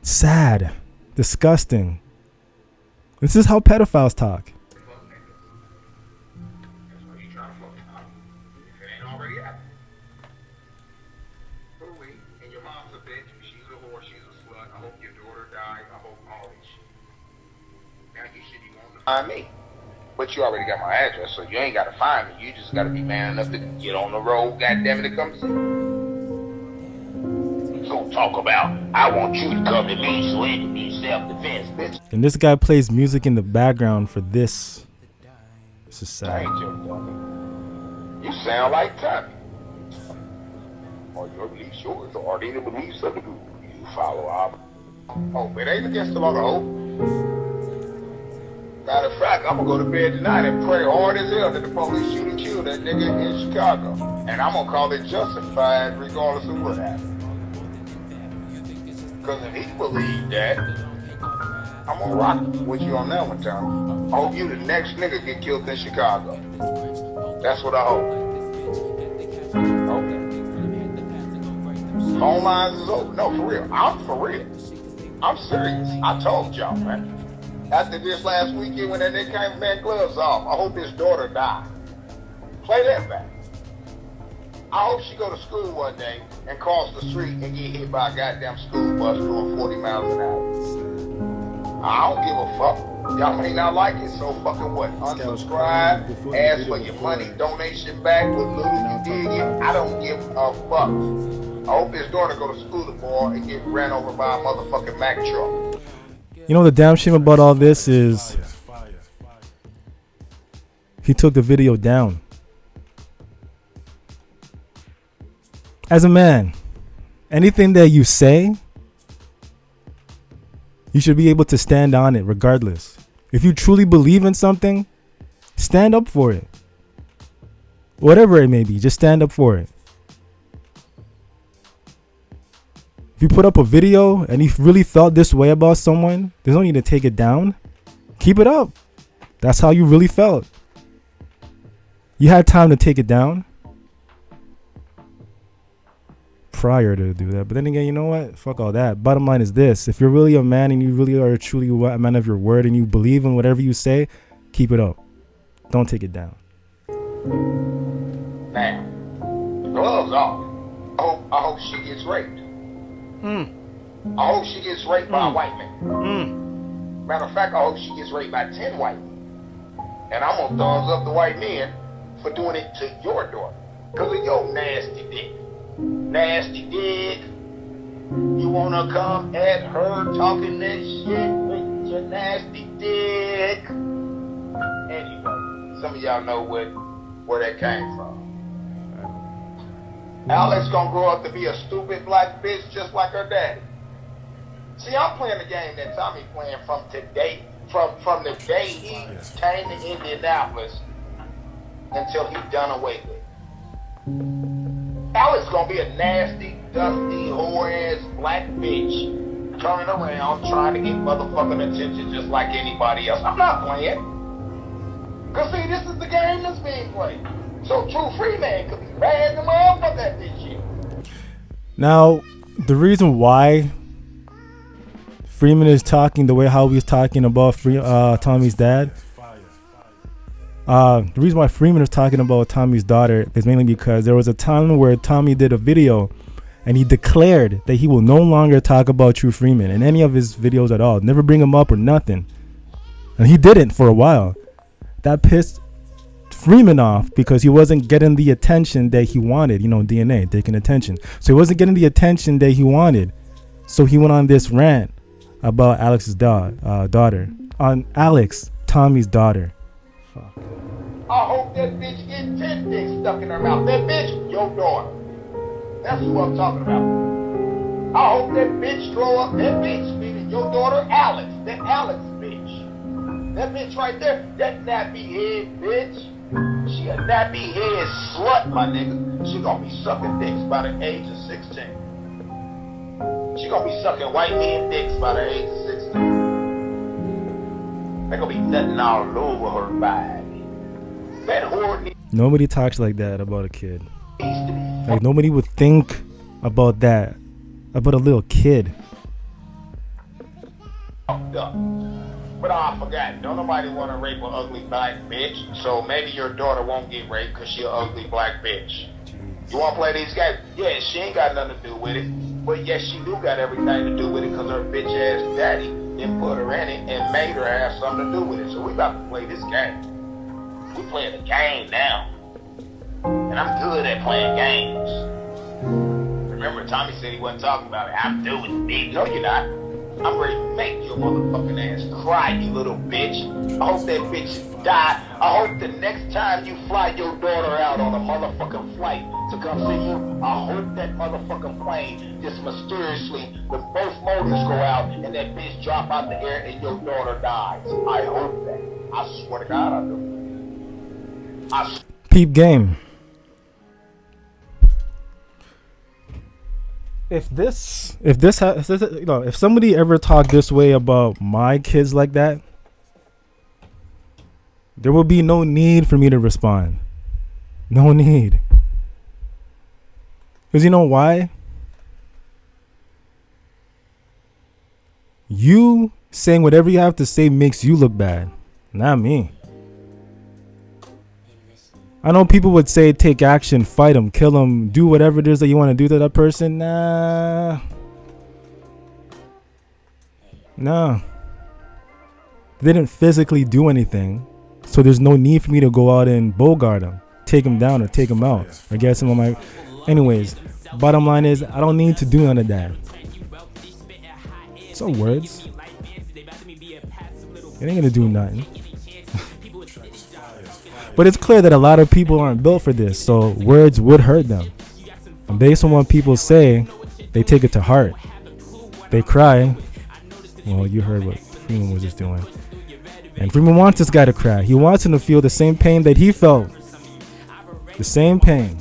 Sad. Disgusting. This is how pedophiles talk. Me, but you already got my address, so you ain't gotta find me. You just gotta be man enough to get on the road. Goddamn it, to come see. You gonna talk about? I want you to come to me so it can be self-defense, bitch. And this guy plays music in the background for this. This is sad. You sound like Tommy. Or your beliefs yours, or are they the beliefs of the group? You follow our. Oh, it ain't against the law to hope. Matter of fact, I'm gonna go to bed tonight and pray hard as hell that the police shoot and kill that nigga in Chicago. And I'm gonna call it justified regardless of what happened. Because if he believed that, I'm gonna rock with you on that one, Tom. I hope you the next nigga get killed in Chicago. That's what I hope. Okay. Phone lines is open. No, for real. I'm for real. I'm serious. I told y'all, man. After this last weekend when that nigga came from that gloves off, I hope his daughter died. Play that back. I hope she go to school one day and cross the street and get hit by a goddamn school bus doing 40 miles an hour. I don't give a fuck. Y'all may not like it, so fucking what? Unsubscribe, ask for your money, donation back, what little you did get. I don't give a fuck. I hope his daughter go to school tomorrow and get ran over by a motherfucking Mack truck. You know the damn shame about all this is he took the video down. As a man, anything that you say, you should be able to stand on it regardless. If you truly believe in something, stand up for it. Whatever it may be, just stand up for it. If you put up a video and you really felt this way about someone, there's no need to take it down. Keep it up. That's how you really felt. You had time to take it down prior to do that. But then again, you know what? Fuck all that. Bottom line is this. If you're really a man and you really are truly a man of your word and you believe in whatever you say, keep it up. Don't take it down. Now, the gloves off. I hope she gets raped. I hope she gets raped by a white man. Matter of fact, I hope she gets raped by 10 white men. And I'm gonna thumbs up the white men for doing it to your daughter. Cause of your nasty dick. Nasty dick. You wanna come at her talking that shit with your nasty dick. Anyway, some of y'all know where that came from. Alex gonna grow up to be a stupid black bitch just like her daddy. See, I'm playing the game that Tommy playing from today, from the day he came to Indianapolis until he done away with. Alex gonna be a nasty, dusty, whore-ass black bitch turning around trying to get motherfucking attention just like anybody else. I'm not playing. Cause see, this is the game that's being played. So True Freeman could be bad the motherfucker that this shit. Now, the reason why Freeman is talking the way how he was talking about Tommy's dad, the reason why Freeman is talking about Tommy's daughter is mainly because there was a time where Tommy did a video and he declared that he will no longer talk about True Freeman in any of his videos at all, never bring him up or nothing. And he didn't for a while. That pissed Freeman off because he wasn't getting the attention that he wanted, DNA, taking attention. So he wasn't getting the attention that he wanted. So he went on this rant about Alex's daughter. On Alex, Tommy's daughter. Fuck. I hope that bitch get 10 dicks stuck in her mouth. That bitch, your daughter. That's what I'm talking about. I hope that bitch grow up, that bitch, meaning your daughter, Alex. That Alex bitch. That bitch right there, that nappy head bitch. She a nappy head slut, my nigga. She gonna be sucking dicks by the age of 16. She gonna be sucking white men dicks by the age of 16. They gonna be nutting all over her body. That whore. Nobody talks like that about a kid. Like nobody would think about that about a little kid. But I forgot. Don't nobody want to rape an ugly black bitch. So maybe your daughter won't get raped because she an ugly black bitch. You want to play these guys? Yeah, she ain't got nothing to do with it. But yes, she do got everything to do with it because her bitch ass daddy then put her in it and made her have something to do with it. So we about to play this game. We playing the game now. And I'm good at playing games. Remember, Tommy said he wasn't talking about it. I'm doing it. No, you're not. I'm ready to make your motherfucking ass cry, you little bitch. I hope that bitch die. I hope the next time you fly your daughter out on a motherfucking flight to come see you, I hope that motherfucking plane just mysteriously, with both motors go out and that bitch drop out the air and your daughter dies. I hope that. I swear to God I do. Peep game. If somebody ever talked this way about my kids like that, there will be no need for me to respond. No need. Because you know why? You saying whatever you have to say makes you look bad, not me. I know people would say take action, fight them, kill them, do whatever it is that you want to do to that person. Nah. They didn't physically do anything, so there's no need for me to go out and bogart them, take them down or take them out or get some of my... Anyways, bottom line is I don't need to do none of that. So words. It ain't gonna do nothing. But it's clear that a lot of people aren't built for this, so words would hurt them. And based on what people say, they take it to heart. They cry. Well, you heard what Freeman was just doing. And Freeman wants this guy to cry. He wants him to feel the same pain that he felt. The same pain.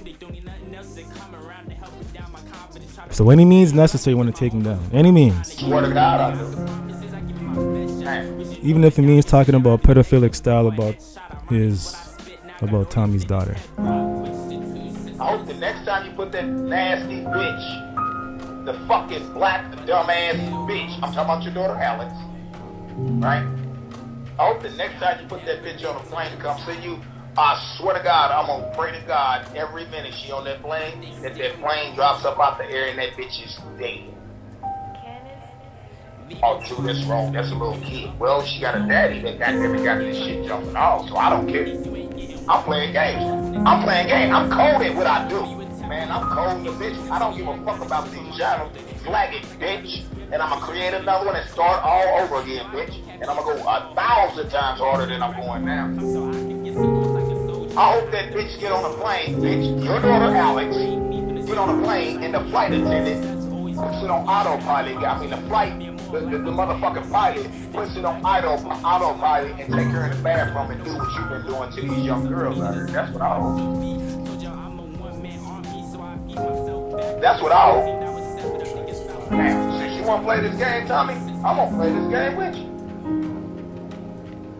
So any means necessary, you want to take him down. Any means. Swear to God I do. Even if it means talking about pedophilic style about Tommy's daughter. I hope the next time you put that nasty bitch, the fucking black dumbass bitch, I'm talking about your daughter Alex, right? I hope the next time you put that bitch on a plane to come see you, I swear to God, I'm gonna pray to God every minute she on that plane, that plane drops up out the air and that bitch is dead. Oh, true, that's wrong. That's a little kid. Well, she got a daddy that got this shit jumping off, so I don't care. I'm playing games. I'm cold at what I do. Man, I'm cold as a bitch. I don't give a fuck about these channels. Flag it, bitch. And I'm going to create another one and start all over again, bitch. And I'm going to go 1,000 times harder than I'm going now. I hope that bitch get on a plane, bitch. Your daughter Alex get on a plane and the flight attendant puts it on autopilot. I mean the motherfucking pilot puts it on autopilot and take her in the bathroom and do what you've been doing to these young girls out here. That's what I hope. That's what I hope. Now, since you want to play this game, Tommy, I'm going to play this game with you.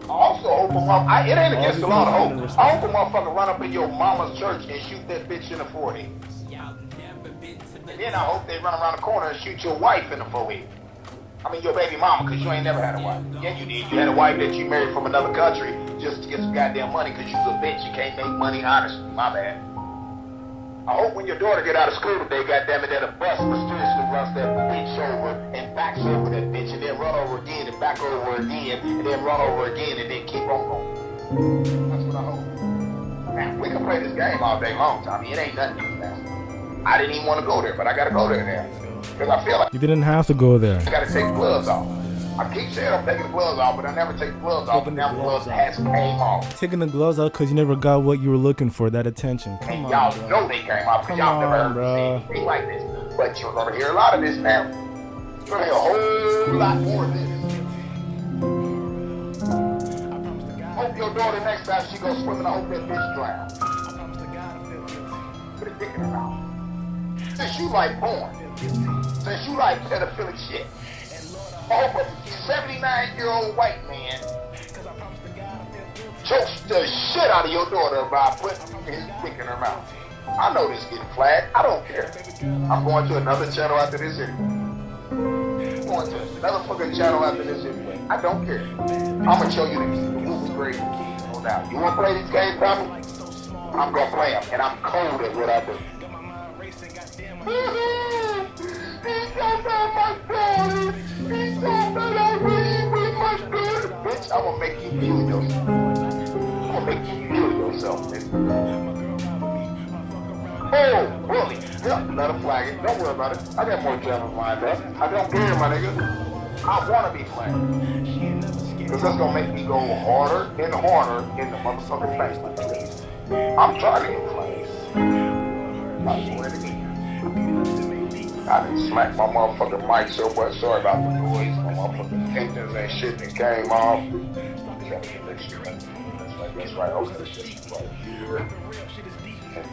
I also hope it ain't against the law to hope. I hope a motherfucker run up in your mama's church and shoot that bitch in the forehead. And then I hope they run around the corner and shoot your wife in the forehead. I mean your baby mama, because you ain't never had a wife. Yeah, you did. You had a wife that you married from another country just to get some goddamn money because you's a bitch. You can't make money honestly. My bad. I hope when your daughter get out of school today, goddammit, that a bus mysteriously runs that bitch over and backs over that bitch and then run over again and back over again and then run over again and then keep on going. That's what I hope. Now, we can play this game all day long, Tommy. It ain't nothing to me now. I didn't even want to go there, but I got to go there now. Because I feel like You didn't have to go there. I got to take the gloves off. I keep saying I'm taking the gloves off, but I never take the gloves off, and now the gloves has came off. Taking the gloves out because you never got what you were looking for, that attention. Come And on, y'all bro. know they came off, because y'all never heard me say anything like this. But you're going to hear a lot of this now. You're going to hear a whole lot more of this. Hope your daughter next time she goes swimming, I hope that bitch drown. Put a dick in her mouth. Since you like porn, since you like pedophilic shit, I hope a 79-year-old white man chokes the shit out of your daughter by putting his dick in her mouth. I know this getting flagged. I don't care. I'm going to another channel after this anyway. I'm going to another fucking channel after this anyway. I don't care. I'm going to show you the movie grade. No doubt. You want to play this game, Tommy? I'm going to play them, and I'm cold at what I do. Bitch, I'm gonna make you feel yourself. I'm gonna make you feel yourself, bitch. Oh, really? Yeah, let him flag it. Don't worry about it. I got more channels lined up. I don't care, my nigga. I wanna be flagged. Because that's gonna make me go harder and harder in the motherfucking face. I'm trying to get flagged. I swear to God. I done smacked my motherfucking mic so much. Sorry about the noise. My motherfucking engines and shit that came off. That's right. Okay, this shit right here. And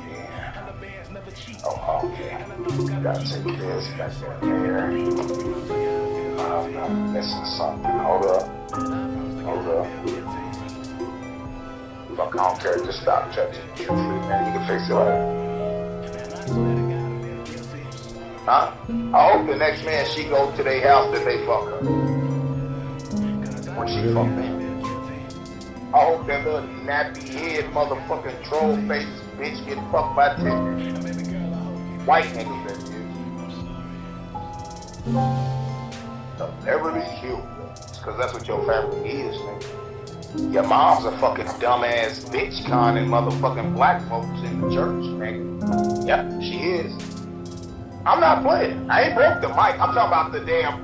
then, oh, okay. Gotta take this back there. I'm missing something. Hold up. Fuck, I don't care. Just stop touching. Man, you can fix it later. Huh? I hope the next man she go to their house that they fuck her. When she fuck them. I hope that little nappy head motherfucking troll face bitch get fucked by Tinder. White niggas that is. The Beverly Hills. Cause that's what your family is, nigga. Your mom's a fucking dumbass bitch conning motherfucking black folks in the church, nigga. Yep, she is. I'm not playing. I ain't broke the mic. I'm talking about the damn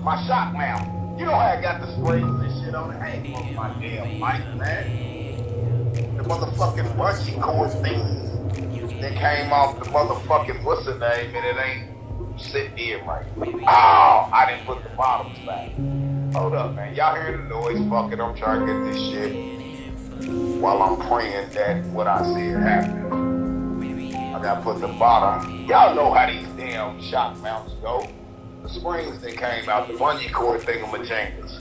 my shot mount. You know how I got the springs and shit on it. I ain't broke my damn mic, man. The motherfucking bungee cord thing that came off the motherfucking what's the name and it ain't sitting here right. Oh, I didn't put the bottoms back. Hold up, man. Y'all hear the noise? Fuck it. I'm trying to get this shit while I'm praying that what I see happen. I gotta put the bottom. Y'all know how these damn shock mounts go. The springs that came out, the bungee cord thingamajingas.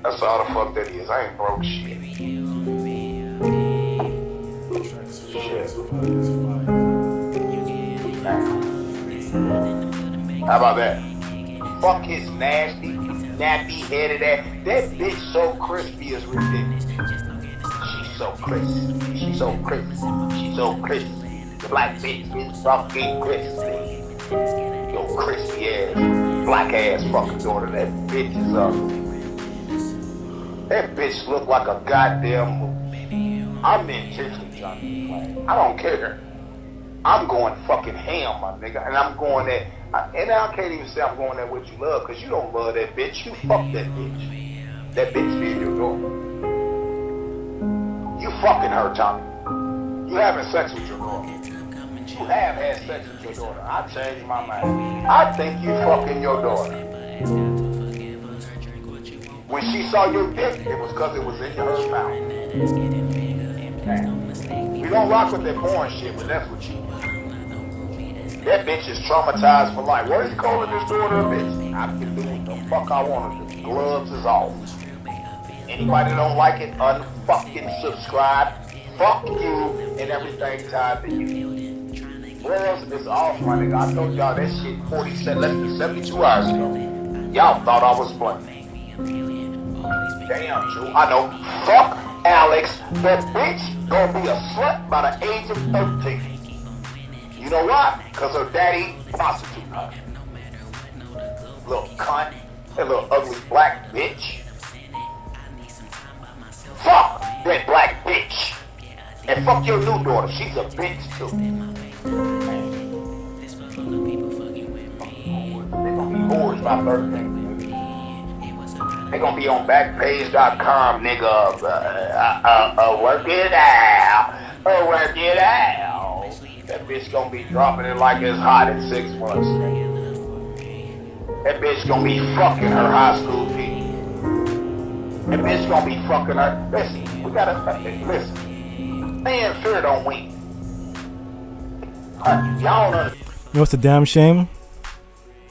That's all the fuck that is. I ain't broke shit. Shit. How about that? Fuck his nasty, nappy headed ass. That bitch so crispy is ridiculous. She's so crispy. She's so crispy. She's so crispy. The black bitch is fucking crispy. Yo, crispy ass, black ass fucking daughter. That bitch is that bitch look like a goddamn movie. I'm intentionally trying to be playing. I don't care. I'm going fucking ham, my nigga. And I'm going at, and I can't even say I'm going at what you love, because you don't love that bitch. You fuck that bitch. That bitch be your daughter. fucking her, Tommy. You having sex with your daughter. You have had sex with your daughter. I changed my mind. I think you fucking your daughter. When she saw your dick, it was because it was in her mouth. Man. We don't rock with that porn shit, but that's what you do. That bitch is traumatized for life. What is he calling this daughter a bitch? I can do what the fuck I want to do. Gloves is off. Anybody that don't like it, unfucking subscribe. Fuck you and everything tied to you. Gloves is off, my nigga. I told y'all that shit less than 72 hours ago. Y'all thought I was playing. Damn, Drew. I know. Fuck Alex. That bitch gonna be a slut by the age of 13. You know why? Because her daddy prostitute her. Little cunt. That little ugly black bitch. Fuck that black bitch. And fuck your new daughter. She's a bitch too. They gonna be whores by birthday. They gonna be on Backpage.com, nigga. Work it out. Work it out. That bitch gonna be dropping it like it's hot in 6 months. That bitch gonna be fucking her high school people. That bitch gonna be fucking her. Listen, we gotta listen. Man, fear don't win. Y'all know. You know what's a damn shame?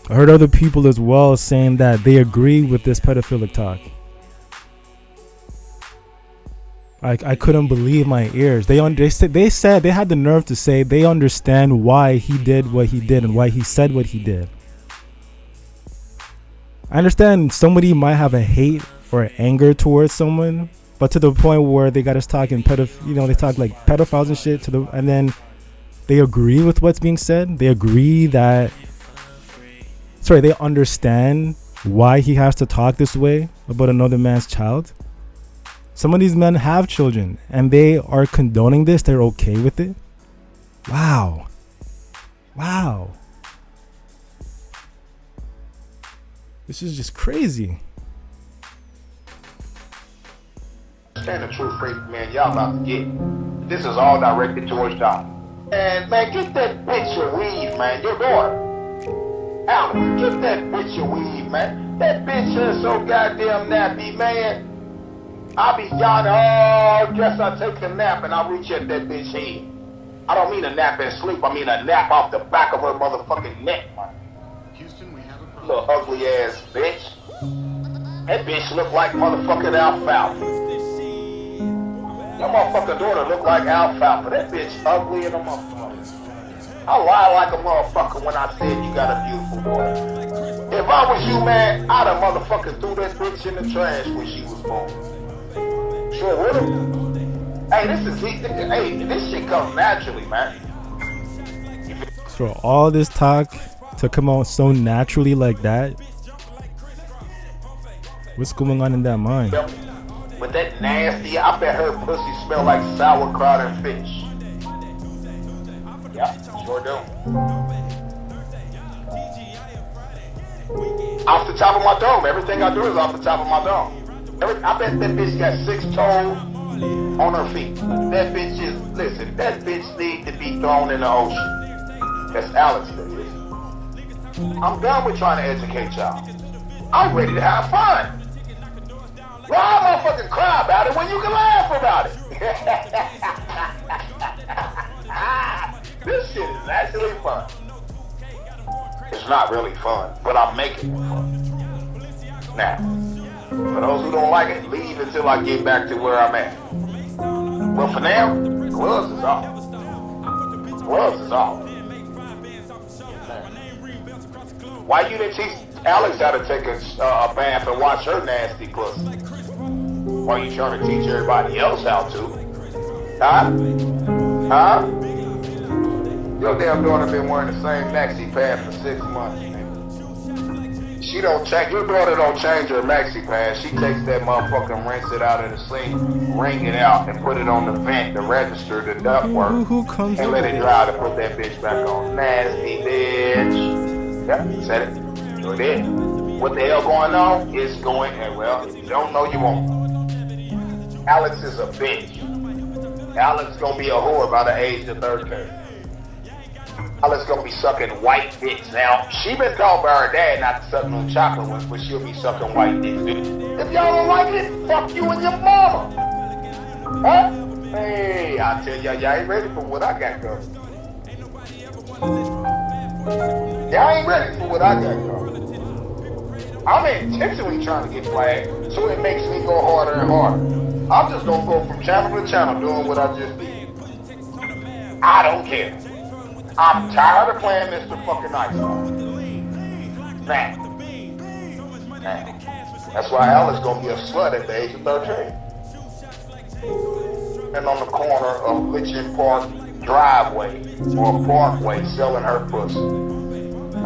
I heard other people as well saying that they agree with this pedophilic talk. I couldn't believe my ears. They said they had the nerve to say they understand why he did what he did and why he said what he did. I understand somebody might have a hate or anger towards someone, but to the point where they got us talking they talk like pedophiles and shit and then they agree with what's being said. They agree that they understand why he has to talk this way about another man's child. Some of these men have children and they are condoning this. They're okay with it. Wow. This is just crazy. Stand the truth, man. Y'all about to get. This is all directed towards y'all. And man, get that bitch your weave, man. Your daughter. Alex, get that bitch your weave, man. That bitch is so goddamn nappy, man. I'll be yawning, guess I take a nap and I'll reach at that bitch head. I don't mean a nap and sleep, I mean a nap off the back of her motherfucking neck, man. Houston, we have a problem. Little ugly ass bitch. That bitch look like motherfucking alfalfa. Your motherfucking daughter look like alfalfa. That bitch ugly in a motherfucker. I lie like a motherfucker when I said you got a beautiful daughter. If I was you, man, I'd have motherfucking threw that bitch in the trash when she was born. Sure would've. Hey, this shit comes naturally, man. For all this talk to come out so naturally like that, what's going on in that mind? With that nasty, I bet her pussy smell like sauerkraut and fish. Yeah, sure do. Off the top of my dome. Everything I do is off the top of my dome. I bet that bitch got 6 toes on her feet. That bitch that bitch needs to be thrown in the ocean. That's Alex, baby. I'm done with trying to educate y'all. I'm ready to have fun. Why motherfucking cry about it when you can laugh about it? This shit is actually fun. It's not really fun, but I'm making it fun. Now, for those who don't like it, leave until I get back to where I'm at. Well, for now, gloves is off. Gloves is off. Why you didn't teach Alex how to take a bath and wash her nasty pussy? Why you trying to teach everybody else how to? Huh? Your damn daughter been wearing the same maxi pad for 6 months, man. She don't change. Your daughter don't change her maxi pad. She takes that motherfucker, rinse it out of the sink, wring it out, and put it on the vent, the register, the ductwork, and let it dry to put that bitch back on. Nasty bitch. Yep, said it. Sure did. What the hell going on? It's going, and well, if you don't know, you won't. Alex is a bitch. Alex gonna be a whore by the age of 13. Alex gonna be sucking white dicks. Now, she been told by her dad not to suck no chocolate ones, but she'll be sucking white dicks. If y'all don't like it, fuck you and your mama. Huh? Hey, I tell y'all ain't ready for what I got going. Y'all ain't ready for what I got going. I'm intentionally trying to get flagged, so it makes me go harder and harder. I'm just gonna go from channel to channel doing what I just did. I don't care. I'm tired of playing Mr. Fucking Nice Guy. Now. That's why Alice gonna be a slut at the age of 13. And on the corner of Litchin Park driveway or Parkway selling her pussy.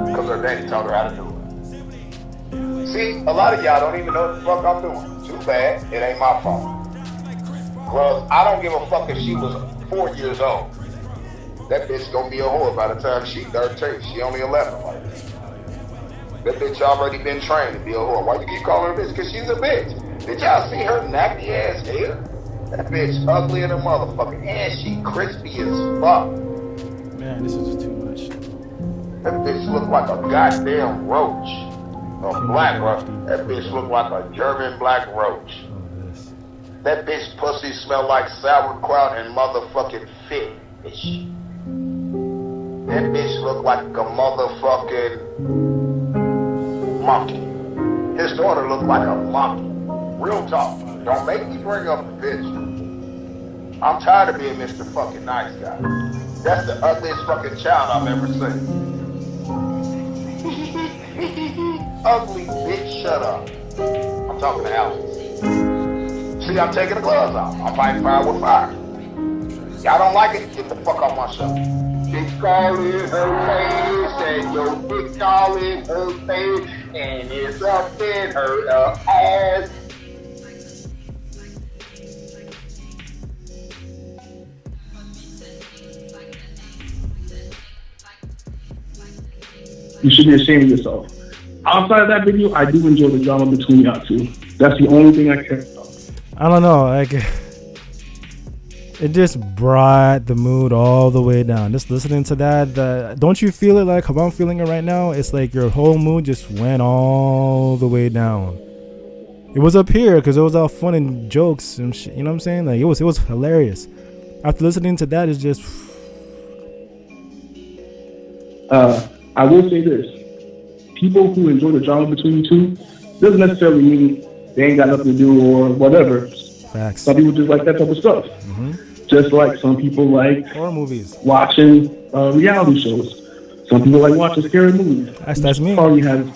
Because her daddy taught her how to do it. See, a lot of y'all don't even know what the fuck I'm doing. Too bad, it ain't my fault. Well, I don't give a fuck if she was 4 years old. That bitch gonna be a whore by the time she 13. She only 11. Like that bitch already been trained to be a whore. Why you keep calling her a bitch? Because she's a bitch. Did y'all see her nappy ass hair? That bitch ugly in a motherfucker. And she crispy as fuck. Man, this is just too much. That bitch look like a goddamn roach. A black roach. That bitch look like a German black roach. That bitch pussy smell like sauerkraut and motherfucking fish. That bitch look like a motherfucking monkey. His daughter look like a monkey. Real talk. Don't make me bring up the picture. I'm tired of being Mr. Fucking Nice Guy. That's the ugliest fucking child I've ever seen. Ugly bitch, shut up. I'm talking to Alex. See, I'm taking the gloves off. I'm fighting fire with fire. Y'all don't like it? Get the fuck off my show. Dick all in her face, and your dick all in her face, and it's up in her ass. You should be ashamed of yourself. Outside of that video, I do enjoy the drama between y'all two. That's the only thing I care about. I don't know, like it just brought the mood all the way down. Just listening to that, don't you feel it like how I'm feeling it right now? It's like your whole mood just went all the way down. It was up here because it was all fun and jokes and shit. You know what I'm saying? Like it was hilarious. After listening to that, it's just. I will say this: people who enjoy the drama between you two doesn't necessarily mean they ain't got nothing to do or whatever. Facts. Some people just like that type of stuff. Mm-hmm. Just like some people like horror movies, watching reality shows. Some people like watching scary movies. That's me. Probably has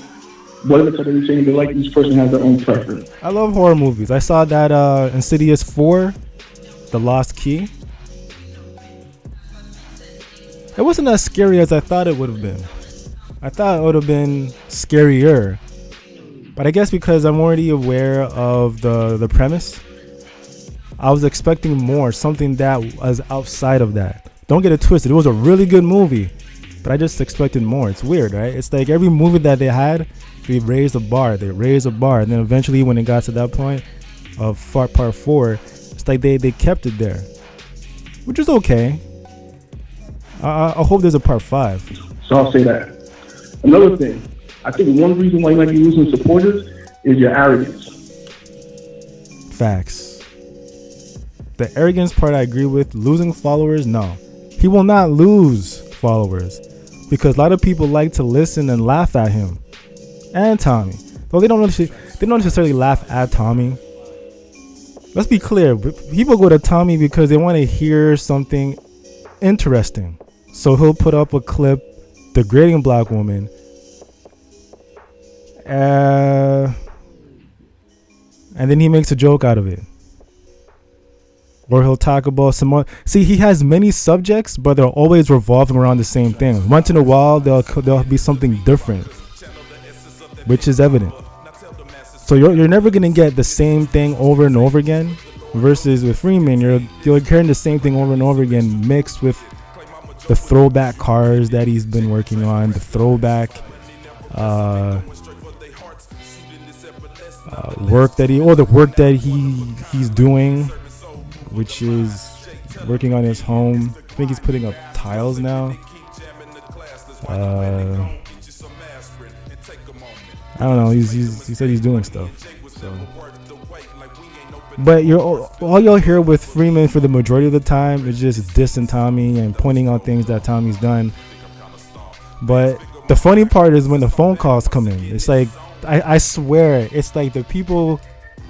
whatever type of thing they like. Each person has their own preference. I love horror movies. I saw that Insidious 4, The Lost Key. It wasn't as scary as I thought it would have been. I thought it would have been scarier. But I guess because I'm already aware of the premise, I was expecting more, something that was outside of that. Don't get it twisted. It was a really good movie, but I just expected more. It's weird, right? It's like every movie that they had, they raised a bar. And then eventually when it got to that point of part 4, it's like they kept it there, which is okay. I hope there's a part 5. So I'll say that. Another thing, I think one reason why you might be losing supporters is your arrogance. Facts. The arrogance part I agree with. Losing followers, no. He will not lose followers because a lot of people like to listen and laugh at him and Tommy. Though they don't necessarily laugh at Tommy. Let's be clear. People go to Tommy because they want to hear something interesting. So he'll put up a clip degrading black woman. And then he makes a joke out of it. Or he'll talk about some more. See, he has many subjects, but they're always revolving around the same thing. Once in a while, there'll be something different, which is evident. So you're never gonna get the same thing over and over again. Versus with Freeman, you're hearing the same thing over and over again, mixed with the throwback cars that he's been working on, the throwback work that he's doing, which is working on his home. I think he's putting up tiles now. I don't know. He said he's doing stuff. So, but all you'll hear with Freeman for the majority of the time is just dissing Tommy and pointing out things that Tommy's done. But the funny part is when the phone calls come in. It's like I swear, it's like the people.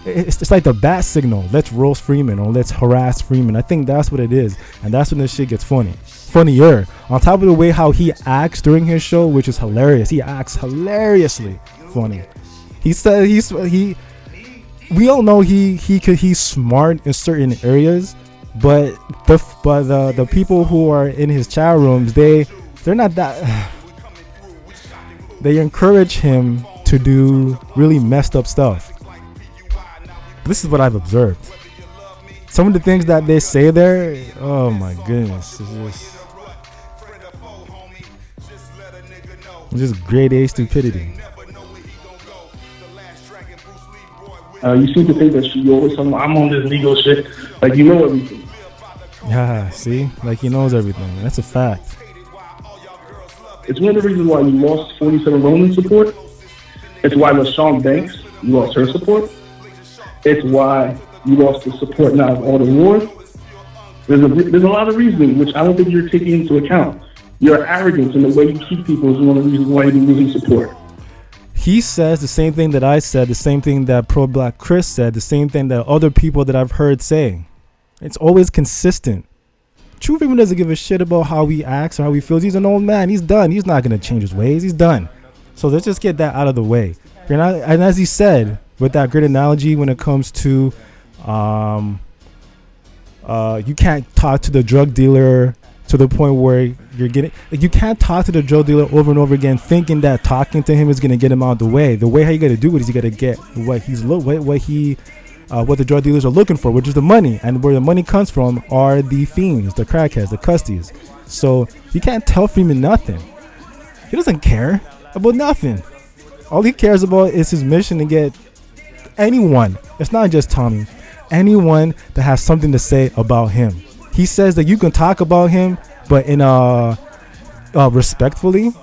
It's like the bat signal. Let's roast Freeman or let's harass Freeman. I think that's what it is, and that's when this shit gets funnier. On top of the way how he acts during his show, which is hilarious. He acts hilariously funny. He said we all know he's smart in certain areas, but the people who are in his chat rooms, they're not that. They encourage him to do really messed up stuff. This is what I've observed. Some of the things that they say there, oh my goodness, it's just grade A stupidity. You seem to think that you always talking about, I'm on this legal shit. Like, you know everything. Yeah, see? Like, he knows everything. That's a fact. It's one of the reasons why you lost 47 Roman support. It's why LaShawn Banks, you lost her support. It's why you lost the support now of Alden Ward. There's a lot of reasons which I don't think you're taking into account. Your arrogance and the way you keep people is one of the reasons why you're losing support. He says the same thing that I said, the same thing that Pro Black Chris said, the same thing that other people that I've heard say. It's always consistent. True Freeman doesn't give a shit about how he acts or how he feels. He's an old man. He's done. He's not going to change his ways. He's done. So let's just get that out of the way. And as he said, with that great analogy when it comes to you can't talk to the drug dealer to the point where you're getting, like, you can't talk to the drug dealer over and over again thinking that talking to him is going to get him out of the way. The way how you got to do it is you got to get what the drug dealers are looking for, which is the money, and where the money comes from are the fiends, the crackheads, the custies. So you can't tell Freeman nothing. He doesn't care about nothing. All he cares about is his mission to get anyone, it's not just Tommy, anyone that has something to say about him. He says that you can talk about him, but in respectfully.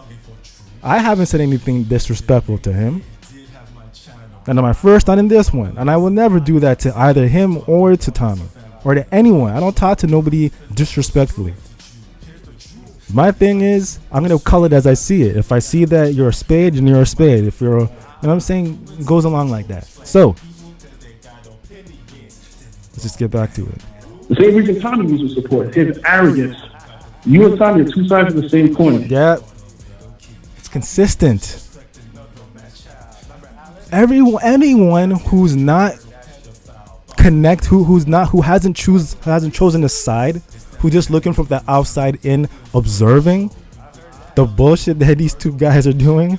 I haven't said anything disrespectful to him, and on my first, not in this one, and I will never do that to either him or to Tommy or to anyone. I don't talk to nobody disrespectfully. My thing is, I'm gonna call it as I see it. If I see that you're a spade, then you're a spade. If you're, you know what I'm saying, it goes along like that. So let's just get back to it. The same reason Tommy loses support, his arrogance. You and Tommy are two sides of the same coin. Yeah, it's consistent. Anyone who's not who hasn't chosen a side, who just looking from the outside in, observing the bullshit that these two guys are doing,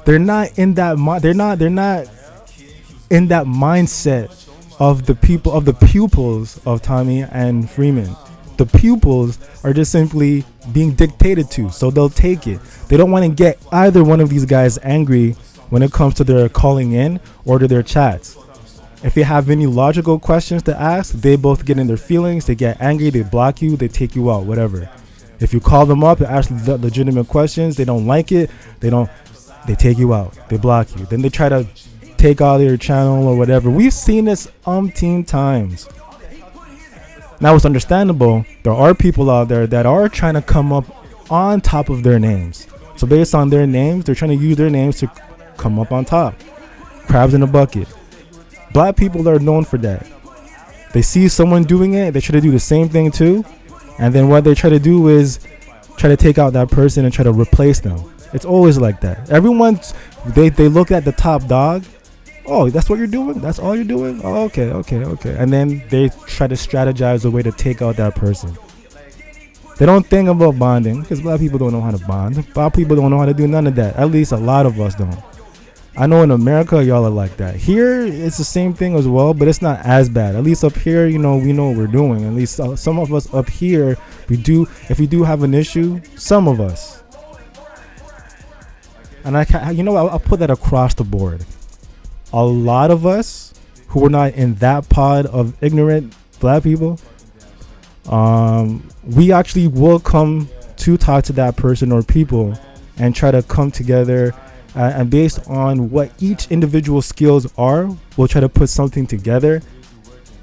they're not in that mindset of the people, of the pupils of Tommy and Freeman. The pupils are just simply being dictated to, so they'll take it. They don't want to get either one of these guys angry when it comes to their calling in or to their chats. If they have any logical questions to ask, they both get in their feelings, they get angry, they block you, they take you out, whatever. If you call them up and ask legitimate questions, they don't like it, they take you out, they block you. Then they try to take out your channel or whatever. We've seen this umpteen times. Now it's understandable, there are people out there that are trying to come up on top of their names. So based on their names, they're trying to use their names to come up on top. Crabs in a bucket. Black people are known for that. They see someone doing it, they try to do the same thing too, and then what they try to do is try to take out that person and try to replace them. It's always like that. They look at the top dog. Oh, that's what you're doing? That's all you're doing? Oh, okay. And then they try to strategize a way to take out that person. They don't think about bonding, because black people don't know how to bond. Black people don't know how to do none of that. At least a lot of us don't. I know in America, y'all are like that. Here, it's the same thing as well, but it's not as bad. At least up here, we know what we're doing. At least some of us up here, if we do have an issue, some of us. And I'll put that across the board. A lot of us who are not in that pod of ignorant black people, we actually will come to talk to that person or people and try to come together, and based on what each individual skills are, we'll try to put something together,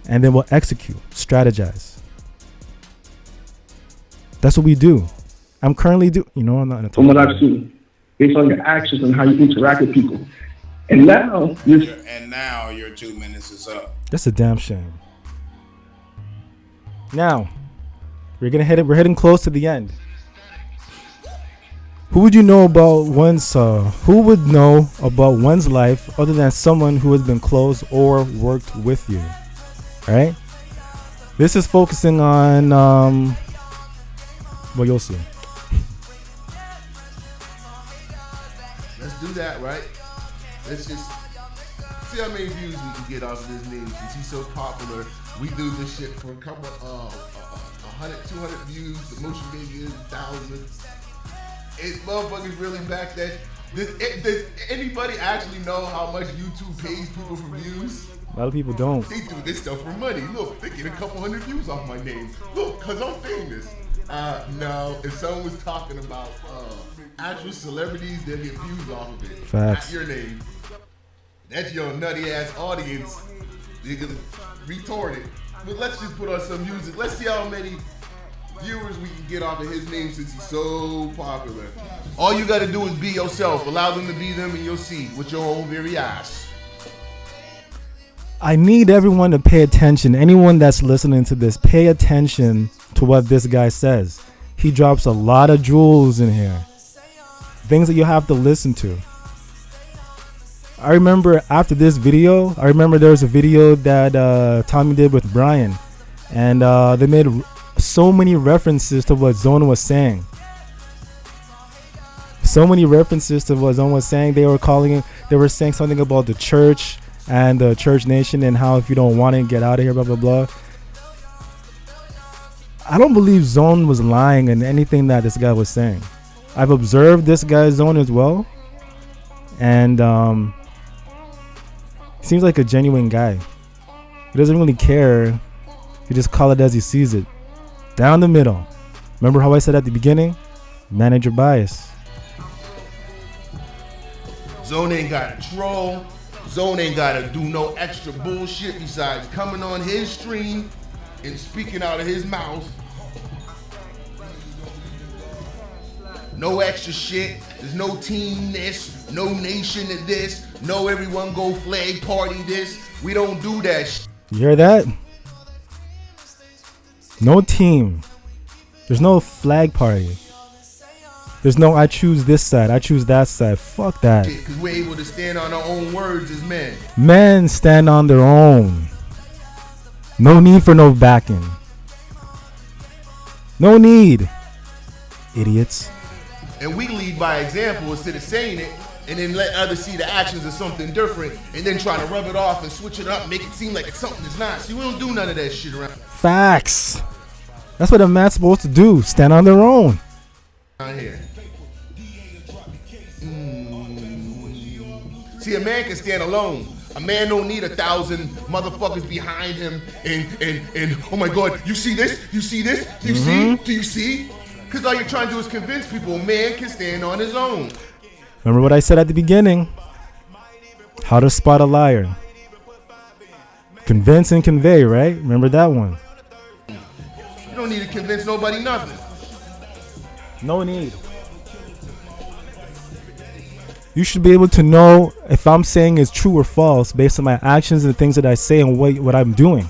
and then we'll execute, strategize. That's what we do. I'm currently I'm not in a from what I've seen, based on your actions and how you interact with people. And now your 2 minutes is up. That's a damn shame. Now, we're heading close to the end. Who would know about one's life other than someone who has been close or worked with you? All right? This is focusing on well, you'll see. Let's do that, right? Let's just see how many views we can get off of this name since he's so popular. We do this shit for a couple 100, 200 views. The motion baby is 1,000. Is motherfuckers really back that? Does anybody actually know how much YouTube pays people for views? A lot of people don't. They do this stuff for money. Look, they get a couple hundred views off my name. Look, cause I'm famous. No, if someone was talking about actual celebrities, they'll get views off of it. Facts. Not your name. That's your nutty ass audience. You can retort it. But let's just put on some music. Let's see how many viewers we can get off of his name since he's so popular. All you gotta do is be yourself. Allow them to be them and you'll see with your own very eyes. I need everyone to pay attention. Anyone that's listening to this, pay attention to what this guy says. He drops a lot of jewels in here. Things that you have to listen to. I remember after this video, there was a video that Tommy did with Brian. And they made so many references to what Zone was saying. So many references to what Zone was saying. They were saying something about the church and the church nation and how if you don't want it, get out of here, blah, blah, blah. I don't believe Zone was lying in anything that this guy was saying. I've observed this guy's Zone as well. And seems like a genuine guy. He doesn't really care. He just call it as he sees it. Down the middle. Remember how I said at the beginning? Manage your bias. Zone ain't got to troll. Zone ain't got to do no extra bullshit besides coming on his stream and speaking out of his mouth. No extra shit. There's no team this, no nation of this, no everyone go flag party this. We don't do that shit. You hear that? No team. There's no flag party. There's no I choose this side, I choose that side. Fuck that. Because we're able to stand on our own words as men. Men stand on their own. No need for no backing. No need. Idiots. And we lead by example instead of saying it and then let others see the actions of something different and then trying to rub it off and switch it up, make it seem like it's something that's not. See, we don't do none of that shit around. Facts. That's what a man's supposed to do. Stand on their own. Here. See, a man can stand alone. A man don't need 1,000 motherfuckers behind him and oh my God, you see this? You see this? Do you see? Do you see? Because all you're trying to do is convince people a man can stand on his own. Remember what I said at the beginning? How to spot a liar. Convince and convey, right? Remember that one. You don't need to convince nobody nothing. No need. You should be able to know if I'm saying is true or false based on my actions and the things that I say and what I'm doing.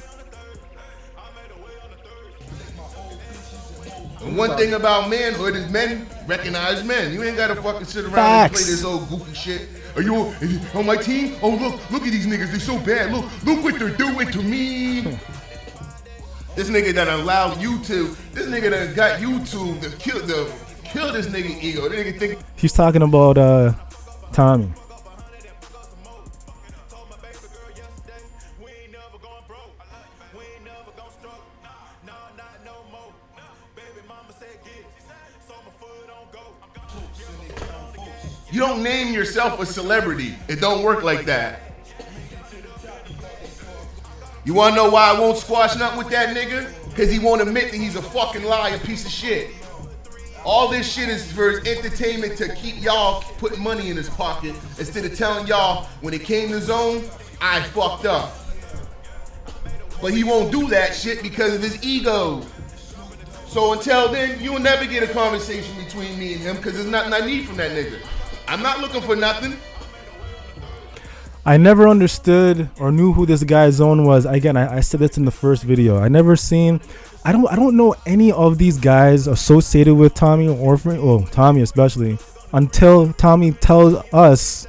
And one thing about manhood is men recognize men. You ain't gotta fucking sit around Facts. and play this old goofy shit. Are you on my team? Oh look at these niggas, they're so bad. Look what they're doing to me. This nigga that allowed YouTube, this nigga that got YouTube to kill this nigga ego. This nigga think He's talking about Tommy. you don't name yourself a celebrity. It don't work like that. You wanna know why I won't squash nothing with that nigga? because he won't admit that he's a fucking liar, piece of shit. All this shit is for his entertainment to keep y'all putting money in his pocket instead of telling y'all when it came to zone, I fucked up. But he won't do that shit because of his ego. So until then, you will never get a conversation between me and him because there's nothing I need from that nigga. I'm not looking for nothing. I never understood or knew who this guy Zone was. Again, I said this in the first video. I don't know any of these guys associated with Tommy or Tommy especially until Tommy tells us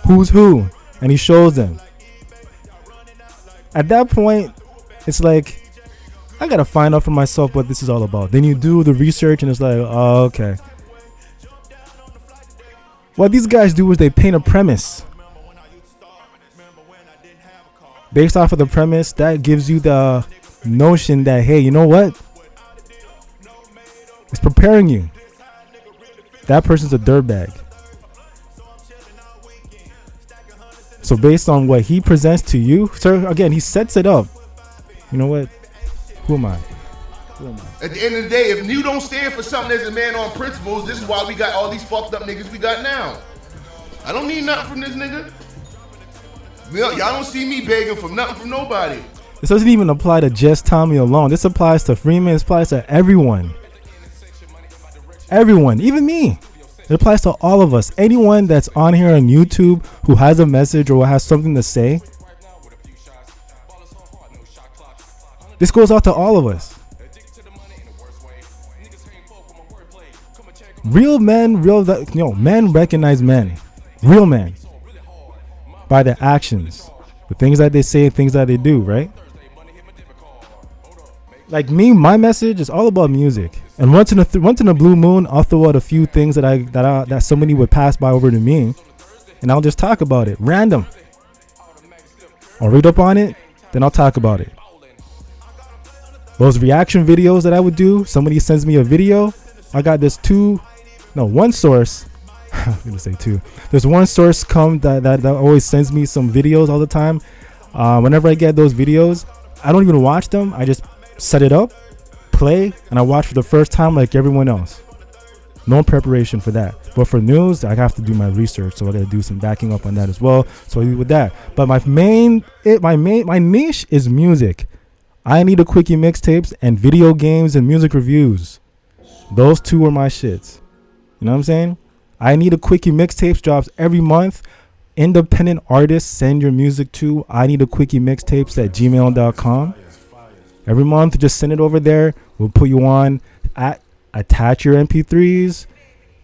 who's who and he shows them. At that point, it's like I gotta find out for myself what this is all about. Then you do the research and it's like, oh, okay. What these guys do is they paint a premise. Based off of the premise, that gives you the notion that, hey, you know what? It's preparing you. That person's a dirtbag. So based on what he presents to you, sir, again, he sets it up. You know what? Who am I? At the end of the day, if you don't stand for something as a man on principles, this is why we got all these fucked up niggas we got now. I don't need nothing from this nigga. Y'all don't see me begging for nothing from nobody. This doesn't even apply to just Tommy alone. This applies to Freeman. It applies to everyone. Everyone, even me. It applies to all of us. Anyone that's on here on YouTube who has a message or has something to say. This goes out to all of us. Real men, men recognize men. Real men. By their actions. The things that they say, things that they do, right? Like me, my message is all about music. And once in a blue moon, I'll throw out a few things that somebody would pass by over to me, and I'll just talk about it, random. I'll read up on it, then I'll talk about it. Those reaction videos that I would do, somebody sends me a video, I got this one source. I'm gonna say two. There's one source that always sends me some videos all the time. Whenever I get those videos, I don't even watch them. I just set it up, play, and I watch for the first time like everyone else. No preparation for that. But for news, I have to do my research, so I gotta do some backing up on that as well. So I do with that. But my niche is music. I need a quickie mixtapes and video games and music reviews. Those two are my shits. You know what I'm saying? I need a quickie mixtapes drops every month. Independent artists send your music to I need a quickie mixtapes at gmail.com. Every month, just send it over there. We'll put you on. Attach your MP3s.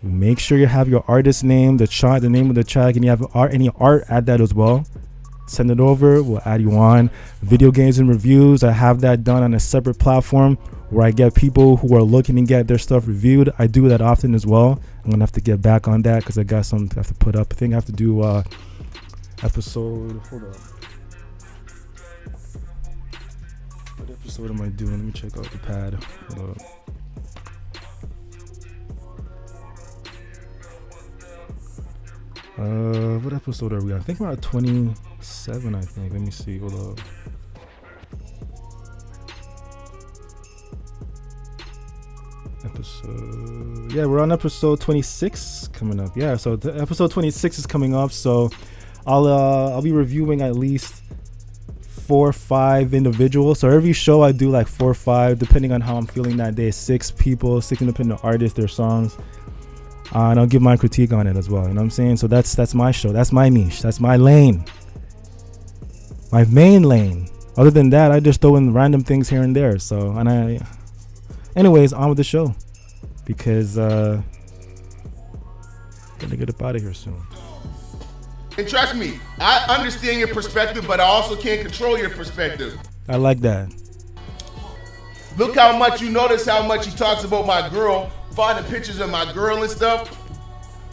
Make sure you have your artist name, the name of the track, and you have any art, add that as well. Send it over. We'll add you on. Video games and reviews. I have that done on a separate platform where I get people who are looking to get their stuff reviewed. I do that often as well. I'm gonna have to get back on that because I got something I have to put up. I think I have to do episode. Hold on. What episode am I doing? Let me check out the pad. Hold up. What episode are we on? I think we're at 27. I think. Let me see. Hold up. Yeah, we're on episode 26 coming up. Yeah, so the episode 26 is coming up, so I'll be reviewing at least 4 or 5 individuals. So every show I do like 4 or 5 depending on how I'm feeling that day. 6 independent artists, their songs, and I'll give my critique on it as well. You know what I'm saying? So that's my show. That's my niche. That's my lane. My main lane. Other than that, I just throw in random things here and there. So anyways, on with the show because gonna get up out of here soon. And trust me, I understand your perspective, but I also can't control your perspective. I like that. Look how much you notice how much he talks about my girl, finding pictures of my girl and stuff.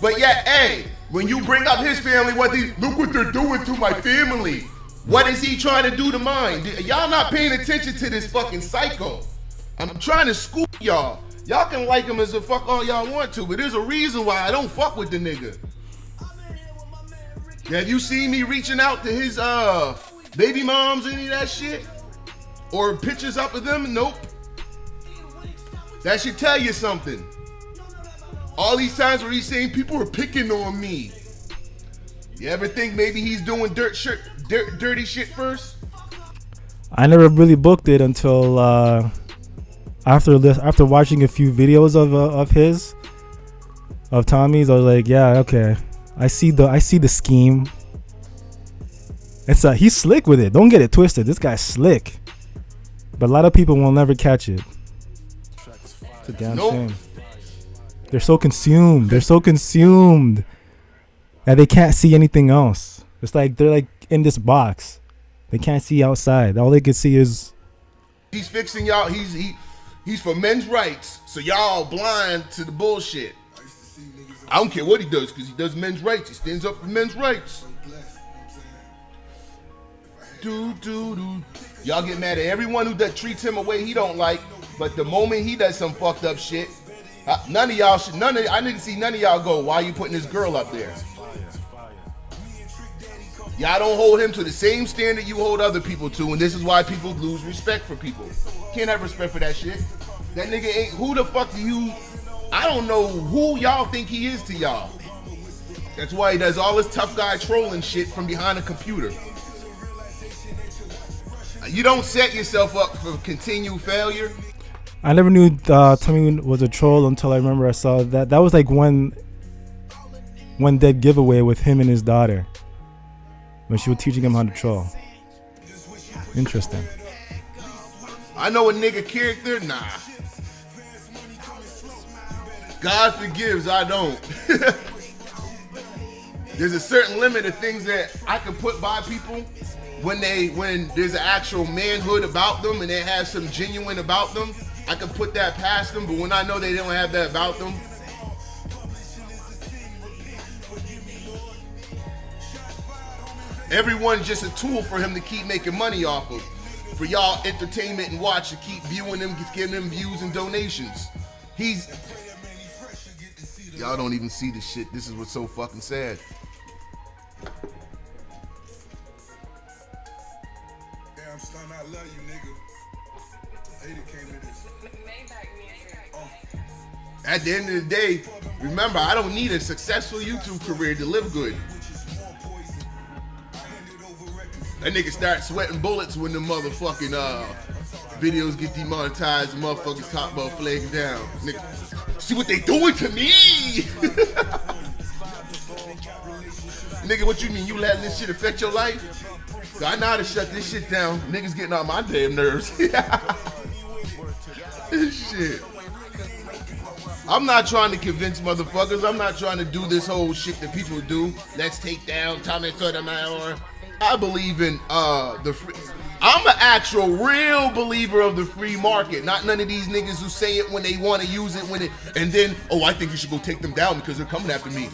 But yet, hey, when you bring up his family, look what they're doing to my family. What is he trying to do to mine? Y'all not paying attention to this fucking psycho. I'm trying to school y'all. Y'all can like him as the fuck all y'all want to, but there's a reason why I don't fuck with the nigga. Have you seen me reaching out to his baby moms, any of that shit? or pictures up of them? Nope. That should tell you something. All these times where he's saying people are picking on me. You ever think maybe he's doing dirty shit first? I never really booked it until after watching a few videos of Tommy's. I was like, yeah, okay. I see the scheme. It's he's slick with it. Don't get it twisted. This guy's slick. But a lot of people will never catch it. It's a damn shame. They're so consumed. And they can't see anything else. It's like they're like in this box. They can't see outside. All they can see is. He's fixing y'all. He's for men's rights. So y'all blind to the bullshit. I don't care what he does because he does men's rights. He stands up for men's rights. Y'all get mad at everyone who treats him a way he don't like. But the moment he does some fucked up shit, none of y'all should. I didn't see none of y'all go. Why are you putting this girl up there? Y'all don't hold him to the same standard you hold other people to, and this is why people lose respect for people. Can't have respect for that shit. That nigga ain't. Who the fuck do you? I don't know who y'all think he is to y'all. That's why he does all this tough guy trolling shit from behind a computer. You don't set yourself up for continued failure. I never knew Tommy was a troll until I remember I saw that. That was like one dead giveaway with him and his daughter when she was teaching him how to troll. Interesting. I know a nigga character. Nah. God forgives. I don't. There's a certain limit of things that I can put by people when there's an actual manhood about them and they have some genuine about them. I can put that past them, but when I know they don't have that about them, everyone's just a tool for him to keep making money off of. For y'all entertainment and watch to keep viewing them, getting them views and donations. Y'all don't even see this shit. This is what's so fucking sad. Damn son, I love you, nigga. Ada came to this. At the end of the day, remember, I don't need a successful YouTube career to live good. That nigga start sweating bullets when the motherfucking videos get demonetized and motherfuckers talk about flagging down. Nigga, see what they doing to me? Nigga, what you mean? You letting this shit affect your life? I know how to shut this shit down. Niggas getting on my damn nerves. Shit. I'm not trying to convince motherfuckers. I'm not trying to do this whole shit that people do. Let's take down Tommy Sotomayor. I believe in the free. I'm an actual real believer of the free market. Not none of these niggas who say it when they want to use it and then, oh, I think you should go take them down because they're coming after me.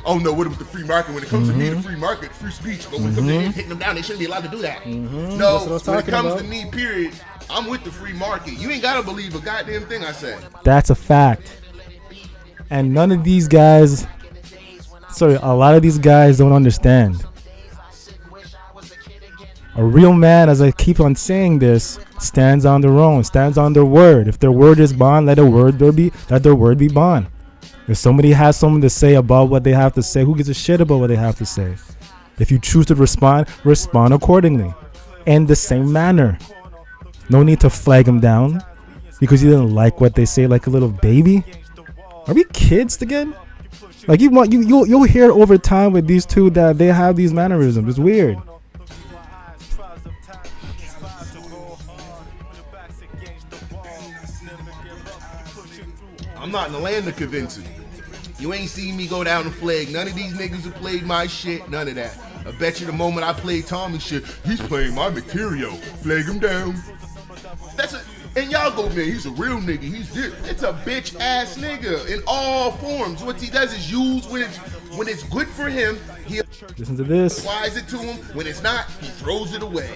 Oh no, what about the free market? When it comes to me, the free market, free speech. But when it comes to them taking them down, they shouldn't be allowed to do that. No, when it comes to me, period, I'm with the free market. You ain't gotta believe a goddamn thing I say. That's a fact. And none of these guys, a lot of these guys don't understand. A real man, as I keep on saying this, stands on their own, stands on their word. If their word is bond, let their word be bond. If somebody has something to say about what they have to say, who gives a shit about what they have to say? If you choose to respond accordingly. In the same manner. No need to flag them down because you didn't like what they say like a little baby. Are we kids again? Like you'll hear over time with these two that they have these mannerisms. It's weird. I'm not in the land of convincing. You ain't seen me go down and flag none of these niggas who played my shit, none of that. I bet you the moment I play Tommy shit, he's playing my material. Flag him down. And y'all go, man, he's a real nigga. It's a bitch ass nigga in all forms. What he does is use when it's good for him, he listen to this. Applies it to him. When it's not, he throws it away.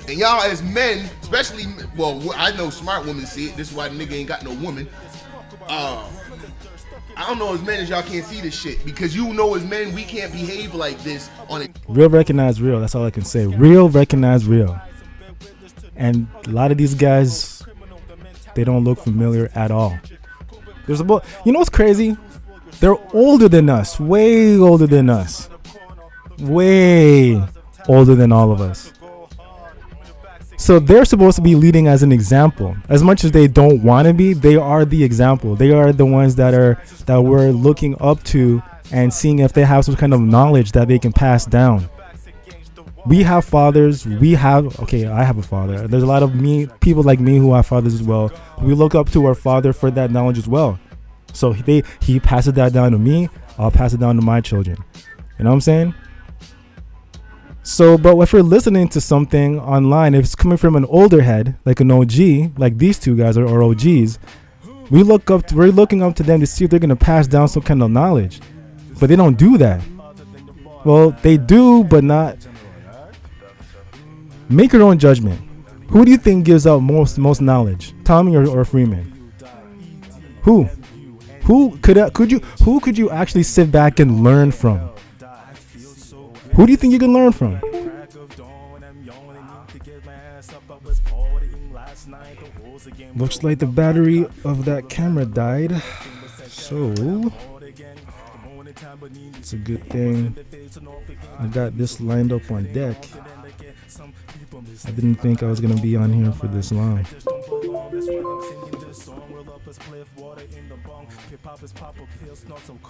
And y'all as men, especially, well, I know smart women see it. This is why the nigga ain't got no woman. I don't know as men as y'all can't see this shit because you know as men we can't behave like this on it. Real recognize real. That's all I can say. Real recognize real. And a lot of these guys, they don't look familiar at all. There's about, you know what's crazy? They're older than us, way older than us, way older than all of us. So they're supposed to be leading as an example. As much as they don't want to be, they are the example. They are the ones that we're looking up to and seeing if they have some kind of knowledge that they can pass down. We have fathers. I have a father. There's a lot of people like me who have fathers as well. We look up to our father for that knowledge as well. So he passes that down to me. I'll pass it down to my children. You know what I'm saying? So, but if we're listening to something online, if it's coming from an older head, like an OG, like these two guys are OGs, we're looking up to them to see if they're gonna pass down some kind of knowledge. But they don't do that. Well, they do, but not. Make your own judgment. Who do you think gives out most knowledge, Tommy or Freeman? Who could you actually sit back and learn from? Who do you think you can learn from? Looks like the battery of that camera died. So it's a good thing I got this lined up on deck. I didn't think I was gonna be on here for this long.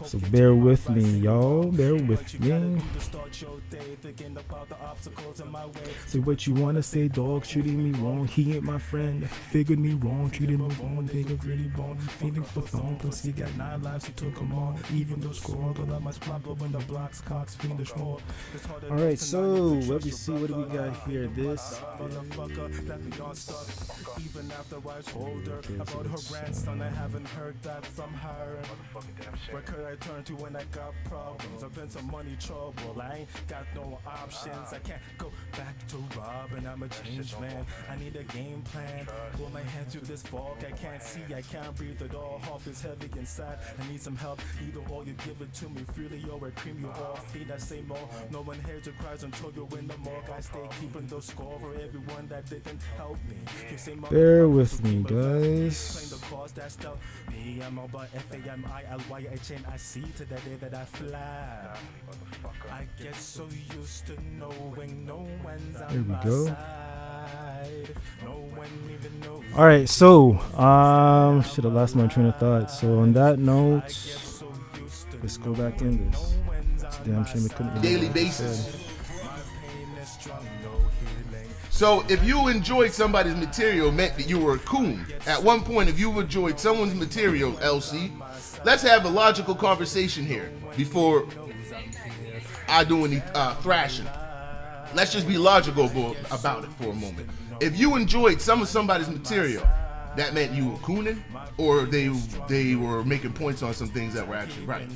So bear with me, y'all. Bear with me. Say what you wanna say, dog. Treating me wrong. He ain't my friend. Figured me wrong. Treated me wrong. Think of really wrong. Feeling for phone. Plus he got 9 lives. He took them all. Even though score. But I must pop up when the blocks, cocks, fiendish more. Alright, so let me see. What do we got here? This. Even after I told her about her grandson, I haven't heard that from her. Where could I turn to when I got problems? I've been some money trouble. I ain't got no options. I can't go back to robbing. I'm a changed man. I need a game plan. Pull my head through this fog. I can't see. I can't breathe at all. Half is heavy inside. I need some help. Either or you give it to me freely or I cream you off. Feed I say more. No one hears your cries until you're in the morgue. I stay keeping the score for everyone that didn't help me. You say bear with me, guys. I'm about FAMILYHN. To the day that I fly. I get so used to knowing no one's on my side. No one even knows. All right, so should have lost my train of thought. So on that note, let's go back in this. It's a damn shame it couldn't daily basis. So if you enjoyed somebody's material, meant that you were a coon. At one point, if you enjoyed someone's material, LC, let's have a logical conversation here before I do any thrashing. Let's just be logical about it for a moment. If you enjoyed somebody's material, that meant you were cooning, or they were making points on some things that were actually right.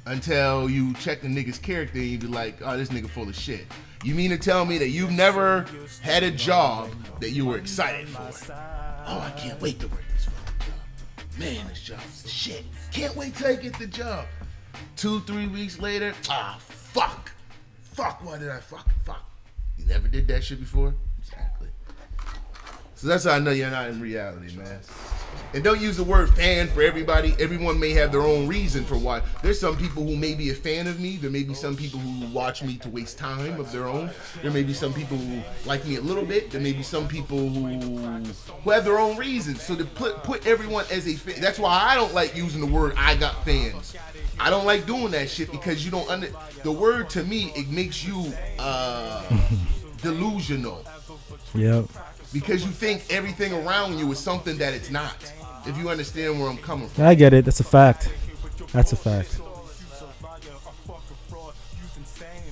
Until you check the nigga's character and you be like, oh, this nigga full of shit. You mean to tell me that you've never had a job that you were excited for? Oh, I can't wait to work this fucking job. Man, this job is shit. Can't wait till I get the job. 2-3 weeks later, fuck. Fuck, why did I fuck? You never did that shit before? Exactly. So that's how I know you're not in reality, man. And don't use the word fan for everybody. Everyone may have their own reason for why. There's some people who may be a fan of me. There may be some people who watch me to waste time of their own. There may be some people who like me a little bit. There may be some people who have their own reasons. So to put everyone as a fan, that's why I don't like using the word I got fans. I don't like doing that shit because you don't the word to me, it makes you delusional. Yep. Because you think everything around you is something that it's not. If you understand where I'm coming from. I get it. That's a fact. That's a fact.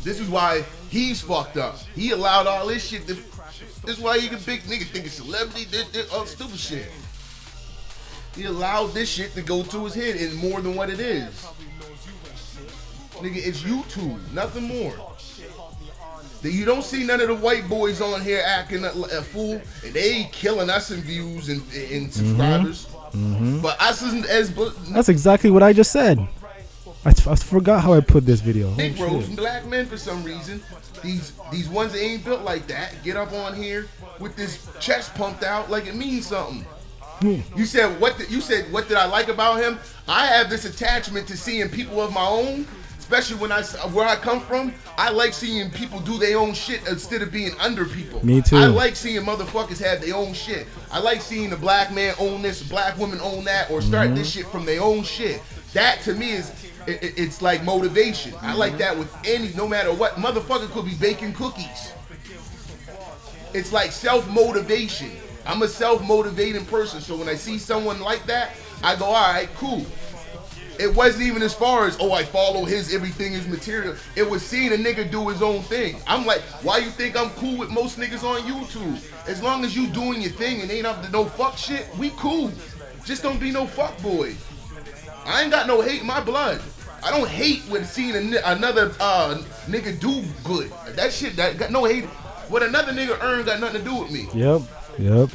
This is why he's fucked up. He allowed all this shit to. This is why you can big nigga think it's celebrity, this all stupid shit. He allowed this shit to go to his head and more than what it is. Nigga, it's YouTube, nothing more. You don't see none of the white boys on here acting a fool, and they killing us in views and subscribers. Mm-hmm. But us as that's exactly what I just said. I forgot how I put this video. Negroes and black men for some reason. These ones that ain't built like that get up on here with this chest pumped out like it means something. You said what did I like about him? I have this attachment to seeing people of my own, especially where I come from. I like seeing people do their own shit instead of being under people. Me too. I like seeing motherfuckers have their own shit. I like seeing a black man own this, a black woman own that, or start this shit from their own shit. That to me is it's like motivation. I like that with no matter what. Motherfucker could be baking cookies. It's like self-motivation. I'm a self-motivating person, so when I see someone like that, I go, all right, cool. It wasn't even as far as, I follow his, everything is material. It was seeing a nigga do his own thing. I'm like, why you think I'm cool with most niggas on YouTube? As long as you doing your thing and ain't up to no fuck shit, we cool. Just don't be no fuck boy. I ain't got no hate in my blood. I don't hate when seeing another nigga do good. That shit, that got no hate. What another nigga earn got nothing to do with me. Yep.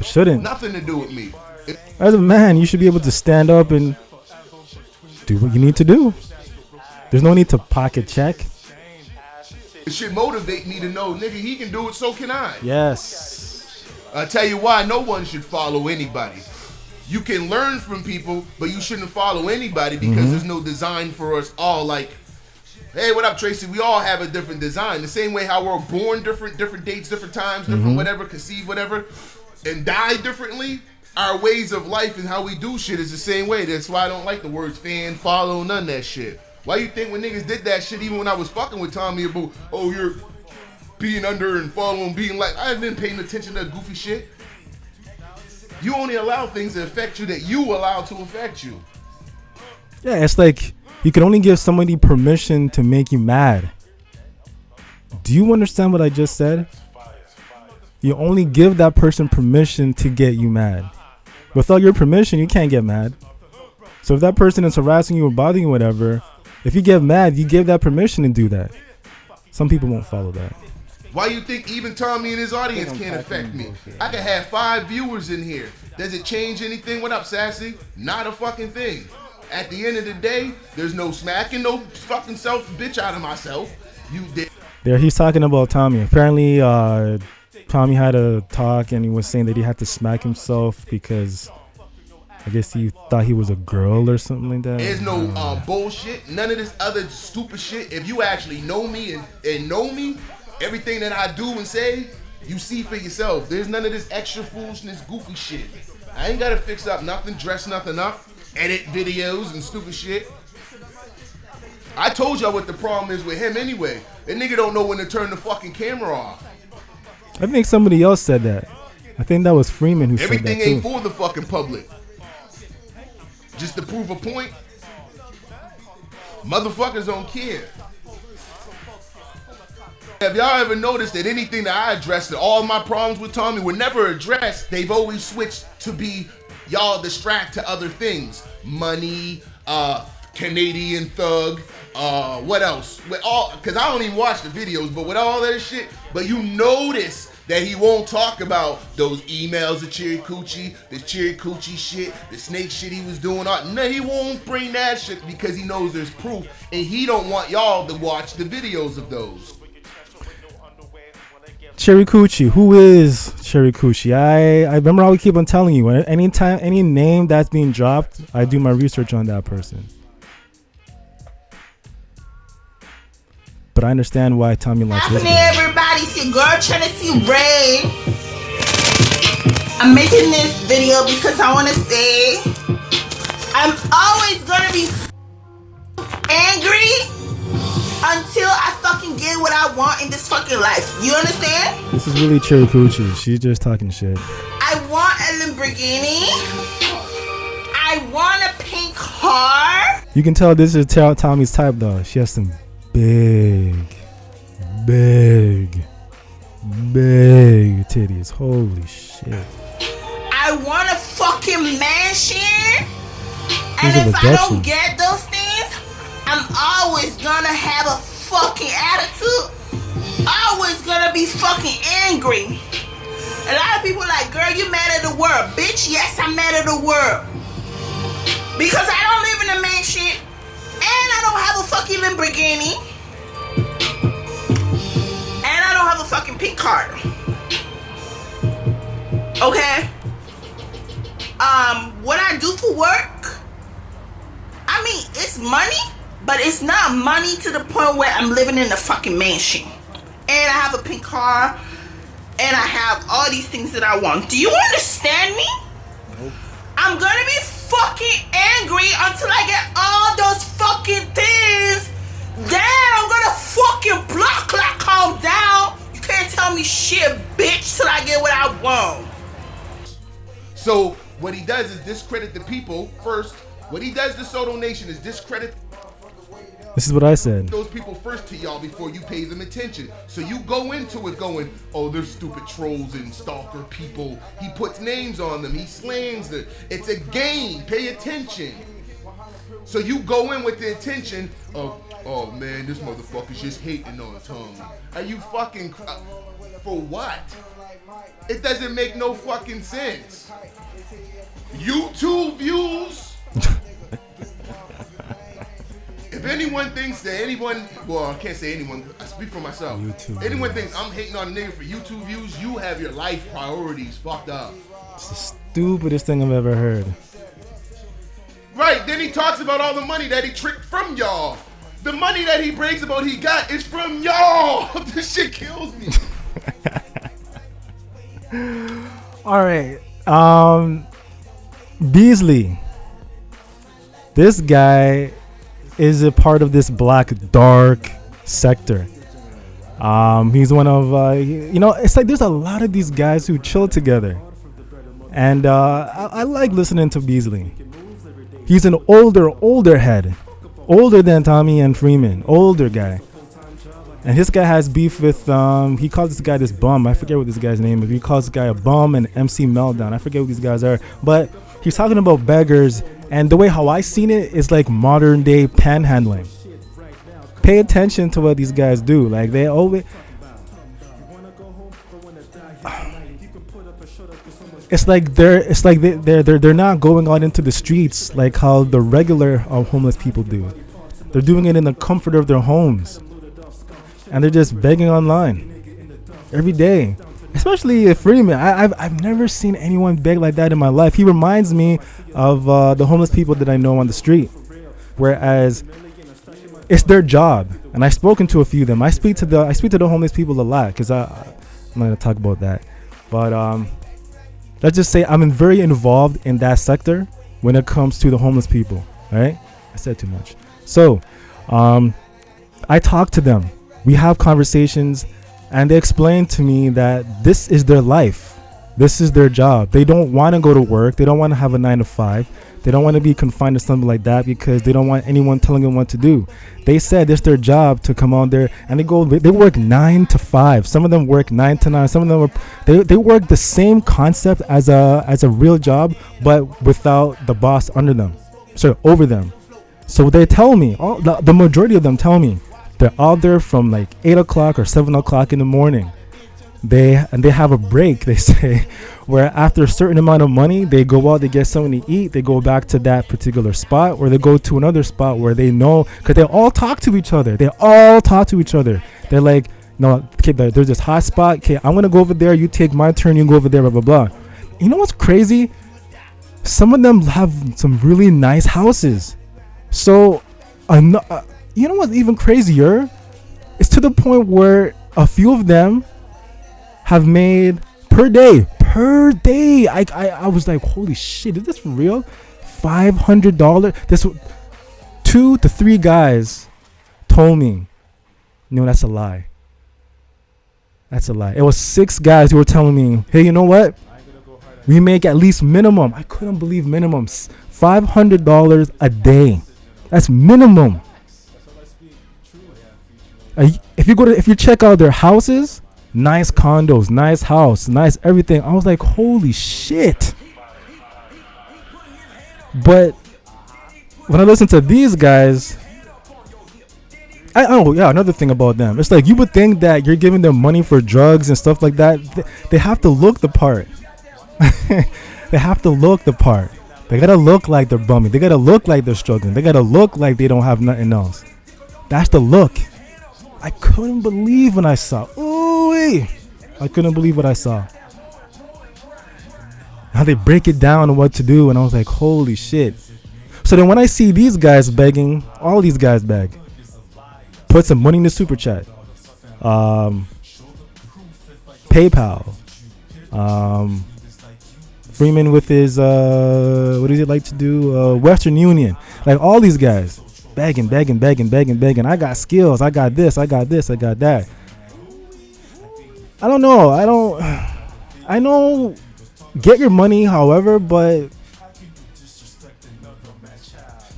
Shouldn't. Nothing to do with me. As a man, you should be able to stand up and do what you need to do. There's no need to pocket check. It should motivate me to know, nigga, he can do it, so can I. Yes. I tell you why no one should follow anybody. You can learn from people, but you shouldn't follow anybody because there's no design for us all. Like, hey, what up, Tracy? We all have a different design. The same way how we're born different dates, different times, different whatever, conceived whatever, and die differently. Our ways of life and how we do shit is the same way. That's why I don't like the words fan, follow, none of that shit. Why you think when niggas did that shit, even when I was fucking with Tommy about, you're being under and following, being like, I haven't been paying attention to that goofy shit. You only allow things to affect you that you allow to affect you. Yeah, it's like you can only give somebody permission to make you mad. Do you understand what I just said? You only give that person permission to get you mad. Without your permission, you can't get mad. So if that person is harassing you or bothering you, whatever, if you get mad, you give that permission to do that. Some people won't follow that. Why you think even Tommy and his audience can't affect me? I could have 5 viewers in here. Does it change anything? What up, Sassy? Not a fucking thing. At the end of the day, there's no smacking no fucking self bitch out of myself. You did. There, he's talking about Tommy. Apparently, Tommy had a talk and he was saying that he had to smack himself because I guess he thought he was a girl or something like that. There's no bullshit. None of this other stupid shit. If you actually know me and know me, everything that I do and say, you see for yourself. There's none of this extra foolishness, goofy shit. I ain't gotta fix up nothing, dress nothing up, edit videos and stupid shit. I told y'all what the problem is with him anyway. That nigga don't know when to turn the fucking camera off. I think somebody else said that. I think that was Freeman who said that too. Everything ain't for the fucking public. Just to prove a point. Motherfuckers don't care. Have y'all ever noticed that anything that I addressed, that all my problems with Tommy were never addressed, they've always switched to be y'all distract to other things. Money, Canadian thug, what else? Because I don't even watch the videos, but with all that shit, but you notice that he won't talk about those emails of Cherry Coochie, the Cherry Coochie shit, the snake shit he was doing. No, he won't bring that shit because he knows there's proof, and he don't want y'all to watch the videos of those. Cherry Coochie, who is Cherry Coochie? I remember I would keep on telling you, anytime any name that's being dropped, I do my research on that person. But I understand why Tommy likes this. Everybody, see girl trying to see Ray. I'm making this video because I want to say I'm always gonna be angry until I fucking get what I want in this fucking life. You understand? This is really Cherry Coochie. She's just talking shit. I want a Lamborghini. I want a pink car. You can tell this is Tommy's type though. She has some big titties. Holy shit. I want a fucking mansion. And if I don't get those things, I'm always gonna have a fucking attitude. Always gonna be fucking angry. A lot of people like, girl, you mad at the world. Bitch, yes, I'm mad at the world. Because I don't live in a mansion. I don't have a fucking Lamborghini. And I don't have a fucking pink card. Okay? What I do for work, I mean, it's money, but it's not money to the point where I'm living in a fucking mansion. And I have a pink car. And I have all these things that I want. Do you understand me? Nope. I'm gonna be fucking angry until I get all those fucking things. Then I'm gonna fucking block, like, calm down. You can't tell me shit, bitch, till I get what I want. So what he does is discredit the people first. What he does to Soto Nation is discredit This is what I said. those people first to y'all before you pay them attention. So you go into it going, oh, they're stupid trolls and stalker people. He puts names on them. He slangs them. It's a game. Pay attention. So you go in with the intention of, oh man, this motherfucker's just hating on Tommy. Are you fucking for what? It doesn't make no fucking sense. YouTube views. If anyone thinks that anyone, well, I can't say anyone, I speak for myself. YouTube anyone thinks I'm hating on a nigga for YouTube views, you have your life priorities fucked up. It's the stupidest thing I've ever heard. Right, then he talks about all the money that he tricked from y'all. The money that he brags about he got is from y'all. This shit kills me. All right. Beasley. This guy is a part of this black dark sector. He's one of it's like there's a lot of these guys who chill together, and I like listening to Beasley. He's an older head, older than Tommy and Freeman, older guy, and this guy has beef with he calls this guy this bum. I forget what this guy's name is. He calls this guy a bum and MC Meltdown. I forget what these guys are, but he's talking about beggars. And the way how I seen it is like modern day panhandling. Pay attention to what these guys do. Like they always. It's like they're not going out into the streets like how the regular homeless people do. They're doing it in the comfort of their homes, and they're just begging online every day. Especially Freeman. I've never seen anyone beg like that in my life. He reminds me of the homeless people that I know on the street. Whereas it's their job. And I've spoken to a few of them. I speak to the homeless people a lot because I'm not going to talk about that. But let's just say I'm very involved in that sector when it comes to the homeless people. Right? I said too much. So I talk to them. We have conversations. And they explained to me that this is their life. This is their job. They don't want to go to work. They don't want to have a 9 to 5. They don't want to be confined to something like that because they don't want anyone telling them what to do. They said it's their job to come out there and they work 9 to 5. Some of them work 9 to 9. Some of them they work the same concept as a real job, but without the boss under them, over them. So they tell me, the majority of them tell me, they're out there from like 8 o'clock or 7 o'clock in the morning. They have a break, they say, where after a certain amount of money, they go out, they get something to eat, they go back to that particular spot, or they go to another spot where they know, because they all talk to each other. They're like, no, okay, there's this hot spot. Okay, I'm going to go over there. You take my turn. You go over there, blah, blah, blah. You know what's crazy? Some of them have some really nice houses. So, you know what's even crazier? It's to the point where a few of them have made per day. I was like, holy shit, is this for real? $500. This 2 to 3 guys told me, no, that's a lie. That's a lie. It was 6 guys who were telling me, hey, you know what? We make at least minimum. I couldn't believe minimum. $500 a day. That's minimum. If you check out their houses, nice condos, nice house, nice everything. I was like, holy shit. But when I listen to these guys, another thing about them, it's like you would think that you're giving them money for drugs and stuff like that. They have to look the part. They have to look the part. They gotta look like they're bumming. They gotta look like they're struggling. They gotta look like they don't have nothing else. That's the look. I couldn't believe when I saw. Ooh, I couldn't believe what I saw. How they break it down and what to do, and I was like, holy shit. So then when I see these guys begging, all these guys beg. Put some money in the super chat. PayPal. Freeman with his what does he like to do? Western Union. Like all these guys begging. I got skills. I got this. I got that. I don't know. I know. Get your money, however, but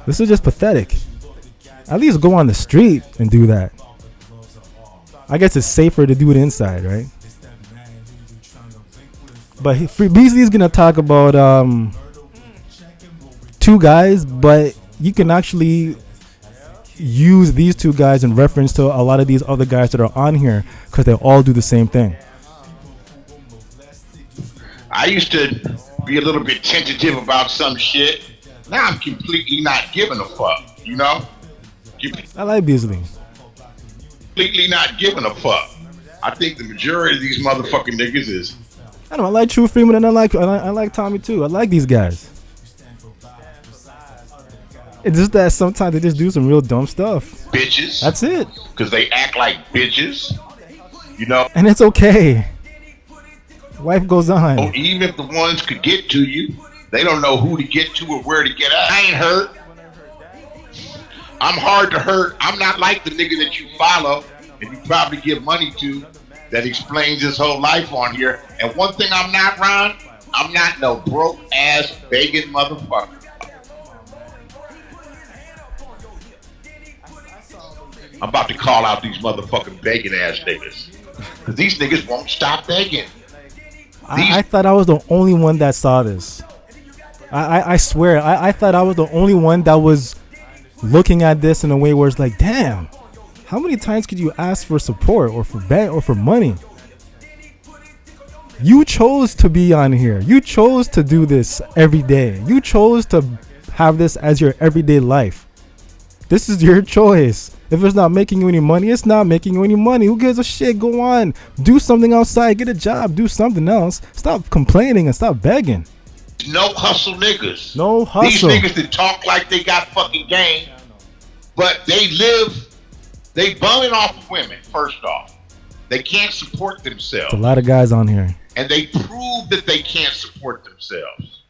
this is just pathetic. At least go on the street and do that. I guess it's safer to do it inside, right? But Beasley's gonna talk about two guys, but you can actually use these two guys in reference to a lot of these other guys that are on here because they all do the same thing. I used to be a little bit tentative about some shit. Now I'm completely not giving a fuck, you know? I like Beasley. Completely not giving a fuck. I think the majority of these motherfucking niggas is. I don't know. I like True Freeman and I like Tommy too. I like these guys. It's just that sometimes they just do some real dumb stuff. Bitches. That's it. Because they act like bitches, you know? And it's okay. Life goes on. Oh, even if the ones could get to you, they don't know who to get to or where to get at. I ain't hurt. I'm hard to hurt. I'm not like the nigga that you follow and you probably give money to that explains his whole life on here. And one thing I'm not, Ron, I'm not no broke ass begging motherfucker. I'm about to call out these motherfucking begging ass niggas. Because these niggas won't stop begging. I thought I was the only one that saw this. I swear, I thought I was the only one that was looking at this in a way where it's like, damn, how many times could you ask for support or for money? You chose to be on here. You chose to do this every day. You chose to have this as your everyday life. This is your choice. If it's not making you any money, it's not making you any money. Who gives a shit? Go on. Do something outside. Get a job. Do something else. Stop complaining and stop begging. No hustle niggas. No hustle. These niggas that talk like they got fucking game, but they bumming off of women, first off. They can't support themselves. There's a lot of guys on here. And they prove that they can't support themselves.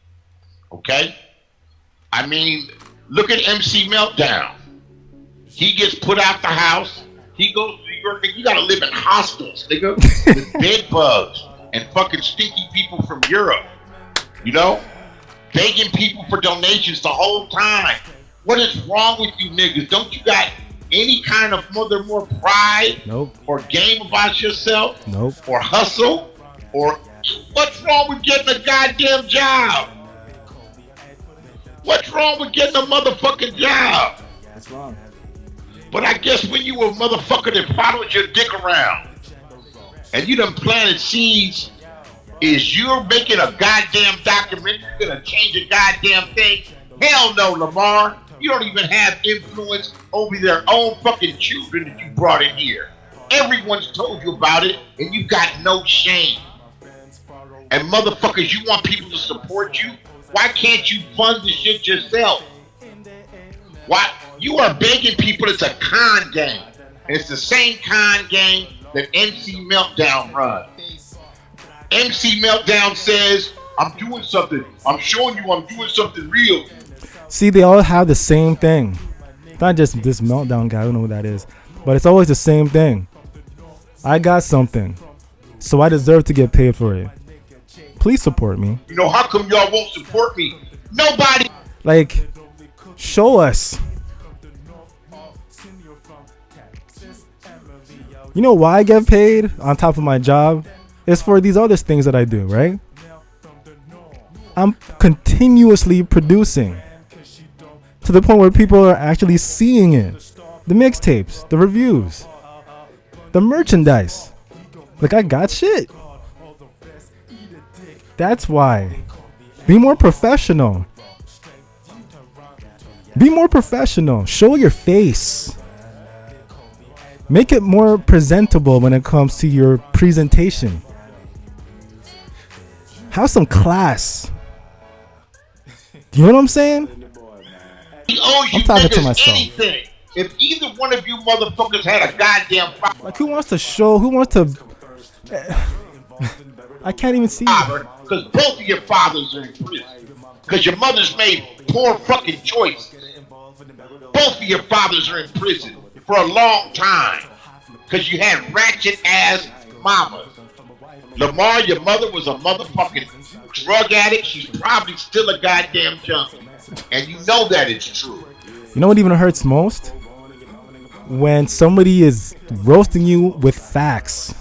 Okay? I mean, look at MC Meltdown. He gets put out the house. He goes, you gotta live in hostels, nigga, with bed bugs and fucking stinky people from Europe. You know? Begging people for donations the whole time. What is wrong with you niggas? Don't you got any kind of more pride? Nope. Or game about yourself? Nope. Or hustle? Or what's wrong with getting a goddamn job? What's wrong with getting a motherfucking job? What's wrong? But I guess when you a motherfucker that followed your dick around and you done planted seeds, is you're making a goddamn documentary, you're gonna change a goddamn thing? Hell no, Lamar. You don't even have influence over their own fucking children that you brought in here. Everyone's told you about it and you got no shame. And motherfuckers, you want people to support you? Why can't you fund the shit yourself? Why? You are begging people. It's a con game. And it's the same con game that MC Meltdown runs. MC Meltdown says, I'm doing something. I'm showing you I'm doing something real. See, they all have the same thing. Not just this Meltdown guy. I don't know who that is. But it's always the same thing. I got something. So I deserve to get paid for it. Please support me. You know, how come y'all won't support me? Nobody. Like, show us. You know why I get paid on top of my job? It's for these other things that I do, right? I'm continuously producing to the point where people are actually seeing it. The mixtapes, the reviews, the merchandise. Like, I got shit. That's why. Be more professional. Be more professional. Show your face. Make it more presentable when it comes to your presentation. Have some class. You know what I'm saying? He owes you I'm talking to niggas myself. anything. If either one of you motherfuckers had a goddamn Like, who wants to show? Who wants to? I can't even see. because both of your fathers are in prison. Because your mothers made poor fucking choices. Both of your fathers are in prison for a long time. Because you had ratchet ass mamas. Lamar, your mother was a motherfucking drug addict. She's probably still a goddamn junkie. And you know that it's true. You know what even hurts most? When somebody is roasting you with facts.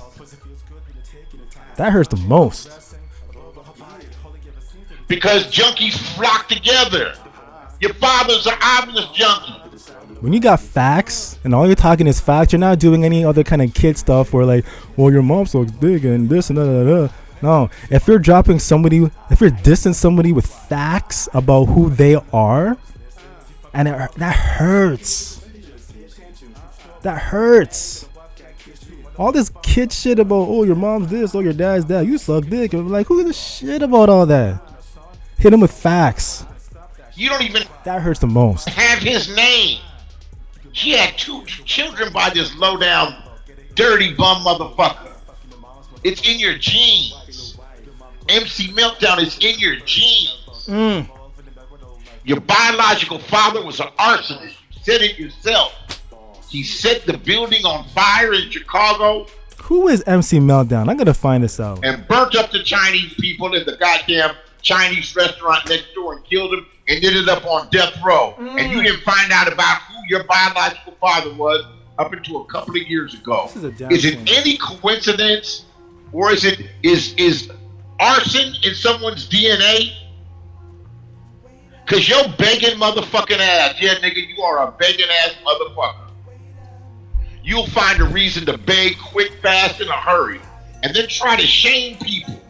That hurts the most. Because junkies flock together. Your fathers are obvious junkies. When you got facts and all you're talking is facts, you're not doing any other kind of kid stuff where like, well, your mom sucks big and this and that. No, if you're dropping somebody, if you're dissing somebody with facts about who they are, and that hurts. That hurts. All this kid shit about, oh, your mom's this, oh, your dad's that, you suck dick. And I'm like, who gives a shit about all that? Hit him with facts. You don't even That hurts the most. have his name. She had 2 children by this low down, dirty bum motherfucker. It's in your genes. MC Meltdown is in your genes. Your biological father was an arsonist. You said it yourself. He set the building on fire in Chicago Who is MC Meltdown? I'm gonna find this out. and burnt up the Chinese people in the goddamn Chinese restaurant next door and killed them and ended up on death row. And you didn't find out about who your biological father was up until a couple of years ago. Is it any coincidence, or is it is arson in someone's DNA? Cause you're begging motherfucking ass. Yeah, nigga, you are a begging ass motherfucker. You'll find a reason to beg quick, fast, in a hurry. And then try to shame people.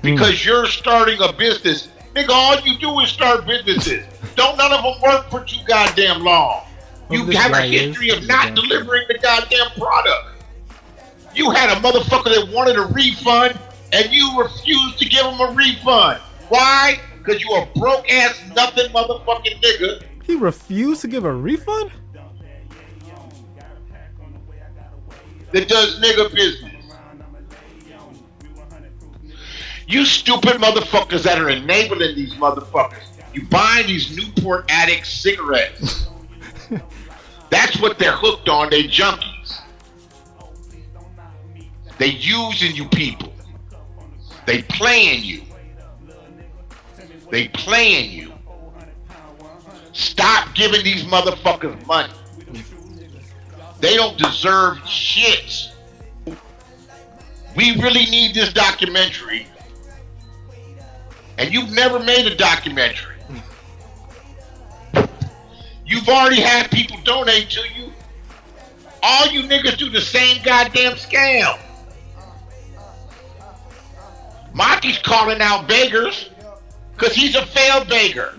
Because you're starting a business. Nigga, all you do is start businesses. Don't none of them work for too goddamn long. You have a history of not delivering the goddamn product. You had a motherfucker that wanted a refund and you refused to give him a refund. Why? Because you a broke ass nothing motherfucking nigga. He refused to give a refund? That does nigga business. You stupid motherfuckers that are enabling these motherfuckers. You buying these Newport Addict cigarettes. That's what they're hooked on. They junkies. They using you people. They playing you. They playing you. Stop giving these motherfuckers money. They don't deserve shit. We really need this documentary. And you've never made a documentary. You've already had people donate to you. All you niggas do the same goddamn scam. Monty's calling out beggars because he's a failed beggar.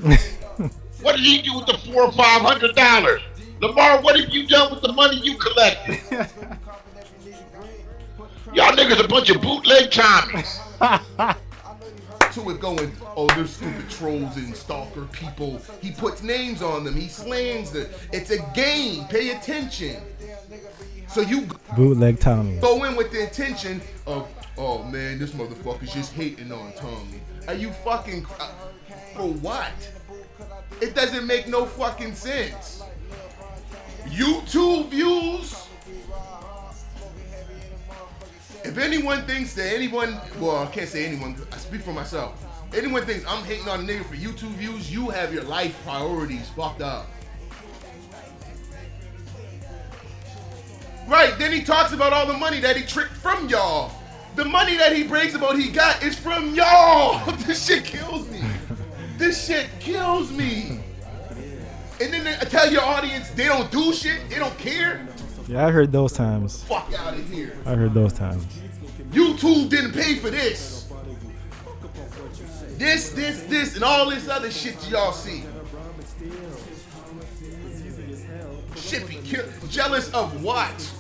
What did he do with the $400 or $500? Lamar, what have you done with the money you collected? Y'all niggas a bunch of bootleg Tommies. To it going, oh, they're stupid trolls and stalker people. He puts names on them. He slangs them. It's a game. Pay attention. So you Bootleg Tommy. go in with the intention of, oh man, this motherfucker's just hating on Tommy. Are you fucking for what? It doesn't make no fucking sense. YouTube views. If anyone thinks that anyone, well, I can't say anyone, I speak for myself. Anyone thinks I'm hating on a nigga for YouTube views, you have your life priorities fucked up. Right, then he talks about all the money that he tricked from y'all. The money that he brags about he got is from y'all. This shit kills me. This shit kills me. And then they tell your audience they don't do shit, they don't care. Yeah, I heard those times. Fuck out of here. I heard those times. YouTube didn't pay for this. This, and all this other shit y'all see. Should be jealous of what?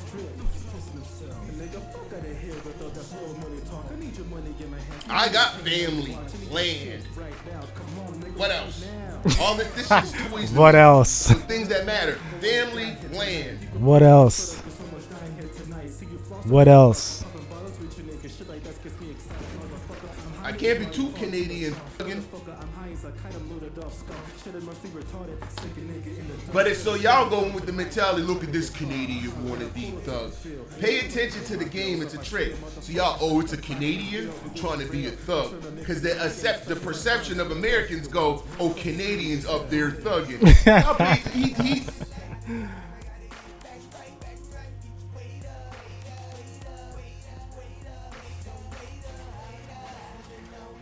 I got family, land. What else? All this is toys. What else? The things that matter. Family, land. What else? What else? I can't be too Canadian. But it's so y'all going with the mentality, look at this Canadian wannabe thug. Pay attention to the game, it's a trick. So y'all, oh, it's a Canadian trying to be a thug. Because they accept the perception of Americans go, oh, Canadians up there thugging.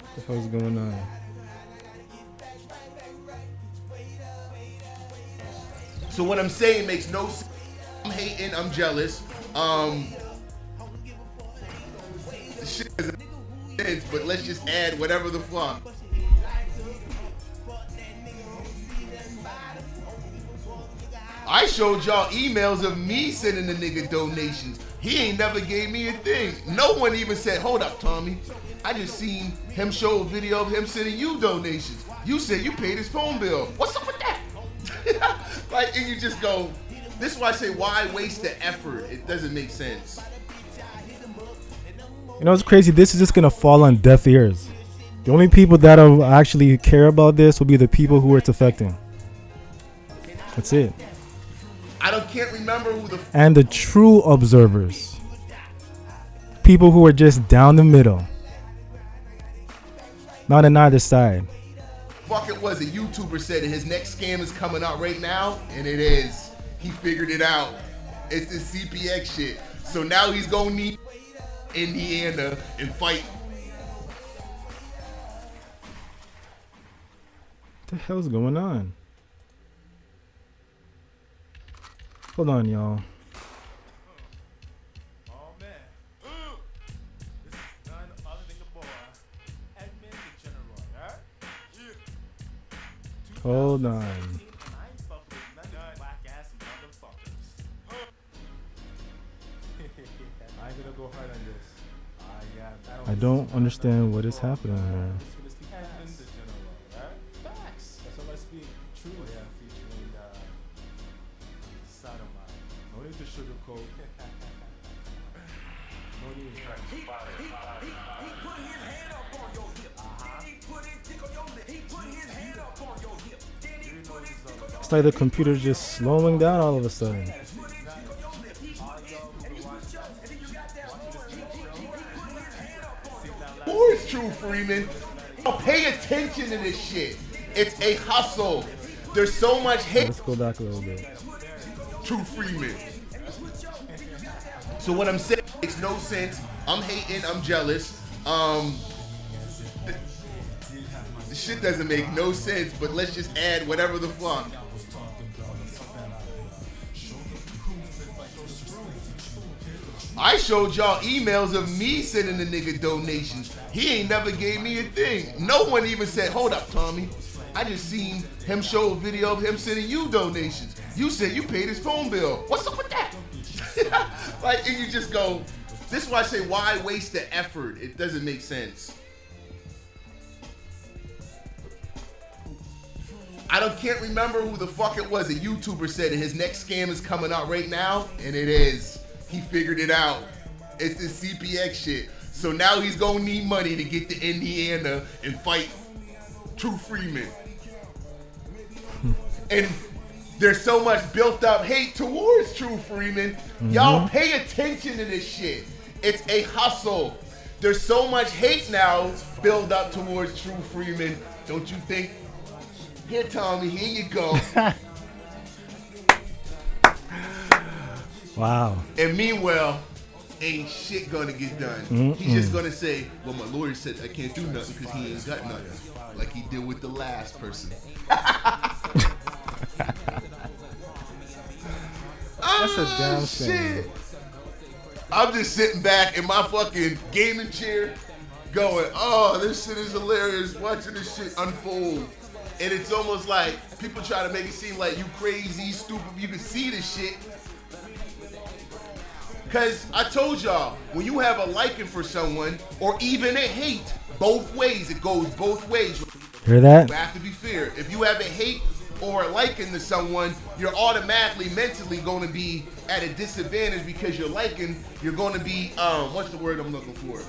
What the hell's going on? So what I'm saying makes no sense. I'm hating, I'm jealous. Shit doesn't make sense, but let's just add whatever the fuck. I showed y'all emails of me sending the nigga donations. He ain't never gave me a thing. No one even said, hold up, Tommy. I just seen him show a video of him sending you donations. You said you paid his phone bill. What's up with that? Like, and you just go, this is why I say, why waste the effort? It doesn't make sense. You know, it's crazy. This is just going to fall on deaf ears. The only people that'll actually care about this will be the people who it's affecting. That's it. Can't remember who the and the true observers. People who are just down the middle. Not on either side. Fuck it was a YouTuber said that his next scam is coming out right now, and it is. He figured it out. It's this CPX shit. So now he's gonna need Indiana and fight. What the hell's going on? Hold on, y'all. Oh man. This is none other than the boy, Edmund DaGeneral, right? Yeah. Hold on. I ain't fucking with none of you whack ass motherfuckers. I ain't gonna go hard on this. I don't understand what is happening here. Edmund DaGeneral, right? Facts. That's all I speak. True. Yeah, featuring Sotomayor. No need to sugarcoat. No need to try to fire. It's like the computer's just slowing down all of a sudden. Who is True Freeman? Oh, pay attention to this shit. It's a hustle. There's so much hate. Let's go back a little bit. True Freeman. So what I'm saying makes no sense. I'm hating, I'm jealous. The shit doesn't make no sense, but let's just add whatever the fuck. I showed y'all emails of me sending the nigga donations. He ain't never gave me a thing. No one even said, hold up, Tommy. I just seen him show a video of him sending you donations. You said you paid his phone bill. What's up with that? Like, and you just go, this is why I say, why waste the effort? It doesn't make sense. Can't remember who the fuck it was. A YouTuber said that his next scam is coming out right now, and it is. He figured it out. It's this CPX shit. So now he's gonna need money to get to Indiana and fight True Freeman. And there's so much built up hate towards True Freeman. Y'all pay attention to this shit. It's a hustle. There's so much hate now built up towards True Freeman. Don't you think? Here, Tommy, here you go. Wow. And meanwhile, ain't shit gonna get done. He's just gonna say, well, my lawyer said I can't do nothing because he ain't got nothing. Like he did with the last person. That's a damn shame. I'm just sitting back in my fucking gaming chair going, oh, this shit is hilarious. Watching this shit unfold. And it's almost like people try to make it seem like you crazy, stupid. You can see this shit. Because I told y'all, when you have a liking for someone, or even a hate, both ways, it goes both ways. Hear that? You have to be fair. If you have a hate or a liking to someone, you're automatically mentally going to be at a disadvantage because you're going to be, what's the word I'm looking for?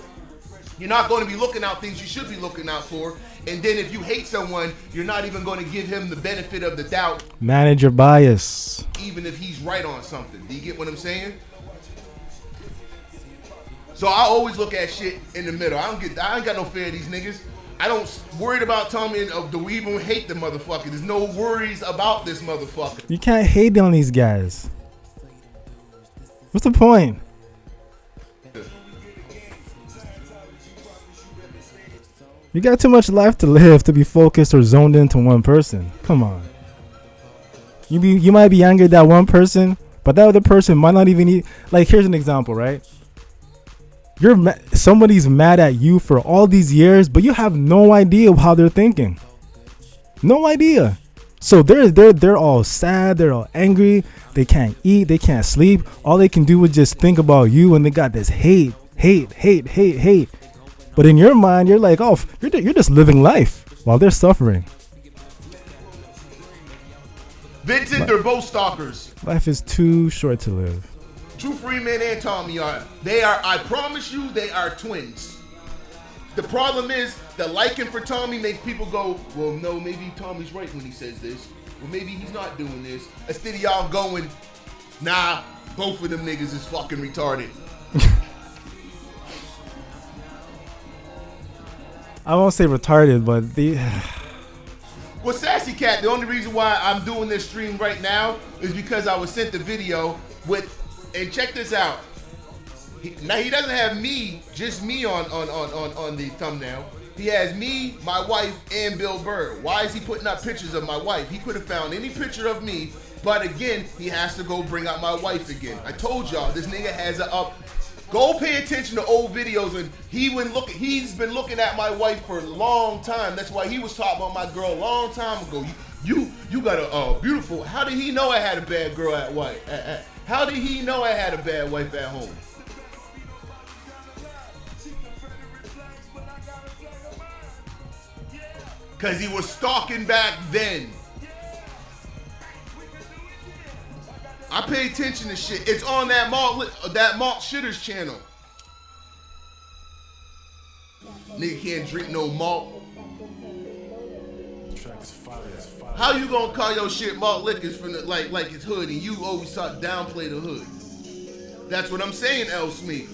You're not going to be looking out things you should be looking out for. And then if you hate someone, you're not even going to give him the benefit of the doubt. Manage your bias. Even if he's right on something. Do you get what I'm saying? So I always look at shit in the middle. I ain't got no fear of these niggas. I don't worried about Tommy do we even hate the motherfucker. There's no worries about this motherfucker. You can't hate on these guys. What's the point? You got too much life to live to be focused or zoned into one person. Come on. You might be angry at that one person, but that other person might not even need. Like, here's an example, right? Somebody's mad at you for all these years, but you have no idea how they're thinking. No idea. So they're all sad, they're all angry, they can't eat, they can't sleep. All they can do is just think about you, and they got this hate. But in your mind, you're like, oh, you're just living life while they're suffering. Vincent, they're both stalkers. Life is too short to live. True Freeman and Tommy I promise you, they are twins. The problem is, the liking for Tommy makes people go, well, no, maybe Tommy's right when he says this. Well, maybe he's not doing this. Instead of y'all going, nah, both of them niggas is fucking retarded. I won't say retarded, but Well, Sassy Cat, the only reason why I'm doing this stream right now is because I was sent the video with, and check this out. Now he doesn't have me, just me on the thumbnail. He has me, my wife, and Bill Burr. Why is he putting up pictures of my wife? He could have found any picture of me, but again, he has to go bring out my wife again. I told y'all, this nigga has a up. Go pay attention to old videos, and he's been looking at my wife for a long time. That's why he was talking about my girl a long time ago. You got a beautiful. How did he know I had a bad girl at wife? How did he know I had a bad wife at home? Because he was stalking back then. I pay attention to shit. It's on that Malt Shitters channel. Nigga can't drink no malt. How you gonna call your shit malt liquors from the, like it's hood, and you always talk downplay the hood? That's what I'm saying, LC.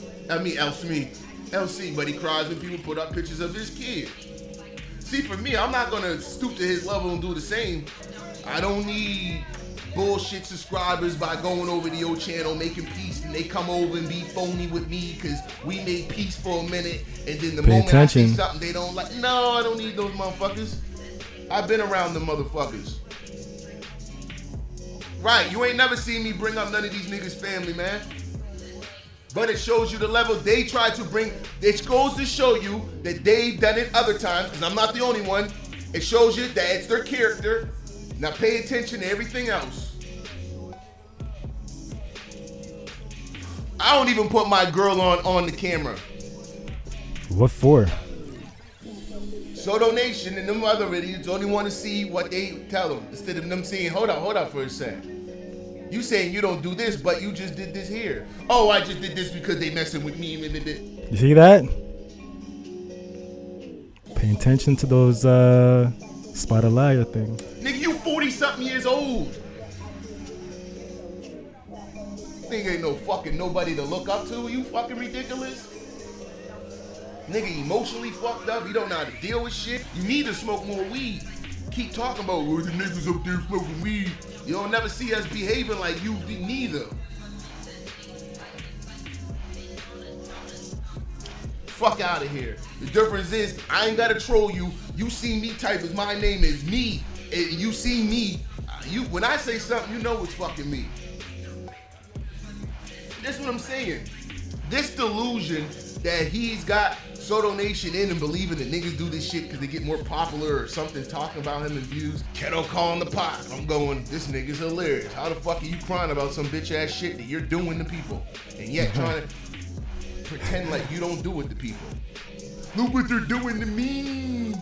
But he cries when people put up pictures of his kid. See, for me, I'm not gonna stoop to his level and do the same. I don't need bullshit subscribers by going over to your channel, making peace, and they come over and be phony with me because we made peace for a minute, and then the moment I say something they don't like, no, I don't need those motherfuckers. I've been around them motherfuckers. Right, you ain't never seen me bring up none of these niggas' family, man. But it shows you the level they try to bring. It goes to show you that they've done it other times, because I'm not the only one. It shows you that it's their character. Now pay attention to everything else. I don't even put my girl on the camera. What for? Soto Nation and them other idiots only want to see what they tell them, instead of them saying, hold up for a second. You saying you don't do this, but you just did this here. Oh, I just did this because they messing with me. You see that? Pay attention to those spot a liar things. Nigga, you 40-something years old. Nigga ain't no fucking nobody to look up to. You fucking ridiculous. Nigga emotionally fucked up. You don't know how to deal with shit. You need to smoke more weed. Keep talking about, oh, the niggas up there smoking weed. You don't never see us behaving like you neither. Fuck out of here. The difference is, I ain't gotta troll you. You see me type as my name is me. And you see me. When I say something, you know it's fucking me. That's what I'm saying. This delusion that he's got Soto Nation in and believing that niggas do this shit because they get more popular or something, talking about him in views. Keto calling the pot. I'm going, this nigga's hilarious. How the fuck are you crying about some bitch ass shit that you're doing to people? And yet trying to pretend like you don't do it to people. Look what they're doing to me.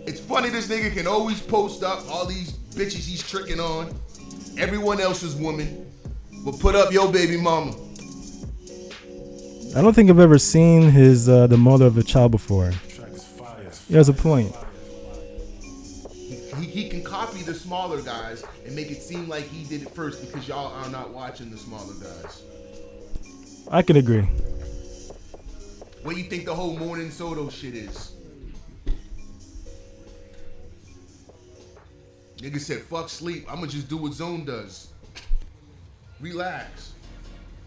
It's funny this nigga can always post up all these bitches he's tricking on. Everyone else's woman. But put up your baby mama. I don't think I've ever seen his the mother of a child before. He has a point. He can copy the smaller guys and make it seem like he did it first because y'all are not watching the smaller guys. I can agree. What do you think the whole morning Soto shit is? Nigga said, fuck sleep. I'ma just do what Zone does. Relax.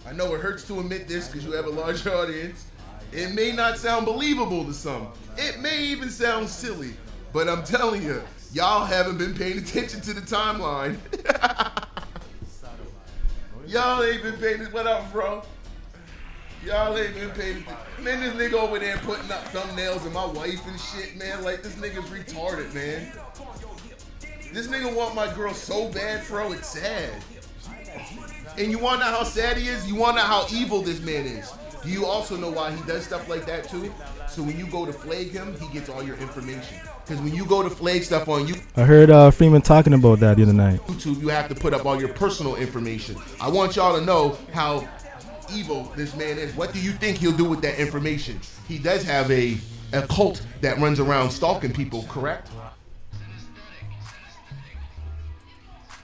I know it hurts to admit this because you have a large audience. It may not sound believable to some. It may even sound silly. But I'm telling you, y'all haven't been paying attention to the timeline. Y'all ain't been paying attention. What up, bro? Y'all ain't been paying attention. Man, this nigga over there putting up thumbnails of my wife and shit, man. Like, this nigga's retarded, man. This nigga want my girl so bad, bro. It's sad. And you want to know how sad he is? You want to know how evil this man is? Do you also know why he does stuff like that too? So when you go to flag him, he gets all your information. Because when you go to flag stuff on YouTube, I heard Freeman talking about that the other night. you have to put up all your personal information. I want y'all to know how evil this man is. What do you think he'll do with that information? He does have a cult that runs around stalking people, correct?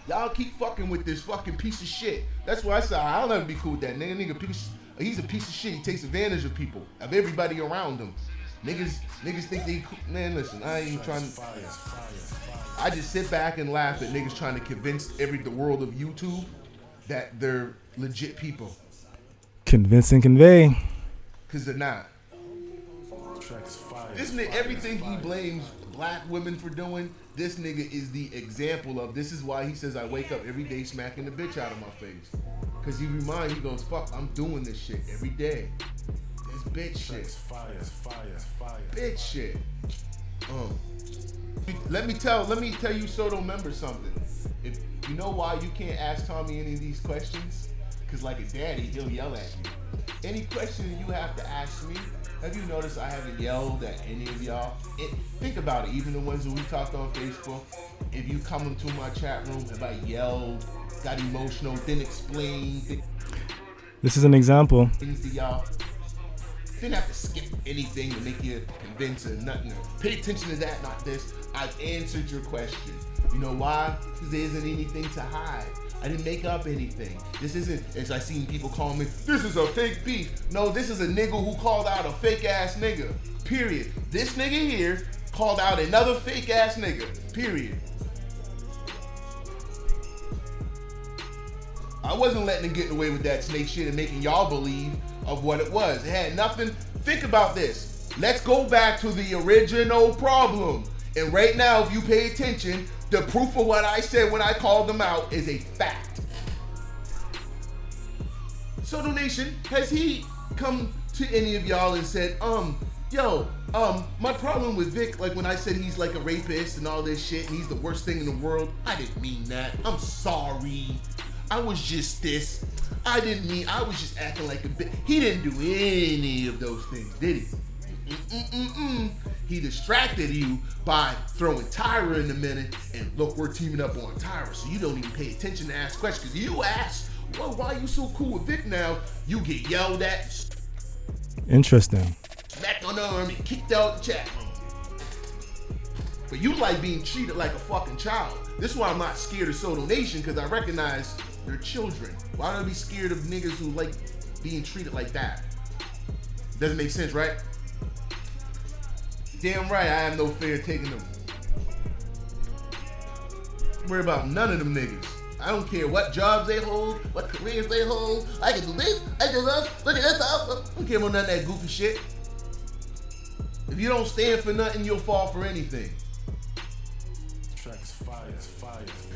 Y'all keep fucking with this fucking piece of shit. That's why I said I'll never be cool with that nigga. He's a piece of shit. He takes advantage of people, of everybody around him. Niggas think they cool. Man, listen, I ain't trying to. I just sit back and laugh at niggas trying to convince the world of YouTube that they're legit people. Convince and convey. Cause they're not. This nigga, everything he blames black women for doing, this nigga is the example of. This is why he says I wake up every day smacking the bitch out of my face. Cause he goes, fuck, I'm doing this shit every day. This bitch shit. Bitch shit. Let me tell you Soto members something. If you know why you can't ask Tommy any of these questions, cause like a daddy, he'll yell at you. Any question you have to ask me, have you noticed I haven't yelled at any of y'all? Think about it, even the ones that we talked on Facebook. If you come into my chat room, if I yelled, got emotional, didn't explain. This is an example. Things to y'all. Didn't have to skip anything to make you convinced or nothing. Pay attention to that, not this. I've answered your question. You know why? Because there isn't anything to hide. I didn't make up anything. This isn't, as I seen people call me, this is a fake beef. No, this is a nigga who called out a fake ass nigga. Period. This nigga here called out another fake ass nigga. Period. I wasn't letting him get away with that snake shit and making y'all believe of what it was. It had nothing. Think about this. Let's go back to the original problem. And right now, if you pay attention, the proof of what I said when I called them out is a fact. Soto Nation, has he come to any of y'all and said, my problem with Vic, like when I said he's like a rapist and all this shit and he's the worst thing in the world, I didn't mean that. I'm sorry. I was just this. I was just acting like a bitch. He didn't do any of those things, did he? He distracted you by throwing Tyra in the minute, and look, we're teaming up on Tyra, so you don't even pay attention to ask questions. Because you ask, well, why are you so cool with Vic now? You get yelled at. Interesting. Smacked on the arm and kicked out the chat room. But you like being treated like a fucking child. This is why I'm not scared of Soto Nation, because I recognize they're children. Why would I be scared of niggas who like being treated like that? Doesn't make sense, right? Damn right, I have no fear taking them. Don't worry about none of them niggas. I don't care what jobs they hold, what careers they hold. I can do this, I can do this, look at this. I don't care about none of that goofy shit. If you don't stand for nothing, you'll fall for anything.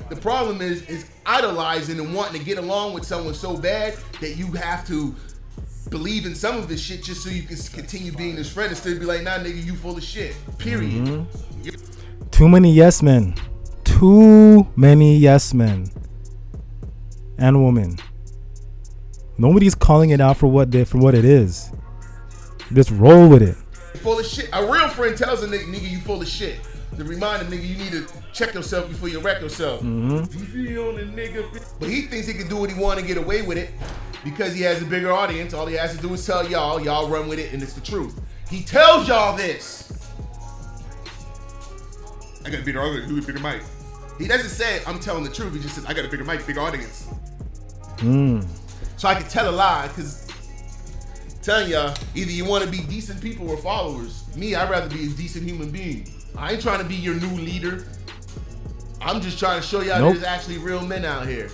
The problem is idolizing and wanting to get along with someone so bad that you have to believe in some of his shit just so you can continue being his friend instead of be like, nah, nigga, you full of shit. Period. Too many yes men. Too many yes men. And women. Nobody's calling it out for what it is. Just roll with it. Full of shit. A real friend tells a nigga you full of shit. To remind a nigga you need to check yourself before you wreck yourself. But he thinks he can do what he want and get away with it because he has a bigger audience. All he has to do is tell y'all run with it, and it's the truth. He tells y'all this. I got a bigger audience. Who's bigger mic? He doesn't say I'm telling the truth. He just says I got a bigger mic, bigger audience. So I can tell a lie because telling y'all either you want to be decent people or followers. Me, I'd rather be a decent human being. I ain't trying to be your new leader. I'm just trying to show y'all there's actually real men out here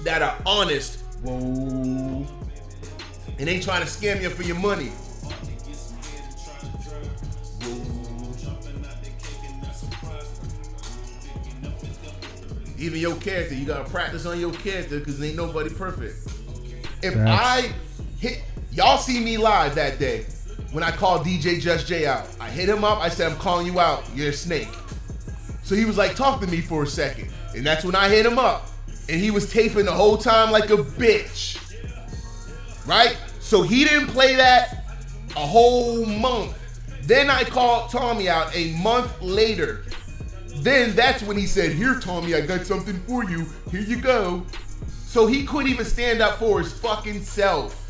that are honest. Whoa. And ain't trying to scam you for your money. Even your character, you gotta practice on your character because ain't nobody perfect. If I hit, y'all see me live that day when I called DJ Just J out. I hit him up, I said, I'm calling you out, you're a snake. So he was like, talk to me for a second. And that's when I hit him up. And he was taping the whole time like a bitch. Right? So he didn't play that a whole month. Then I called Tommy out a month later. Then that's when he said, here, Tommy, I got something for you. Here you go. So he couldn't even stand up for his fucking self.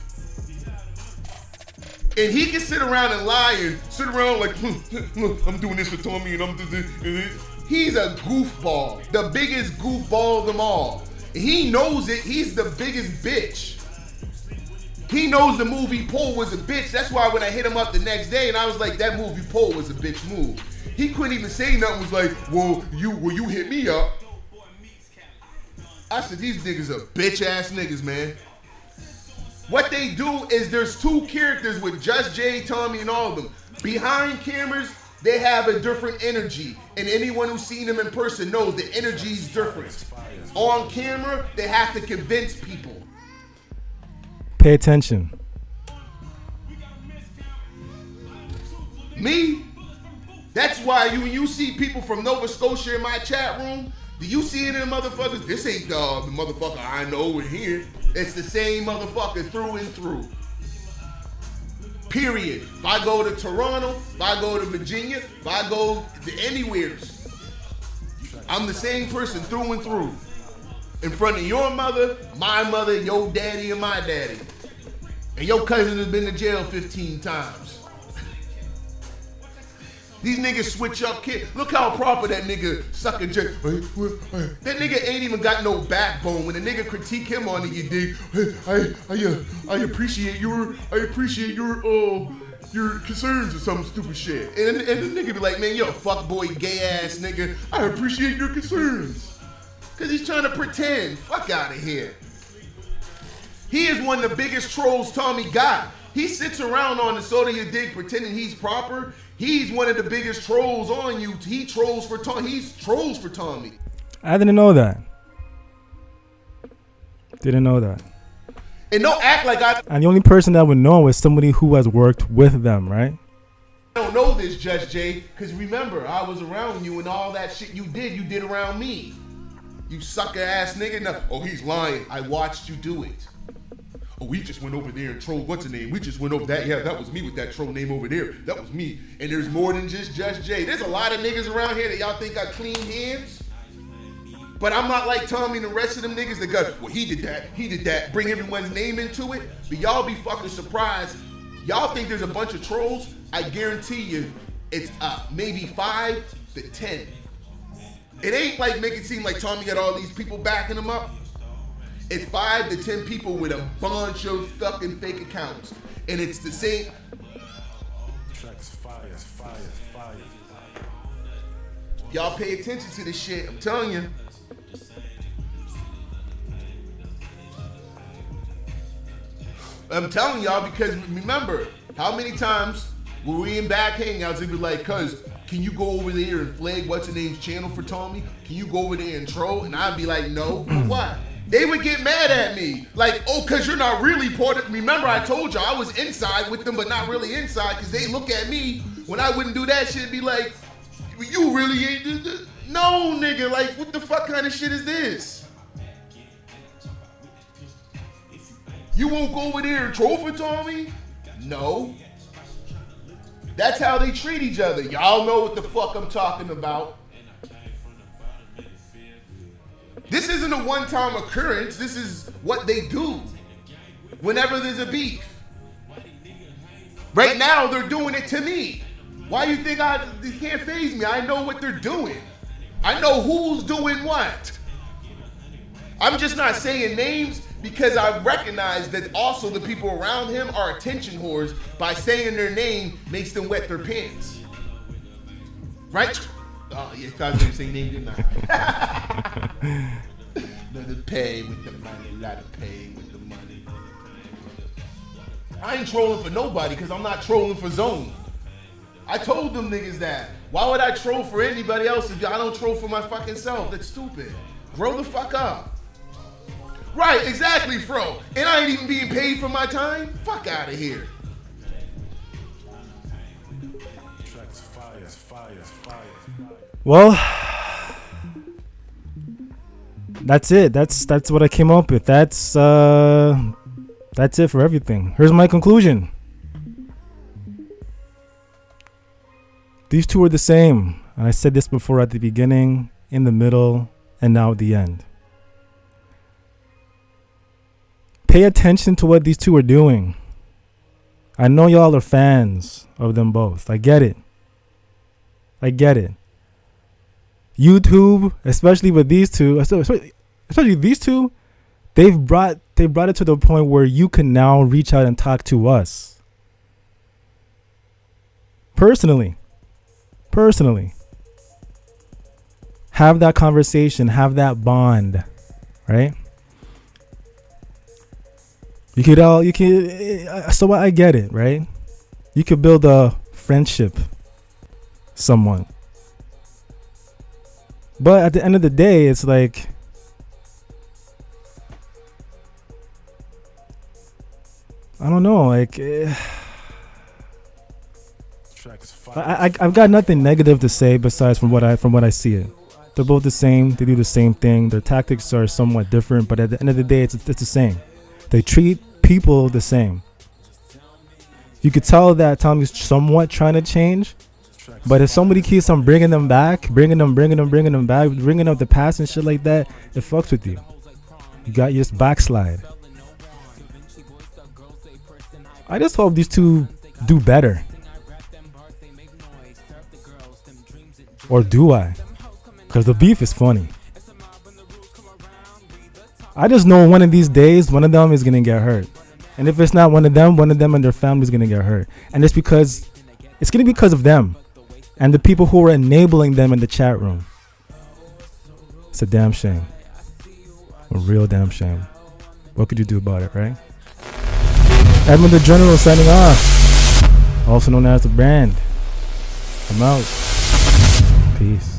And he can sit around and lie and sit around like, I'm doing this for Tommy and I'm doing this. He's a goofball. The biggest goofball of them all. He knows it. He's the biggest bitch. He knows the move he pulled was a bitch. That's why when I hit him up the next day and I was like, that move you pulled was a bitch move. He couldn't even say nothing. Was like, well, you hit me up. I said, these niggas are bitch ass niggas, man. What they do is there's two characters with Just Jay, Tommy, and all of them. Behind cameras, they have a different energy. And anyone who's seen them in person knows the energy's different. On camera, they have to convince people. Pay attention. Me? That's why when you see people from Nova Scotia in my chat room, do you see it in motherfuckers? This ain't the motherfucker I know in here. It's the same motherfucker through and through. Period. If I go to Toronto, if I go to Virginia, if I go to anywhere, I'm the same person through and through. In front of your mother, my mother, your daddy, and my daddy. And your cousin has been to jail 15 times. These niggas switch up kids. Look how proper that nigga sucking J. That nigga ain't even got no backbone. When a nigga critique him on it, you dig. I appreciate your concerns or some stupid shit. And the nigga be like, man, you're a fuckboy, gay ass nigga. I appreciate your concerns. Cause he's trying to pretend. Fuck out of here. He is one of the biggest trolls Tommy got. He sits around on the soda you dig pretending he's proper. He's one of the biggest trolls on you. He trolls for Tommy. He's trolls for Tommy. I didn't know that. Didn't know that. And don't act like I... And the only person that would know is somebody who has worked with them, right? I don't know this, Just Jay, because remember, I was around you and all that shit you did around me. You sucker ass nigga. No. Oh, he's lying. I watched you do it. Oh, we just went over there and trolled what's the name? We just went over that. Yeah, that was me with that troll name over there. That was me. And there's more than just Jay. There's a lot of niggas around here that y'all think got clean hands. But I'm not like Tommy and the rest of them niggas that got, well, he did that. Bring everyone's name into it. But y'all be fucking surprised. Y'all think there's a bunch of trolls? I guarantee you it's maybe 5 to 10. It ain't like make it seem like Tommy got all these people backing him up. It's 5 to 10 people with a bunch of fucking fake accounts. And it's the same. Fire. Y'all pay attention to this shit. I'm telling you. I'm telling y'all because remember, how many times were we in back hangouts and be like, cuz, can you go over there and flag what's her name's channel for Tommy? Can you go over there and troll? And I'd be like, no, for what? They would get mad at me. Like, oh, because you're not really part of... Remember, I told you I was inside with them, but not really inside, because they look at me when I wouldn't do that shit and be like, you really ain't... No, nigga, like, what the fuck kind of shit is this? You won't go over there and trophy Tommy? No. That's how they treat each other. Y'all know what the fuck I'm talking about. This isn't a one-time occurrence. This is what they do whenever there's a beef. Right now, they're doing it to me. Why you think they can't faze me? I know what they're doing. I know who's doing what. I'm just not saying names because I recognize that also the people around him are attention whores. By saying their name makes them wet their pants. Right? Oh, yeah, I was going to say name, didn't I? The pay with the money, a lot of pay with the money. I ain't trolling for nobody because I'm not trolling for Zone. I told them niggas that. Why would I troll for anybody else if I don't troll for my fucking self? That's stupid. Grow the fuck up. Right, exactly, Fro. And I ain't even being paid for my time? Fuck out of here. Well, that's it. That's what I came up with. That's it for everything. Here's my conclusion. These two are the same. And I said this before at the beginning, in the middle, and now at the end. Pay attention to what these two are doing. I know y'all are fans of them both. I get it. YouTube, especially with these two, especially these two, they brought it to the point where you can now reach out and talk to us. Personally. Have that conversation, have that bond, right? So I get it, right? You could build a friendship, someone. But at the end of the day, it's like, I don't know, like, I've got nothing negative to say besides from what I see it. They're both the same. They do the same thing. Their tactics are somewhat different, but at the end of the day, it's the same. They treat people the same. You could tell that Tommy's somewhat trying to change, but if somebody keeps on bringing them back, bringing them back, bringing up the past and shit like that, it fucks with you. You just backslide. I just hope these two do better. Or do I? Because the beef is funny. I just know one of these days, one of them is going to get hurt. And if it's not one of them and their family is going to get hurt. And it's going to be because of them. And the people who are enabling them in the chat room. It's a damn shame. A real damn shame. What could you do about it, right? Edmund DaGeneral signing off. Also known as The Brand. I'm out. Peace.